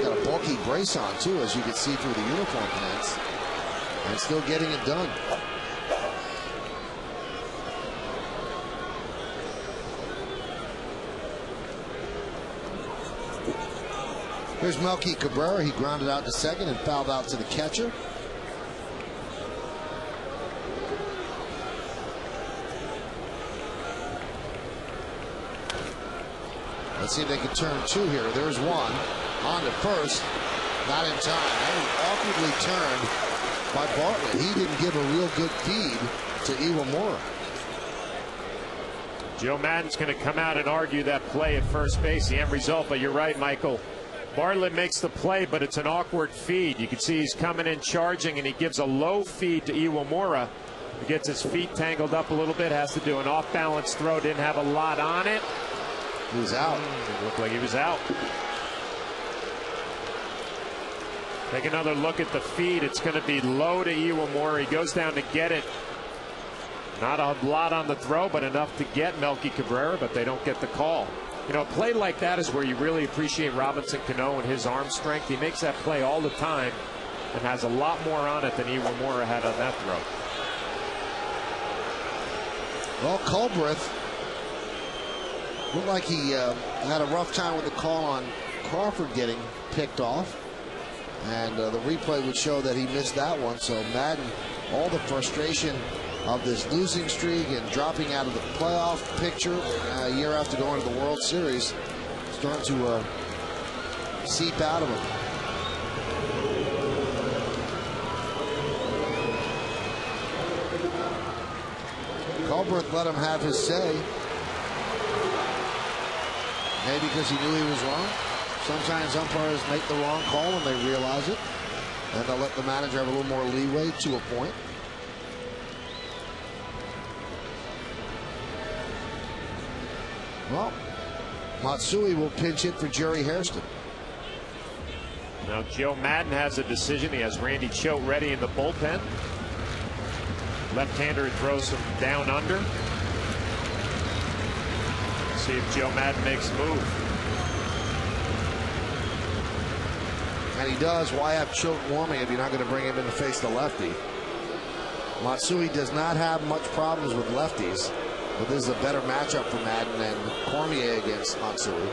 Got a bulky brace on, too, as you can see through the uniform pants. And still getting it done. Here's Melky Cabrera. He grounded out to second and fouled out to the catcher. Let's see if they can turn two here. There's one. On to first. Not in time. That was awkwardly turned by Bartlett. He didn't give a real good feed to Iwamura. Joe Maddon's going to come out and argue that play at first base, the end result. But you're right, Michael. Bartlett makes the play, but it's an awkward feed. You can see he's coming in charging, and he gives a low feed to Iwamura. He gets his feet tangled up a little bit, has to do an off-balance throw, didn't have a lot on it. He was out. It looked like he was out. Take another look at the feed. It's going to be low to Iwamura. He goes down to get it. Not a lot on the throw, but enough to get Melky Cabrera, but they don't get the call. You know, a play like that is where you really appreciate Robinson Cano and his arm strength. He makes that play all the time and has a lot more on it than Iwamura had on that throw. Well, Culbreth looked like he had a rough time with the call on Crawford getting picked off. And the replay would show that he missed that one. So Madden, all the frustration of this losing streak and dropping out of the playoff picture a year after going to the World Series, starting to seep out of him. Culbreth let him have his say. Maybe because he knew he was wrong. Sometimes umpires make the wrong call when they realize it, and they'll let the manager have a little more leeway to a point. Well, Matsui will pinch hit for Jerry Hairston. Now Joe Madden has a decision. He has Randy Choate ready in the bullpen. Left-hander throws him down under. Let's see if Joe Madden makes a move. And he does. Why have Choate warming if you're not going to bring him in to face the lefty? Matsui does not have much problems with lefties, but this is a better matchup for Madden than Cormier against Matsui.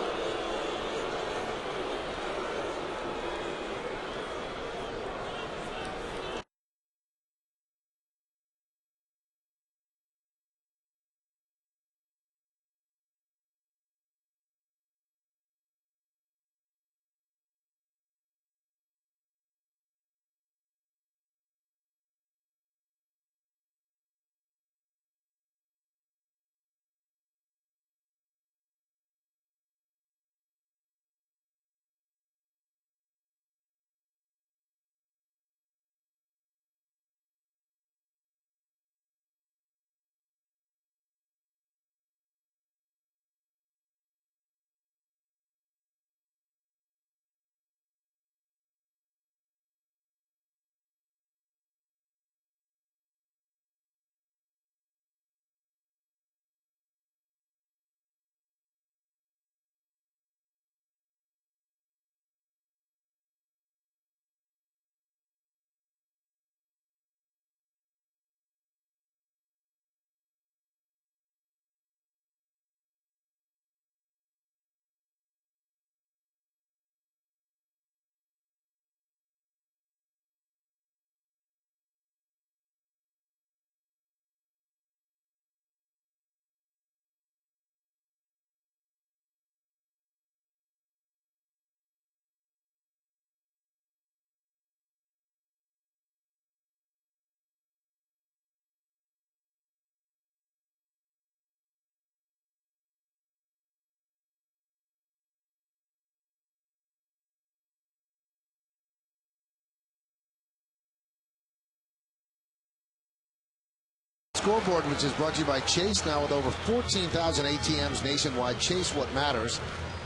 Scoreboard, which is brought to you by Chase, now with over 14,000 ATMs nationwide. Chase, what matters.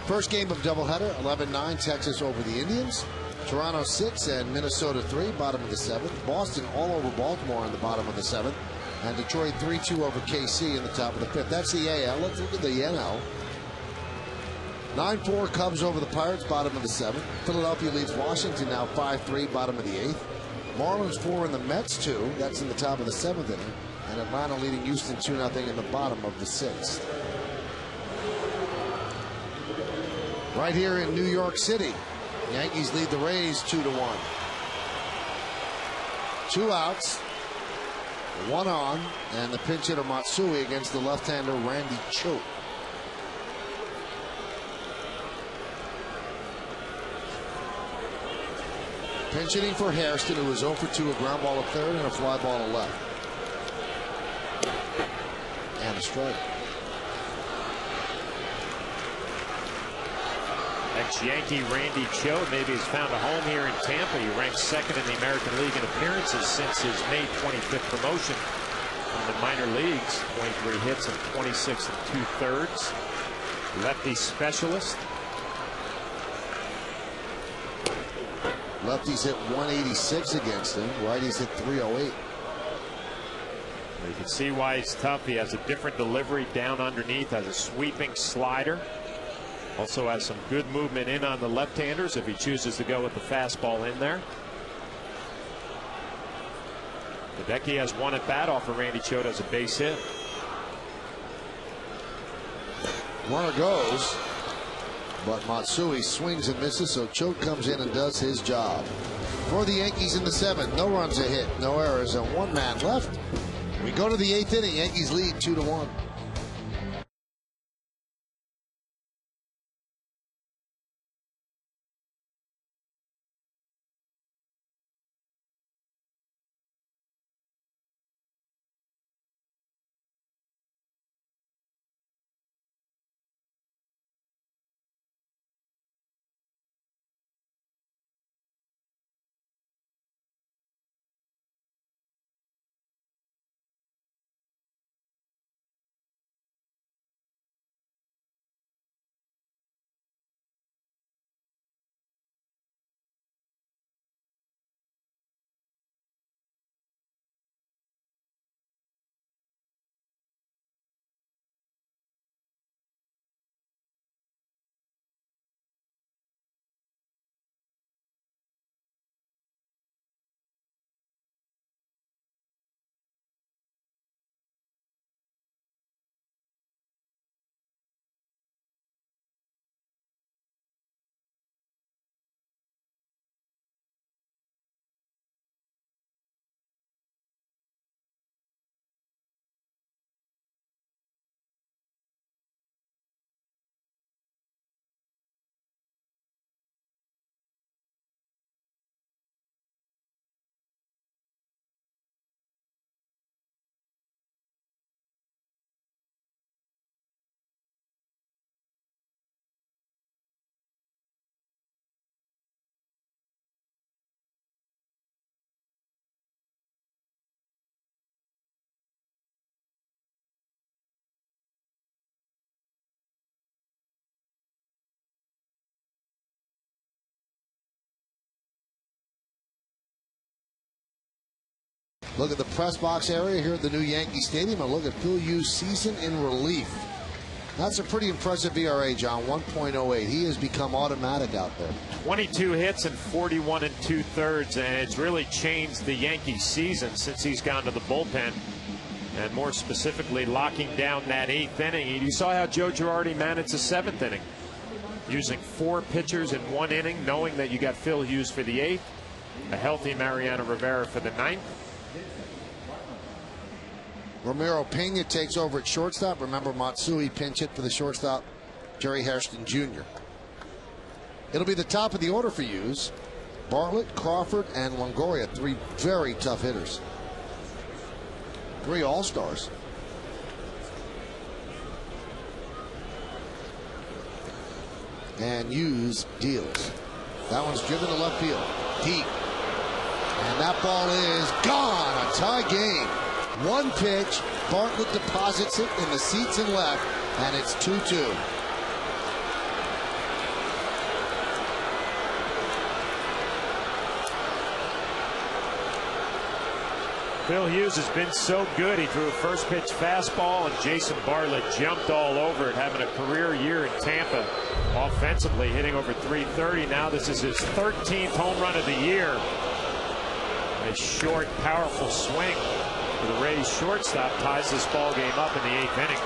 First game of doubleheader, 11-9, Texas over the Indians. Toronto 6 and Minnesota 3, bottom of the 7th. Boston all over Baltimore in the bottom of the 7th. And Detroit 3-2 over KC in the top of the 5th. That's the AL. Let's look at the NL. 9-4 Cubs over the Pirates, bottom of the 7th. Philadelphia leads Washington now 5-3, bottom of the 8th. Marlins 4 and the Mets 2. That's in the top of the 7th inning. And Atlanta leading Houston 2-0 in the bottom of the 6th. Right here in New York City, Yankees lead the Rays 2-1. 2 outs, 1 on, and the pinch hitter Matsui against the left-hander Randy Choate. Pinch hitting for Hairston, who was 0 for 2, a ground ball to third and a fly ball to left. And a strike. Ex-Yankee Randy Choate maybe has found a home here in Tampa. He ranks 2nd in the American League in appearances since his May 25th promotion from the minor leagues. 23 hits and 26 2/3. Lefty specialist. Lefties hit 186 against him. Righties hit 308. You can see why he's tough. He has a different delivery down underneath, has a sweeping slider. Also has some good movement in on the left-handers if he chooses to go with the fastball in there. Hideki has 1 at bat off of Randy Choate as a base hit. Runner goes, but Matsui swings and misses, so Choate comes in and does his job. For the Yankees in the 7th, no runs a hit, no errors, and 1 man left. We go to the 8th inning. Yankees lead 2-1. Look at the press box area here at the new Yankee Stadium, and look at Phil Hughes' season in relief. That's a pretty impressive ERA, John, 1.08. He has become automatic out there. 22 hits and 41 2/3, and it's really changed the Yankees season since he's gone to the bullpen, and more specifically locking down that 8th inning. You saw how Joe Girardi managed the 7th inning, using 4 pitchers in 1 inning, knowing that you got Phil Hughes for the 8th, a healthy Mariano Rivera for the 9th. Ramiro Pena takes over at shortstop. Remember, Matsui pinch hit for the shortstop, Jerry Hairston Jr. It'll be the top of the order for Hughes. Bartlett, Crawford, and Longoria, 3 very tough hitters. 3 all-stars. And Hughes deals. That one's driven to left field. Deep. And that ball is gone. A tie game. 1 pitch, Bartlett deposits it in the seats and left, and it's 2-2. Phil Hughes has been so good. He threw a first pitch fastball, and Jason Bartlett jumped all over it, having a career year in Tampa. Offensively, hitting over 330. Now this is his 13th home run of the year. A short, powerful swing for the Rays shortstop ties this ball game up in the 8th inning.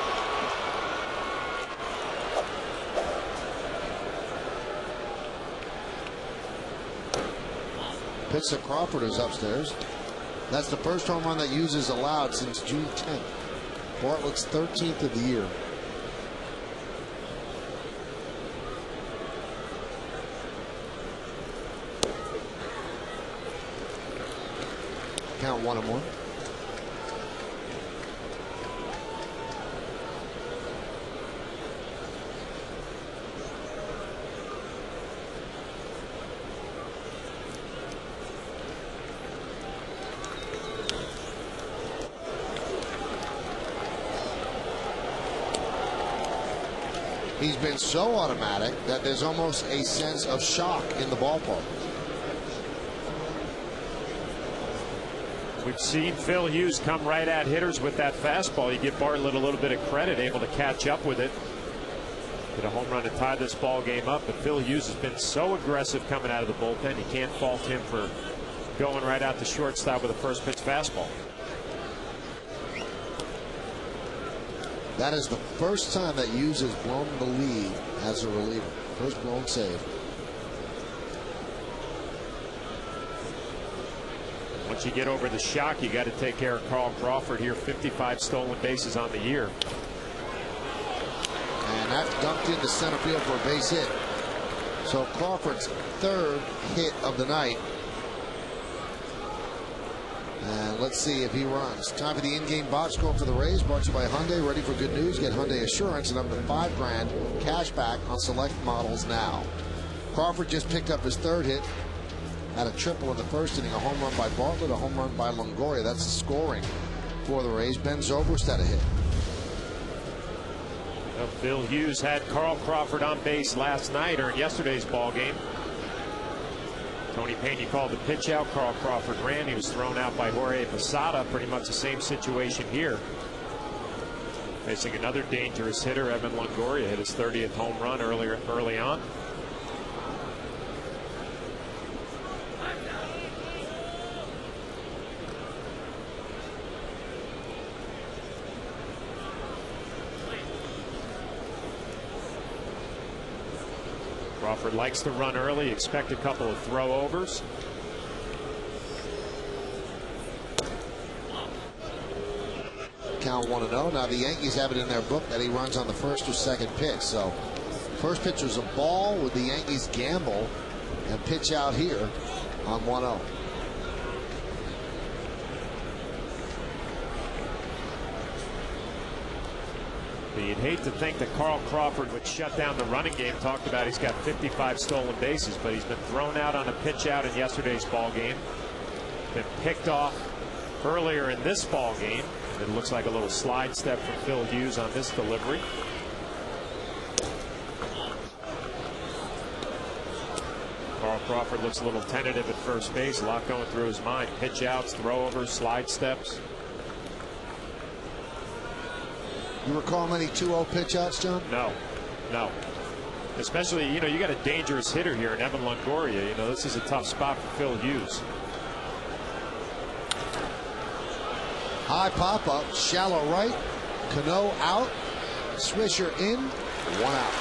Pitch to Crawford, is upstairs. That's the first home run that Hughes has allowed since June 10th. Bartlett's 13th of the year. Count 1-1. He's been so automatic that there's almost a sense of shock in the ballpark. We've seen Phil Hughes come right at hitters with that fastball. You give Bartlett a little bit of credit, able to catch up with it. Hit a home run to tie this ball game up, but Phil Hughes has been so aggressive coming out of the bullpen. You can't fault him for going right out to shortstop with a first pitch fastball. That is the first time that Hughes has blown the lead as a reliever. First blown save. Once you get over the shock, you got to take care of Carl Crawford here. 55 stolen bases on the year. And that dumped into center field for a base hit. So Crawford's 3rd hit of the night. And let's see if he runs. Time for the in-game box score for the Rays, brought to you by Hyundai. Ready for good news? Get Hyundai Assurance and up to $5,000 cash back on select models now. Crawford just picked up his 3rd hit. Had a triple in the 1st inning, a home run by Bartlett, a home run by Longoria. That's the scoring for the Rays. Ben Zobrist had a hit. Well, Phil Hughes had Carl Crawford on base last night or in yesterday's ball game. Tony Pena called the pitch out. Carl Crawford ran. He was thrown out by Jorge Posada. Pretty much the same situation here. Facing another dangerous hitter, Evan Longoria hit his 30th home run early on. Crawford likes to run early. Expect a couple of throw-overs. Count 1-0. Now the Yankees have it in their book that he runs on the 1st or 2nd pitch. So first pitch was a ball. Would the Yankees gamble and pitch out here on 1-0? You'd hate to think that Carl Crawford would shut down the running game. Talked about he's got 55 stolen bases, but he's been thrown out on a pitch out in yesterday's ball game. Been picked off earlier in this ball game. It looks like a little slide step from Phil Hughes on this delivery. Carl Crawford looks a little tentative at first base. A lot going through his mind. Pitch outs, throw-overs, slide steps. You recall many 2-0 pitch outs, John? No. Especially, you got a dangerous hitter here in Evan Longoria. This is a tough spot for Phil Hughes. High pop-up, shallow right. Cano out. Swisher in. 1 out.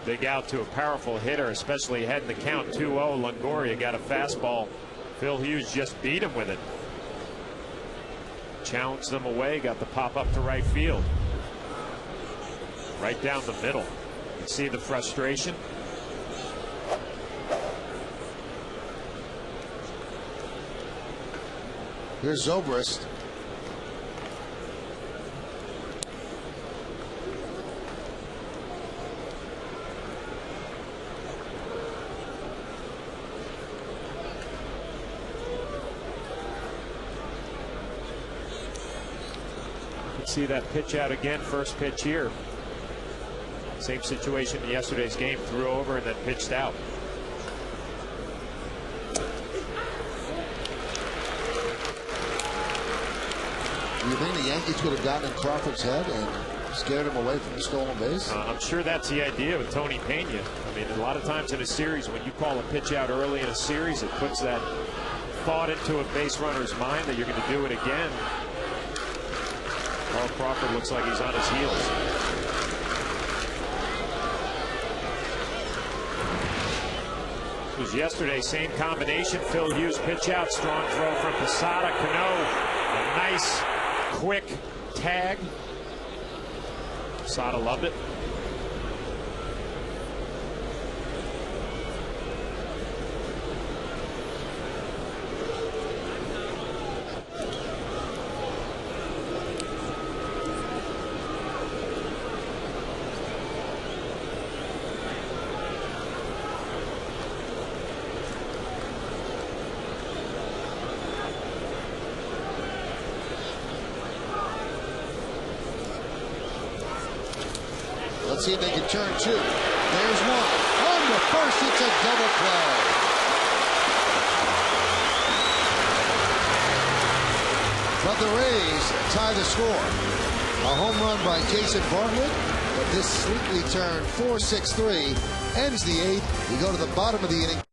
Big out to a powerful hitter, especially heading the count 2-0. Longoria got a fastball. Phil Hughes just beat him with it. Challenged them away, got the pop up to right field. Right down the middle. You can see the frustration. Here's Zobrist. See that pitch out again. First pitch here. Same situation in yesterday's game, threw over and then pitched out. Do you think the Yankees could have gotten in Crawford's head and scared him away from the stolen base? I'm sure that's the idea with Tony Pena. I mean, a lot of times in a series, when you call a pitch out early in a series, it puts that thought into a base runner's mind that you're going to do it again. Carl Crawford looks like he's on his heels. It was yesterday, same combination. Phil Hughes pitch out, strong throw from Posada. Cano, a nice, quick tag. Posada loved it. Let's see if they can turn two. There's one. On the first, it's a double play. But the Rays tie the score. A home run by Jason Bartlett. But this sleekly turn 4-6-3 ends the eighth. We go to the bottom of the inning.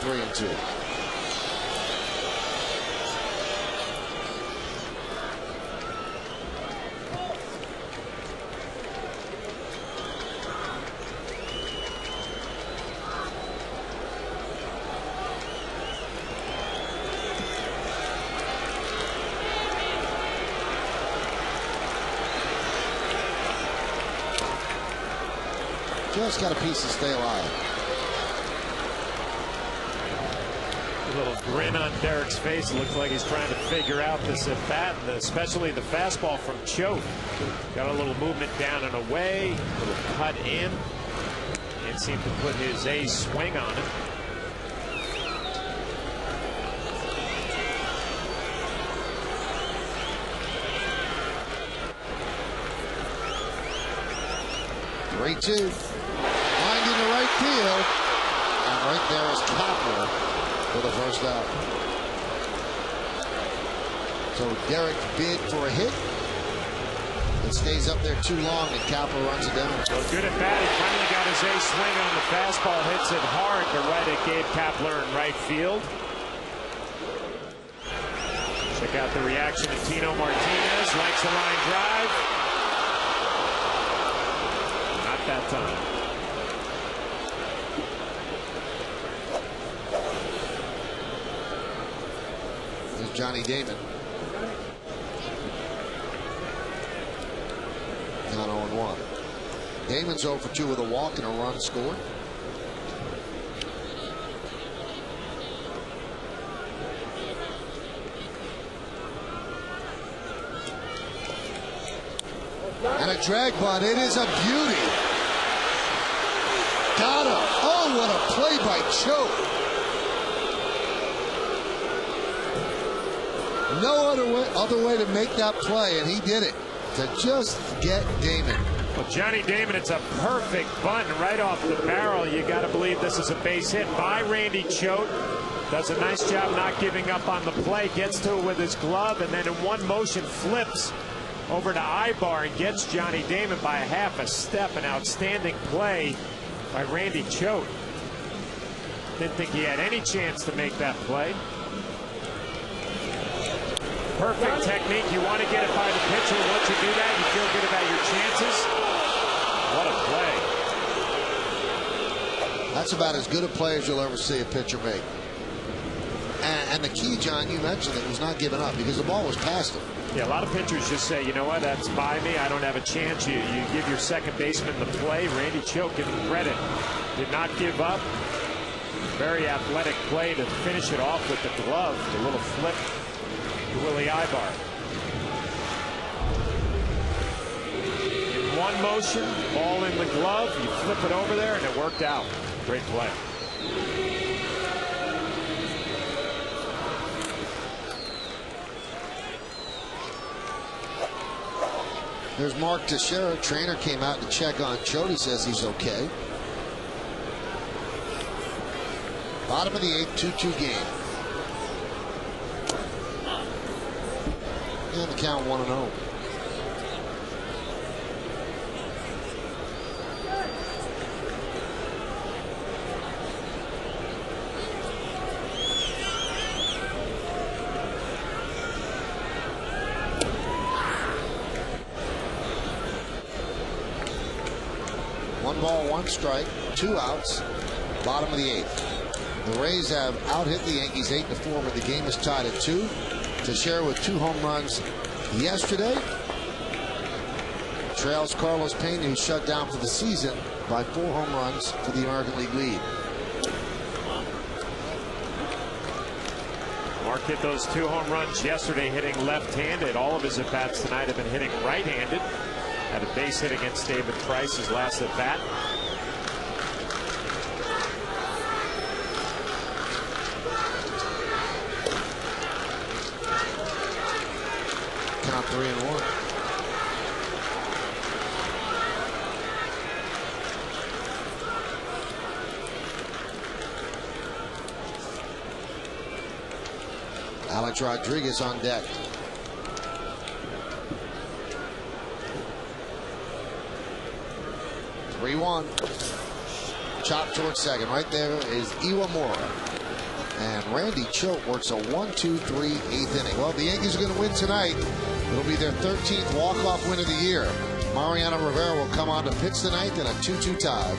3-2. Just got a piece to stay alive. A little grin on Derek's face. It looks like he's trying to figure out this at bat, especially the fastball from Choate. Got a little movement down and away, a little cut in. Can't seem to put his A swing on it. Three-two. Lined into right field. And right there is Kapler for the first out. So Derek bid for a hit. It stays up there too long and Kapler runs it down. So good at bat. He finally got his A swing on the fastball. Hits it hard to right at Gabe Kapler in right field. Check out the reaction of Tino Martinez. Likes the line drive. Not that time. There's Johnny Damon. Down 0-1. Damon's 0 for 2 with a walk and a run scored. And a drag bunt. It is a beauty. Got him. Oh, what a play by Choate. No other way to make that play, and he did it to just get Damon. Well, Johnny Damon, it's a perfect bunt right off the barrel. You got to believe this is a base hit by Randy Choate. Does a nice job not giving up on the play. Gets to it with his glove, and then in one motion flips over to Ibar and gets Johnny Damon by a half a step. An outstanding play by Randy Choate. Didn't think he had any chance to make that play. Perfect technique. You want to get it by the pitcher. Once you do that, you feel good about your chances. What a play. That's about as good a play as you'll ever see a pitcher make. And the key, John, you mentioned it, was not giving up because the ball was past him. Yeah, a lot of pitchers just say, you know what, that's by me. I don't have a chance. You give your second baseman the play. Randy Choate, give him credit. Did not give up. Very athletic play to finish it off with the glove. A little flip to Willie Ibar. In one motion, ball in the glove, you flip it over there, and it worked out. Great play. There's Mark Teixeira. Trainer came out to check on Choate. He says he's okay. Bottom of the 8th, 2-2 game. And the count 1-0. One ball, one strike, 2 outs. Bottom of the 8th. The Rays have out-hit the Yankees 8-4, but the game is tied at 2. Teixeira with 2 home runs yesterday. Trails Carlos Pena, who's shut down for the season, by 4 home runs for the American League lead. Mark hit those 2 home runs yesterday, hitting left-handed. All of his at-bats tonight have been hitting right-handed. Had a base hit against David Price his last at-bat. Count 3-1. Alex Rodriguez on deck. Chop towards second. Right there is Iwamura. And Randy Choate works a 1-2-3 8th inning. Well, the Yankees are going to win tonight. It'll be their 13th walk-off win of the year. Mariano Rivera will come on to pitch tonight in a 2-2 tie.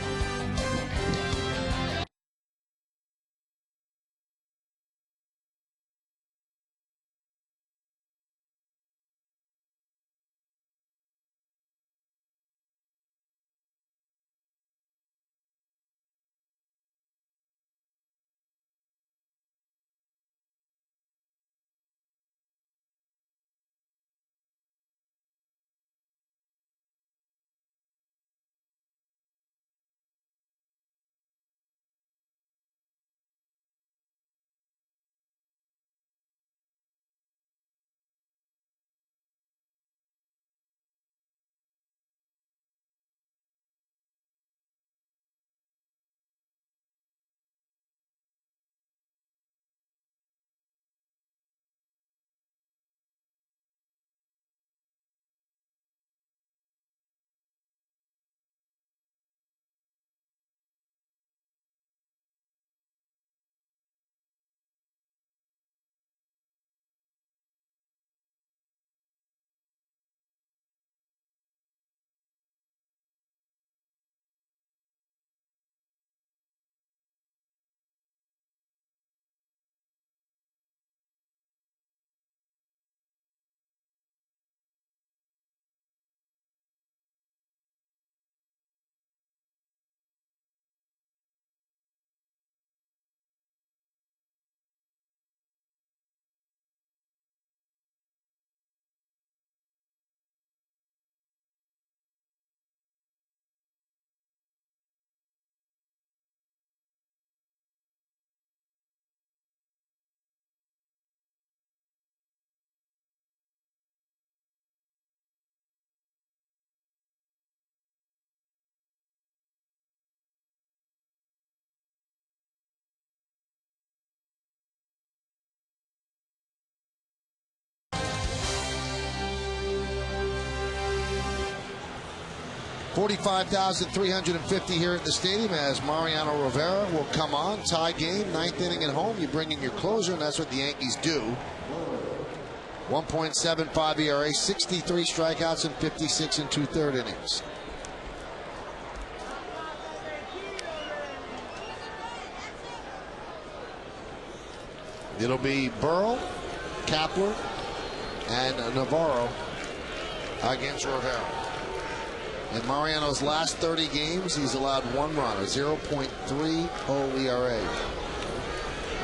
$45,350 here at the stadium as Mariano Rivera will come on. Tie game, 9th inning at home. You bring in your closer, and that's what the Yankees do. 1.75 ERA, 63 strikeouts, and 56 and 2/3 innings. It'll be Burrell, Kapler, and Navarro against Rivera. In Mariano's last 30 games, he's allowed 1 run, a 0.30 ERA.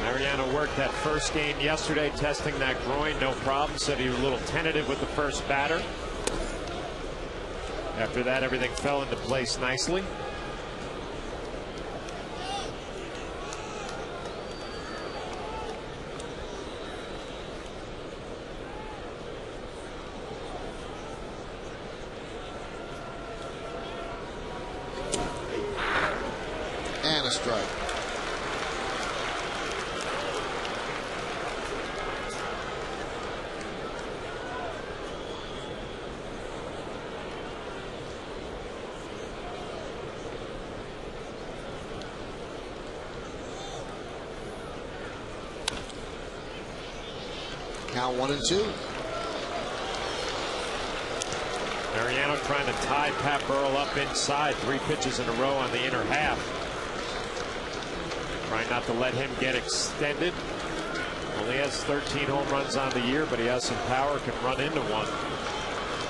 Mariano worked that first game yesterday, testing that groin, no problem. Said he was a little tentative with the first batter. After that, everything fell into place nicely. And a strike. Count 1-2. Mariano trying to tie Pat Burrell up inside. 3 pitches in a row on the inner half. Trying not to let him get extended. Only has 13 home runs on the year, but he has some power, can run into one.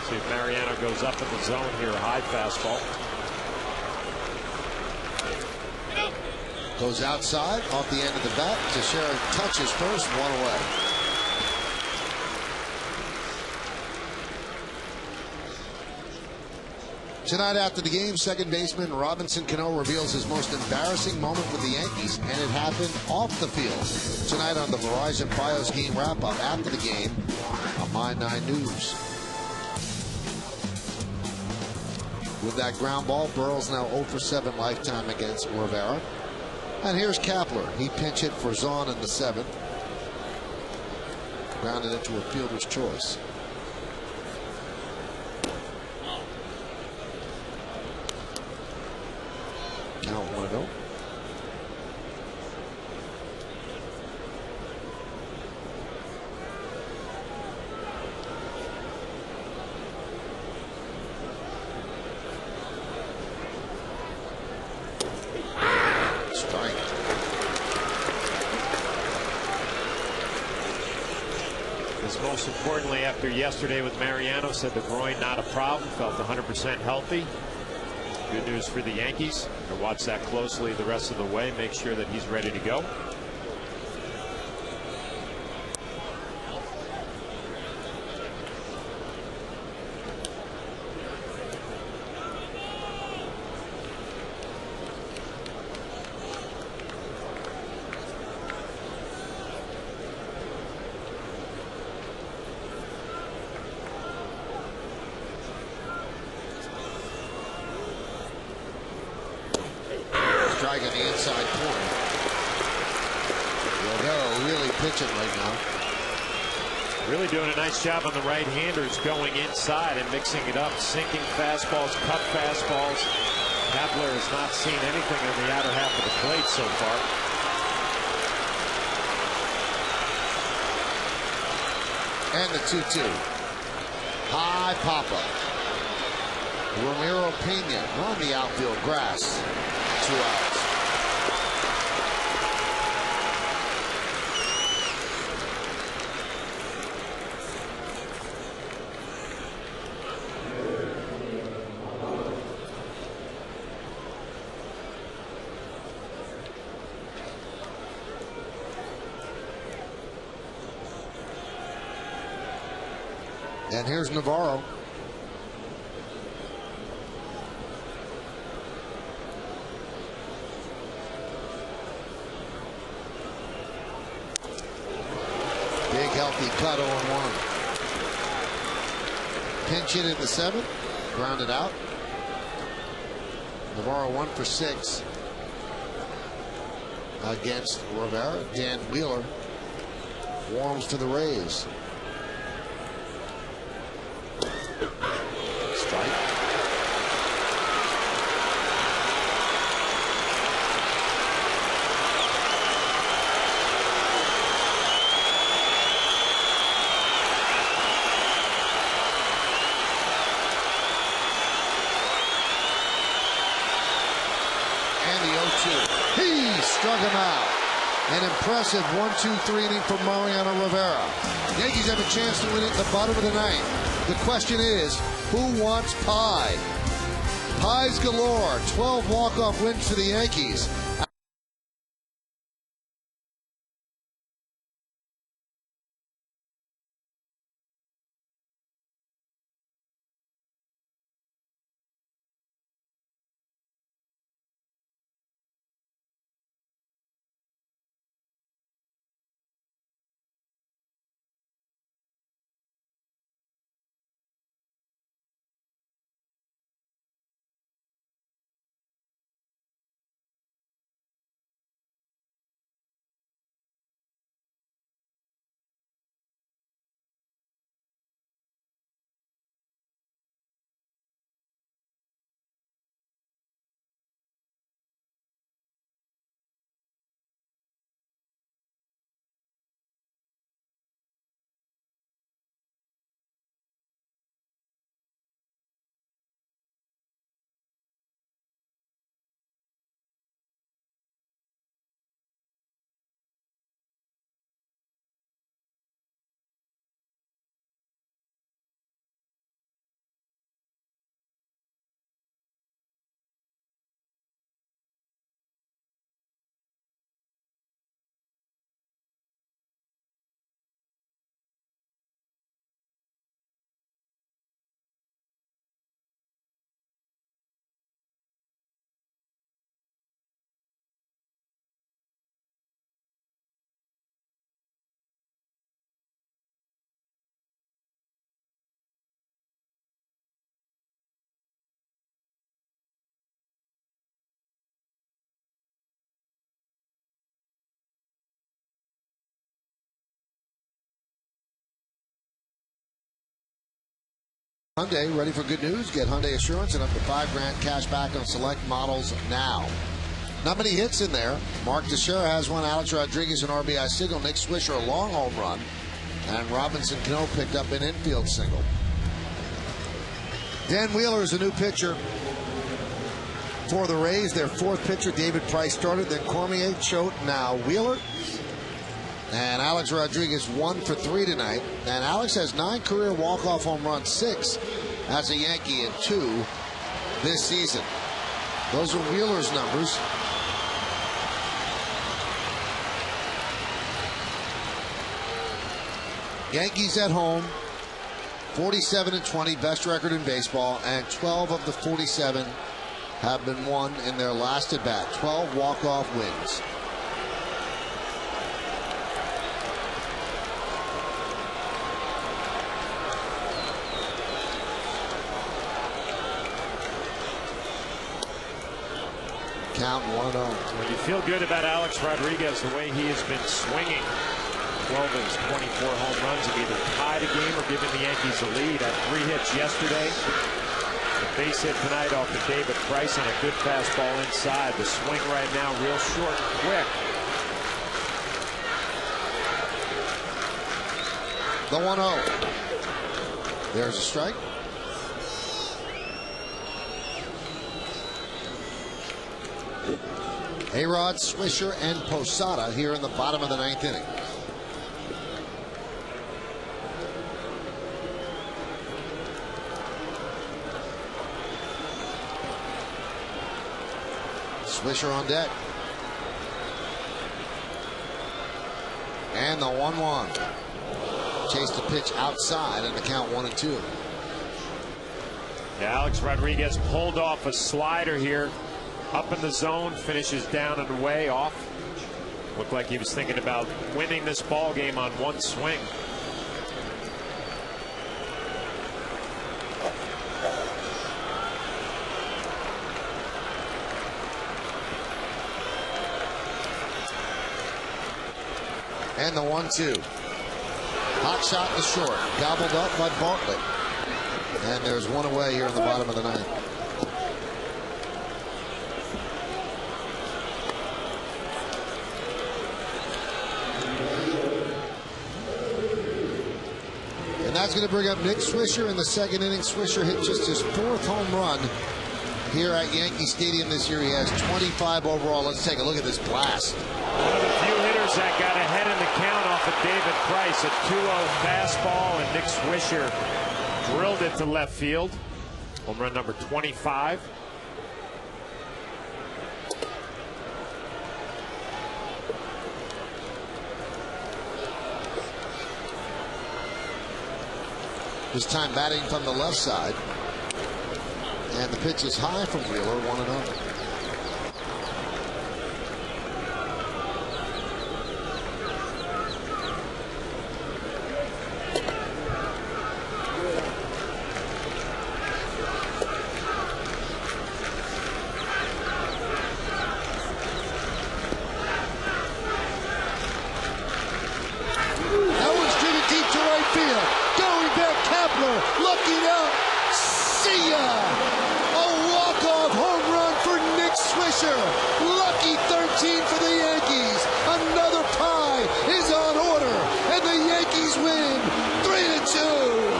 See if Mariano goes up in the zone here. High fastball. Goes outside, off the end of the bat. Teixeira touches first, 1 away. Tonight after the game, second baseman Robinson Cano reveals his most embarrassing moment with the Yankees, and it happened off the field. Tonight on the Verizon Fios game wrap-up after the game on My 9 News. With that ground ball, Burrell's now 0 for 7 lifetime against Rivera. And here's Kapler. He pinch hit for Zahn in the 7th. Grounded into a fielder's choice. Count 1-0. most importantly, after yesterday with Mariano, said the groin not a problem, felt 100% healthy. Good news for the Yankees. They'll watch that closely the rest of the way, make sure that he's ready to go. Strike on the inside corner. Rivera really pitching right now. Really doing a nice job on the right-handers, going inside and mixing it up, sinking fastballs, cut fastballs. Kepler has not seen anything on the outer half of the plate so far. And the 2-2. High pop-up. Ramiro Pena on the outfield grass. 2 outs. And here's Navarro. Big healthy cut 0-1. Pinch hit in the 7th. Grounded out. Navarro 1 for 6 against Rivera. Dan Wheeler warms to the Rays. Strike. And the 0-2. He struck him out. An impressive 1-2-3 inning from Mariano Rivera. Yankees have a chance to win it at the bottom of the 9th. The question is, who wants pie? Pies galore. 12 walk-off wins for the Yankees. Hyundai, ready for good news? Get Hyundai Assurance and up to $5,000 cash back on select models now. Not many hits in there. Mark Teixeira has one. Alex Rodriguez an RBI single. Nick Swisher a long home run. And Robinson Cano picked up an infield single. Dan Wheeler is a new pitcher for the Rays. Their 4th pitcher, David Price, started. Then Cormier, Choate, now Wheeler. And Alex Rodriguez 1 for 3 tonight. And Alex has 9 career walk-off home runs, 6 as a Yankee and 2 this season. Those are Wheeler's numbers. Yankees at home, 47-20, best record in baseball, and 12 of the 47 have been won in their last at bat. 12 walk-off wins. Count 1-0. Well, you feel good about Alex Rodriguez the way he has been swinging. 12 of his 24 home runs have either tied a game or given the Yankees a lead. Had 3 hits yesterday. A base hit tonight off of David Price and a good fastball inside. The swing right now real short and quick. The 1-0. There's a strike. A-Rod, Swisher, and Posada here in the bottom of the 9th inning. Swisher on deck. And the 1-1. Chased the pitch outside and the count 1-2. Yeah, Alex Rodriguez pulled off a slider here. Up in the zone, finishes down and away off. Looked like he was thinking about winning this ball game on one swing. And the 1-2. Hot shot to short. Gobbled up by Bartlett. And there's one away here in the bottom of the 9th. And that's going to bring up Nick Swisher in the 2nd inning. Swisher hit just his 4th home run here at Yankee Stadium this year. He has 25 overall. Let's take a look at this blast. One of the few hitters that got ahead in the count off of David Price. A 2-0 fastball, and Nick Swisher drilled it to left field. Home run number 25. This time batting from the left side. And the pitch is high from Wheeler, 1-0. That one's driven deep to right field. Going back, Kepler looking out. See ya! A walk-off home run for Nick Swisher. Lucky 13 for the Yankees. Another pie is on order, and the Yankees win 3-2.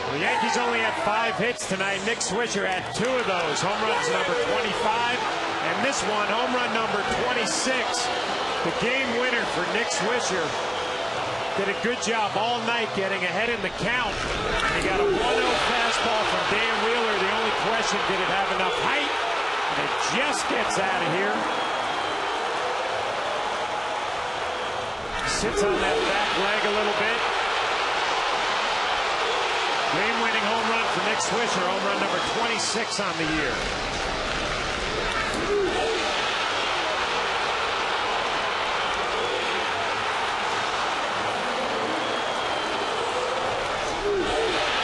The Yankees only had 5 hits tonight. Nick Swisher had 2 of those. Home runs number 25, and this one, home run number 26. The game winner for Nick Swisher. Did a good job all night getting ahead in the count. He got a 1-0 fastball from Dan Wheeler. The only question, did it have enough height? And it just gets out of here. Sits on that back leg a little bit. Game-winning home run for Nick Swisher, home run number 26 on the year.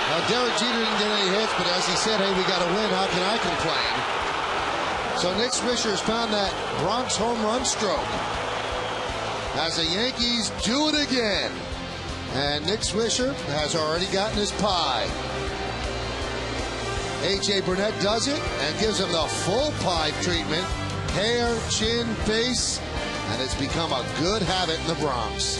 Now Derek Jeter didn't get any hits, but as he said, hey, we got to win. How can I complain? So Nick Swisher has found that Bronx home run stroke as the Yankees do it again. And Nick Swisher has already gotten his pie. A.J. Burnett does it and gives him the full pie treatment. Hair, chin, face, and it's become a good habit in the Bronx.